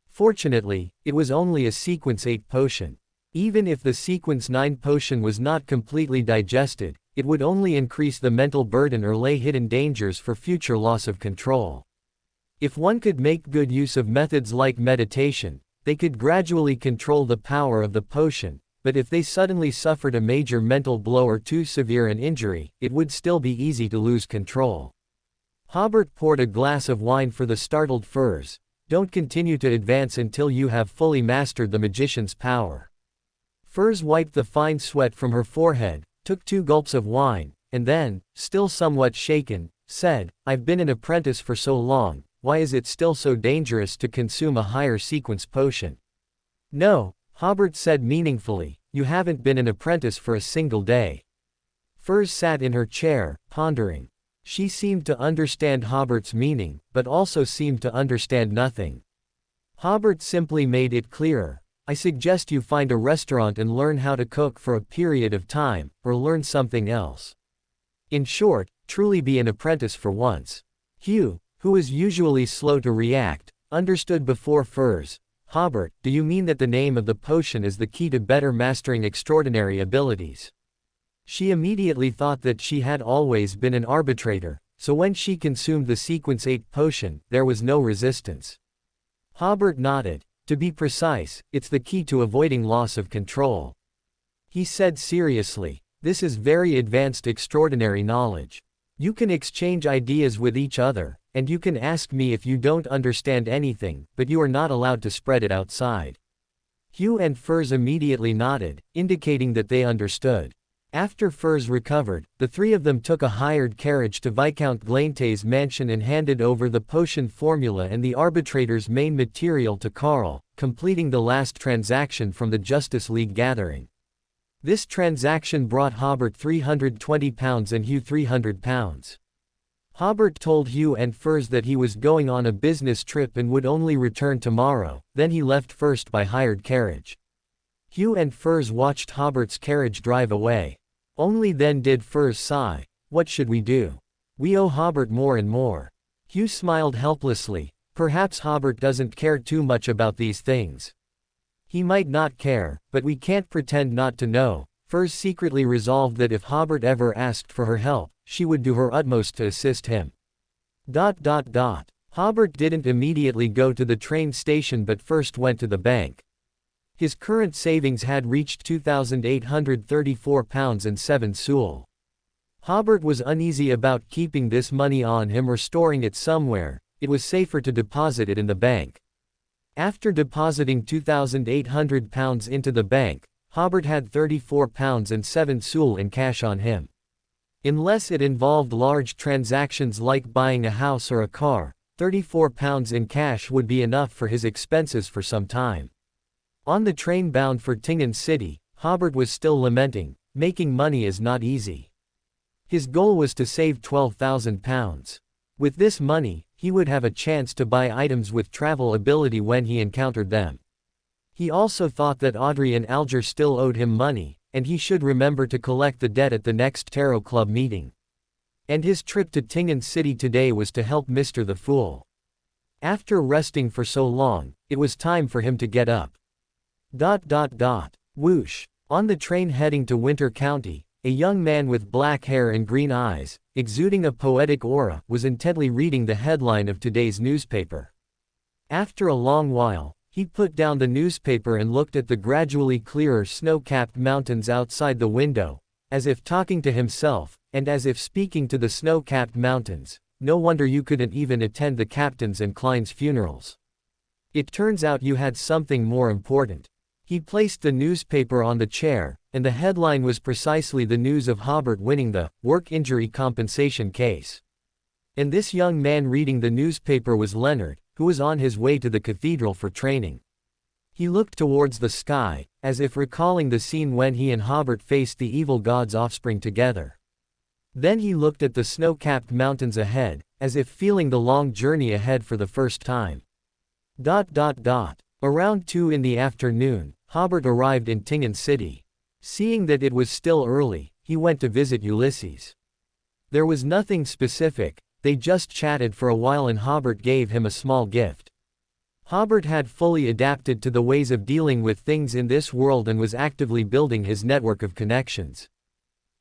Fortunately, it was only a sequence 8 potion. Even if the sequence 9 potion was not completely digested, it would only increase the mental burden or lay hidden dangers for future loss of control. If one could make good use of methods like meditation, they could gradually control the power of the potion, but if they suddenly suffered a major mental blow or too severe an injury, it would still be easy to lose control. Hobert poured a glass of wine for the startled Furs. Don't continue to advance until you have fully mastered the magician's power. Furs wiped the fine sweat from her forehead, took 2 gulps of wine, and then, still somewhat shaken, said, I've been an apprentice for so long, why is it still so dangerous to consume a higher sequence potion? No, Hobert said meaningfully, you haven't been an apprentice for a single day. Furs sat in her chair, pondering. She seemed to understand Hobert's meaning, but also seemed to understand nothing. Hobert simply made it clearer. I suggest you find a restaurant and learn how to cook for a period of time, or learn something else. In short, truly be an apprentice for once. Hugh, who was usually slow to react, understood before Furs. Hobert, do you mean that the name of the potion is the key to better mastering extraordinary abilities? She immediately thought that she had always been an arbitrator, so when she consumed the sequence 8 potion, there was no resistance. Hobert nodded. To be precise, it's the key to avoiding loss of control. He said seriously, this is very advanced extraordinary knowledge. You can exchange ideas with each other, and you can ask me if you don't understand anything, but you are not allowed to spread it outside. Hugh and Furs immediately nodded, indicating that they understood. After Furs recovered, the 3 of them took a hired carriage to Viscount Glaine's mansion and handed over the potion formula and the arbitrator's main material to Carl, completing the last transaction from the Justice League gathering. This transaction brought Hobert £320 and Hugh £300. Hobert told Hugh and Furs that he was going on a business trip and would only return tomorrow, then he left first by hired carriage. Hugh and Furs watched Hobert's carriage drive away. Only then did Furs sigh. What should we do? We owe Hobert more and more. Hugh smiled helplessly. Perhaps Hobert doesn't care too much about these things. He might not care, but we can't pretend not to know. Furs secretly resolved that if Hobert ever asked for her help, she would do her utmost to assist him. Hobert didn't immediately go to the train station but first went to the bank. His current savings had reached £2,834 and 7 sous. Hobert was uneasy about keeping this money on him or storing it somewhere. It was safer to deposit it in the bank. After depositing £2,800 into the bank, Hobert had £34 and 7 sous in cash on him. Unless it involved large transactions like buying a house or a car, £34 in cash would be enough for his expenses for some time. On the train bound for Tingen City, Hobert was still lamenting, making money is not easy. His goal was to save £12,000. With this money, he would have a chance to buy items with travel ability when he encountered them. He also thought that Audrey and Alger still owed him money, and he should remember to collect the debt at the next Tarot Club meeting. And his trip to Tingen City today was to help Mr. the Fool. After resting for so long, it was time for him to get up. Whoosh. On the train heading to Winter County, a young man with black hair and green eyes, exuding a poetic aura, was intently reading the headline of today's newspaper. After a long while, he put down the newspaper and looked at the gradually clearer snow-capped mountains outside the window, as if talking to himself, and as if speaking to the snow-capped mountains. No wonder you couldn't even attend the captain's and Klein's funerals. It turns out you had something more important. He placed the newspaper on the chair, and the headline was precisely the news of Hobert winning the work injury compensation case. And this young man reading the newspaper was Leonard, who was on his way to the cathedral for training. He looked towards the sky, as if recalling the scene when he and Hobert faced the evil god's offspring together. Then he looked at the snow-capped mountains ahead, as if feeling the long journey ahead for the first time. Around 2 in the afternoon, Hobert arrived in Tingen City. Seeing that it was still early, he went to visit Ulysses. There was nothing specific, they just chatted for a while and Hobert gave him a small gift. Hobert had fully adapted to the ways of dealing with things in this world and was actively building his network of connections.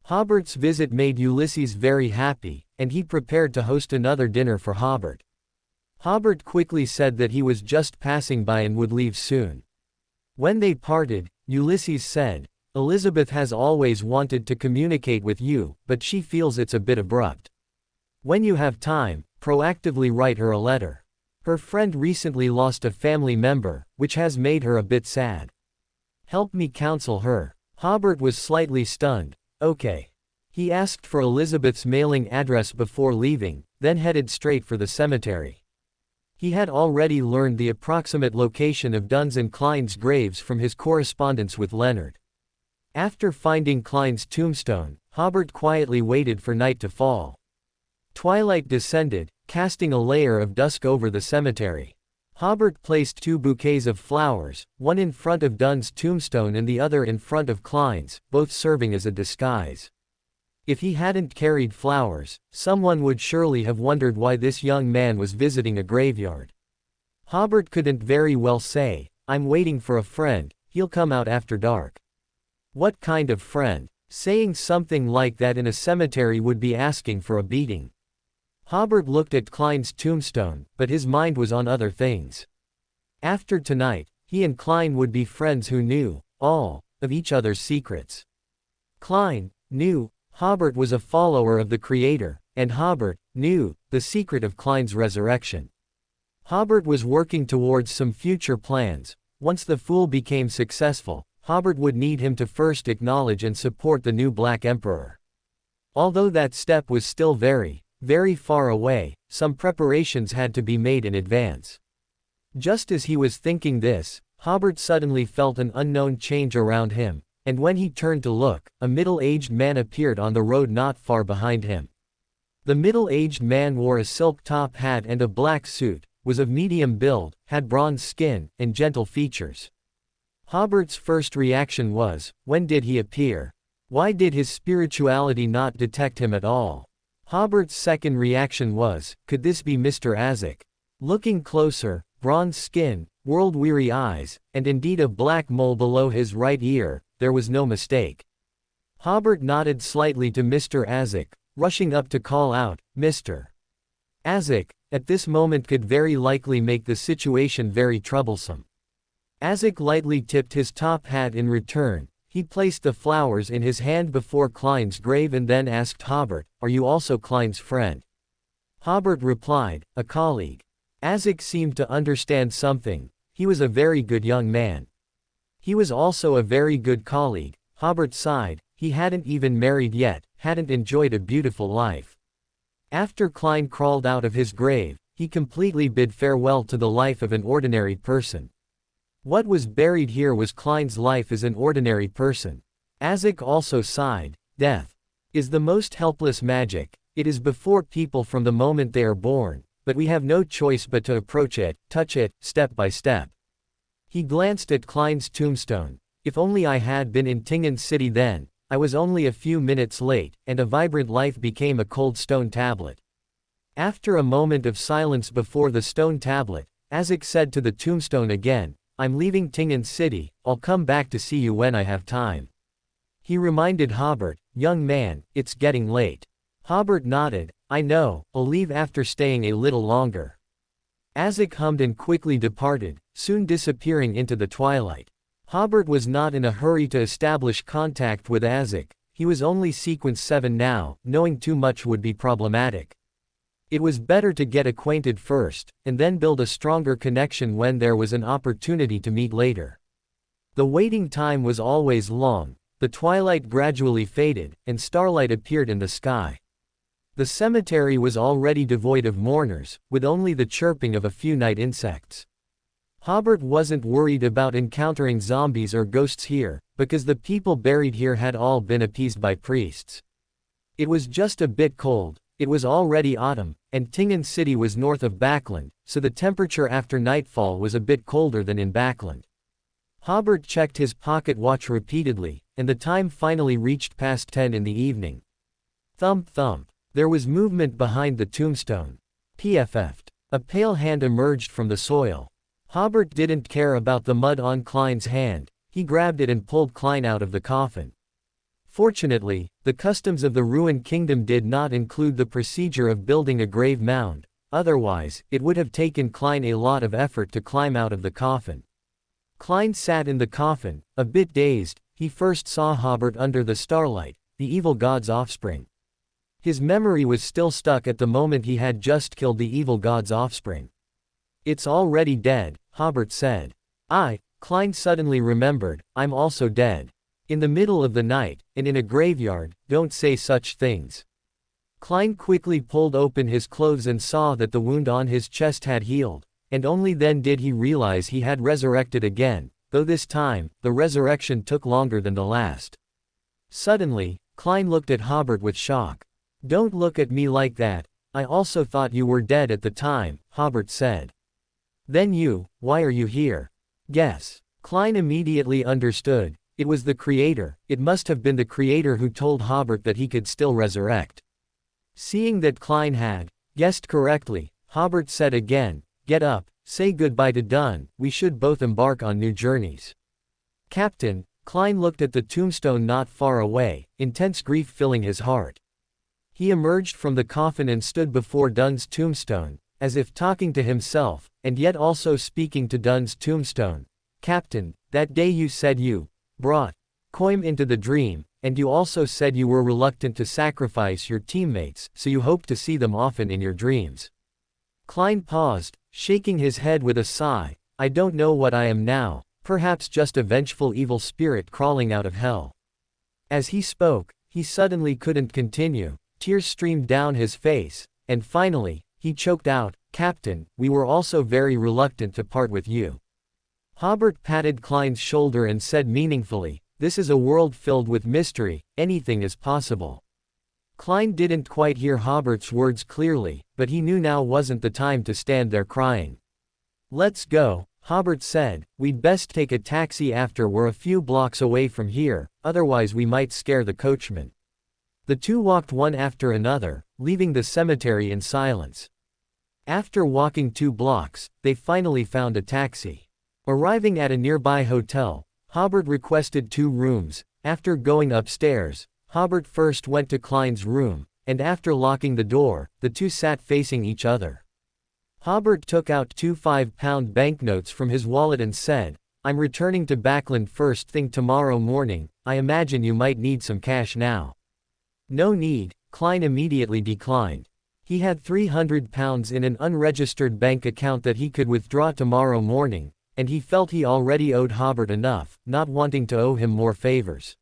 Hobert's visit made Ulysses very happy, and he prepared to host another dinner for Hobert. Hobert quickly said that he was just passing by and would leave soon. When they parted, Ulysses said, "Elizabeth has always wanted to communicate with you, but she feels it's a bit abrupt. When you have time, proactively write her a letter. Her friend recently lost a family member, which has made her a bit sad. Help me counsel her." Hobert was slightly stunned. Okay. He asked for Elizabeth's mailing address before leaving, then headed straight for the cemetery. He had already learned the approximate location of Dunn's and Klein's graves from his correspondence with Leonard. After finding Klein's tombstone, Hobert quietly waited for night to fall. Twilight descended, casting a layer of dusk over the cemetery. Hobert placed 2 bouquets of flowers, one in front of Dunn's tombstone and the other in front of Klein's, both serving as a disguise. If he hadn't carried flowers, someone would surely have wondered why this young man was visiting a graveyard. Hobert couldn't very well say, "I'm waiting for a friend, he'll come out after dark." What kind of friend? Saying something like that in a cemetery would be asking for a beating. Hobert looked at Klein's tombstone, but his mind was on other things. After tonight, he and Klein would be friends who knew all of each other's secrets. Klein knew Hobert was a follower of the Creator, and Hobert knew the secret of Klein's resurrection. Hobert was working towards some future plans. Once the Fool became successful, Hobert would need him to first acknowledge and support the new Black Emperor. Although that step was still very far away, some preparations had to be made in advance. Just as he was thinking this, Hobert suddenly felt an unknown change around him, and when he turned to look, a middle-aged man appeared on the road not far behind him. The middle-aged man wore a silk top hat and a black suit, was of medium build, had bronze skin, and gentle features. Hobert's first reaction was, when did he appear? Why did his spirituality not detect him at all? Hobert's second reaction was, could this be Mr. Azek? Looking closer, bronze skin, world-weary eyes, and indeed a black mole below his right ear, there was no mistake. Hobert nodded slightly to Mr. Azek, rushing up to call out, "Mr. Azek," at this moment could very likely make the situation very troublesome. Azek lightly tipped his top hat in return. He placed the flowers in his hand before Klein's grave and then asked Hobert, "Are you also Klein's friend?" Hobert replied, "A colleague." Azek seemed to understand something. He was a very good young man. He was also a very good colleague. Hobert sighed. He hadn't even married yet, hadn't enjoyed a beautiful life. After Klein crawled out of his grave, he completely bid farewell to the life of an ordinary person. What was buried here was Klein's life as an ordinary person. Azek also sighed. Death is the most helpless magic. It is before people from the moment they are born, but we have no choice but to approach it, touch it, step by step. He glanced at Klein's tombstone. If only I had been in Tingen City then. I was only a few minutes late, and a vibrant life became a cold stone tablet. After a moment of silence before the stone tablet, Azek said to the tombstone again, "I'm leaving Tingen City, I'll come back to see you when I have time." He reminded Hobert, "Young man, it's getting late." Hobert nodded, "I know, I'll leave after staying a little longer." Azek hummed and quickly departed, soon disappearing into the twilight. Hobert was not in a hurry to establish contact with Azek. He was only sequence 7 now, knowing too much would be problematic. It was better to get acquainted first, and then build a stronger connection when there was an opportunity to meet later. The waiting time was always long, the twilight gradually faded, and starlight appeared in the sky. The cemetery was already devoid of mourners, with only the chirping of a few night insects. Hobert wasn't worried about encountering zombies or ghosts here, because the people buried here had all been appeased by priests. It was just a bit cold. It was already autumn, and Tingen City was north of Backland, so the temperature after nightfall was a bit colder than in Backland. Hobert checked his pocket watch repeatedly, and the time finally reached past 10 in the evening. Thump thump. There was movement behind the tombstone. PFF'd. A pale hand emerged from the soil. Hobert didn't care about the mud on Klein's hand. He grabbed it and pulled Klein out of the coffin. Fortunately, the customs of the ruined kingdom did not include the procedure of building a grave mound, otherwise, it would have taken Klein a lot of effort to climb out of the coffin. Klein sat in the coffin, a bit dazed. He first saw Hobert under the starlight, the evil god's offspring. His memory was still stuck at the moment he had just killed the evil god's offspring. "It's already dead," Hobert said. Klein suddenly remembered, "I'm also dead. In the middle of the night, and in a graveyard, don't say such things." Klein quickly pulled open his clothes and saw that the wound on his chest had healed, and only then did he realize he had resurrected again, though this time, the resurrection took longer than the last. Suddenly, Klein looked at Hobert with shock. "Don't look at me like that, I also thought you were dead at the time," Hobert said. "Then why are you here?" "Guess." Klein immediately understood. It was the Creator. It must have been the Creator who told Hobert that he could still resurrect. Seeing that Klein had guessed correctly, Hobert said again, "Get up, say goodbye to Dunn, we should both embark on new journeys." "Captain," Klein looked at the tombstone not far away, intense grief filling his heart. He emerged from the coffin and stood before Dunn's tombstone, as if talking to himself, and yet also speaking to Dunn's tombstone. "Captain, that day you said you brought Coim into the dream, and you also said you were reluctant to sacrifice your teammates, so you hope to see them often in your dreams." Klein paused, shaking his head with a sigh. "I don't know what I am now, perhaps just a vengeful evil spirit crawling out of hell." As he spoke, he suddenly couldn't continue. Tears streamed down his face, and finally, he choked out, "Captain, we were also very reluctant to part with you." Hobert patted Klein's shoulder and said meaningfully, "This is a world filled with mystery, anything is possible." Klein didn't quite hear Hobert's words clearly, but he knew now wasn't the time to stand there crying. "Let's go," Hobert said. "We'd best take a taxi after we're a few blocks away from here, otherwise we might scare the coachman." The two walked one after another, leaving the cemetery in silence. After walking 2 blocks, they finally found a taxi. Arriving at a nearby hotel, Hobert requested 2 rooms. After going upstairs, Hobert first went to Klein's room, and after locking the door, the two sat facing each other. Hobert took out 2 5-pound banknotes from his wallet and said, "I'm returning to Backland first thing tomorrow morning, I imagine you might need some cash now." "No need," Klein immediately declined. He had £300 in an unregistered bank account that he could withdraw tomorrow morning, and he felt he already owed Hobert enough, not wanting to owe him more favors.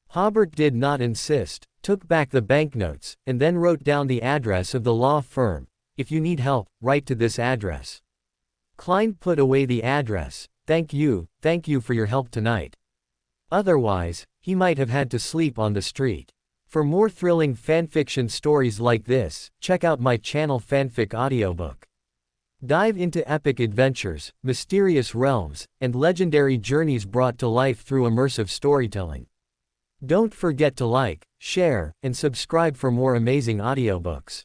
Hobert did not insist, took back the banknotes, and then wrote down the address of the law firm. "If you need help, write to this address." Klein put away the address. Thank you for your help tonight. Otherwise, he might have had to sleep on the street." For more thrilling fanfiction stories like this, check out my channel Fanfic Audiobook. Dive into epic adventures, mysterious realms, and legendary journeys brought to life through immersive storytelling. Don't forget to like, share, and subscribe for more amazing audiobooks.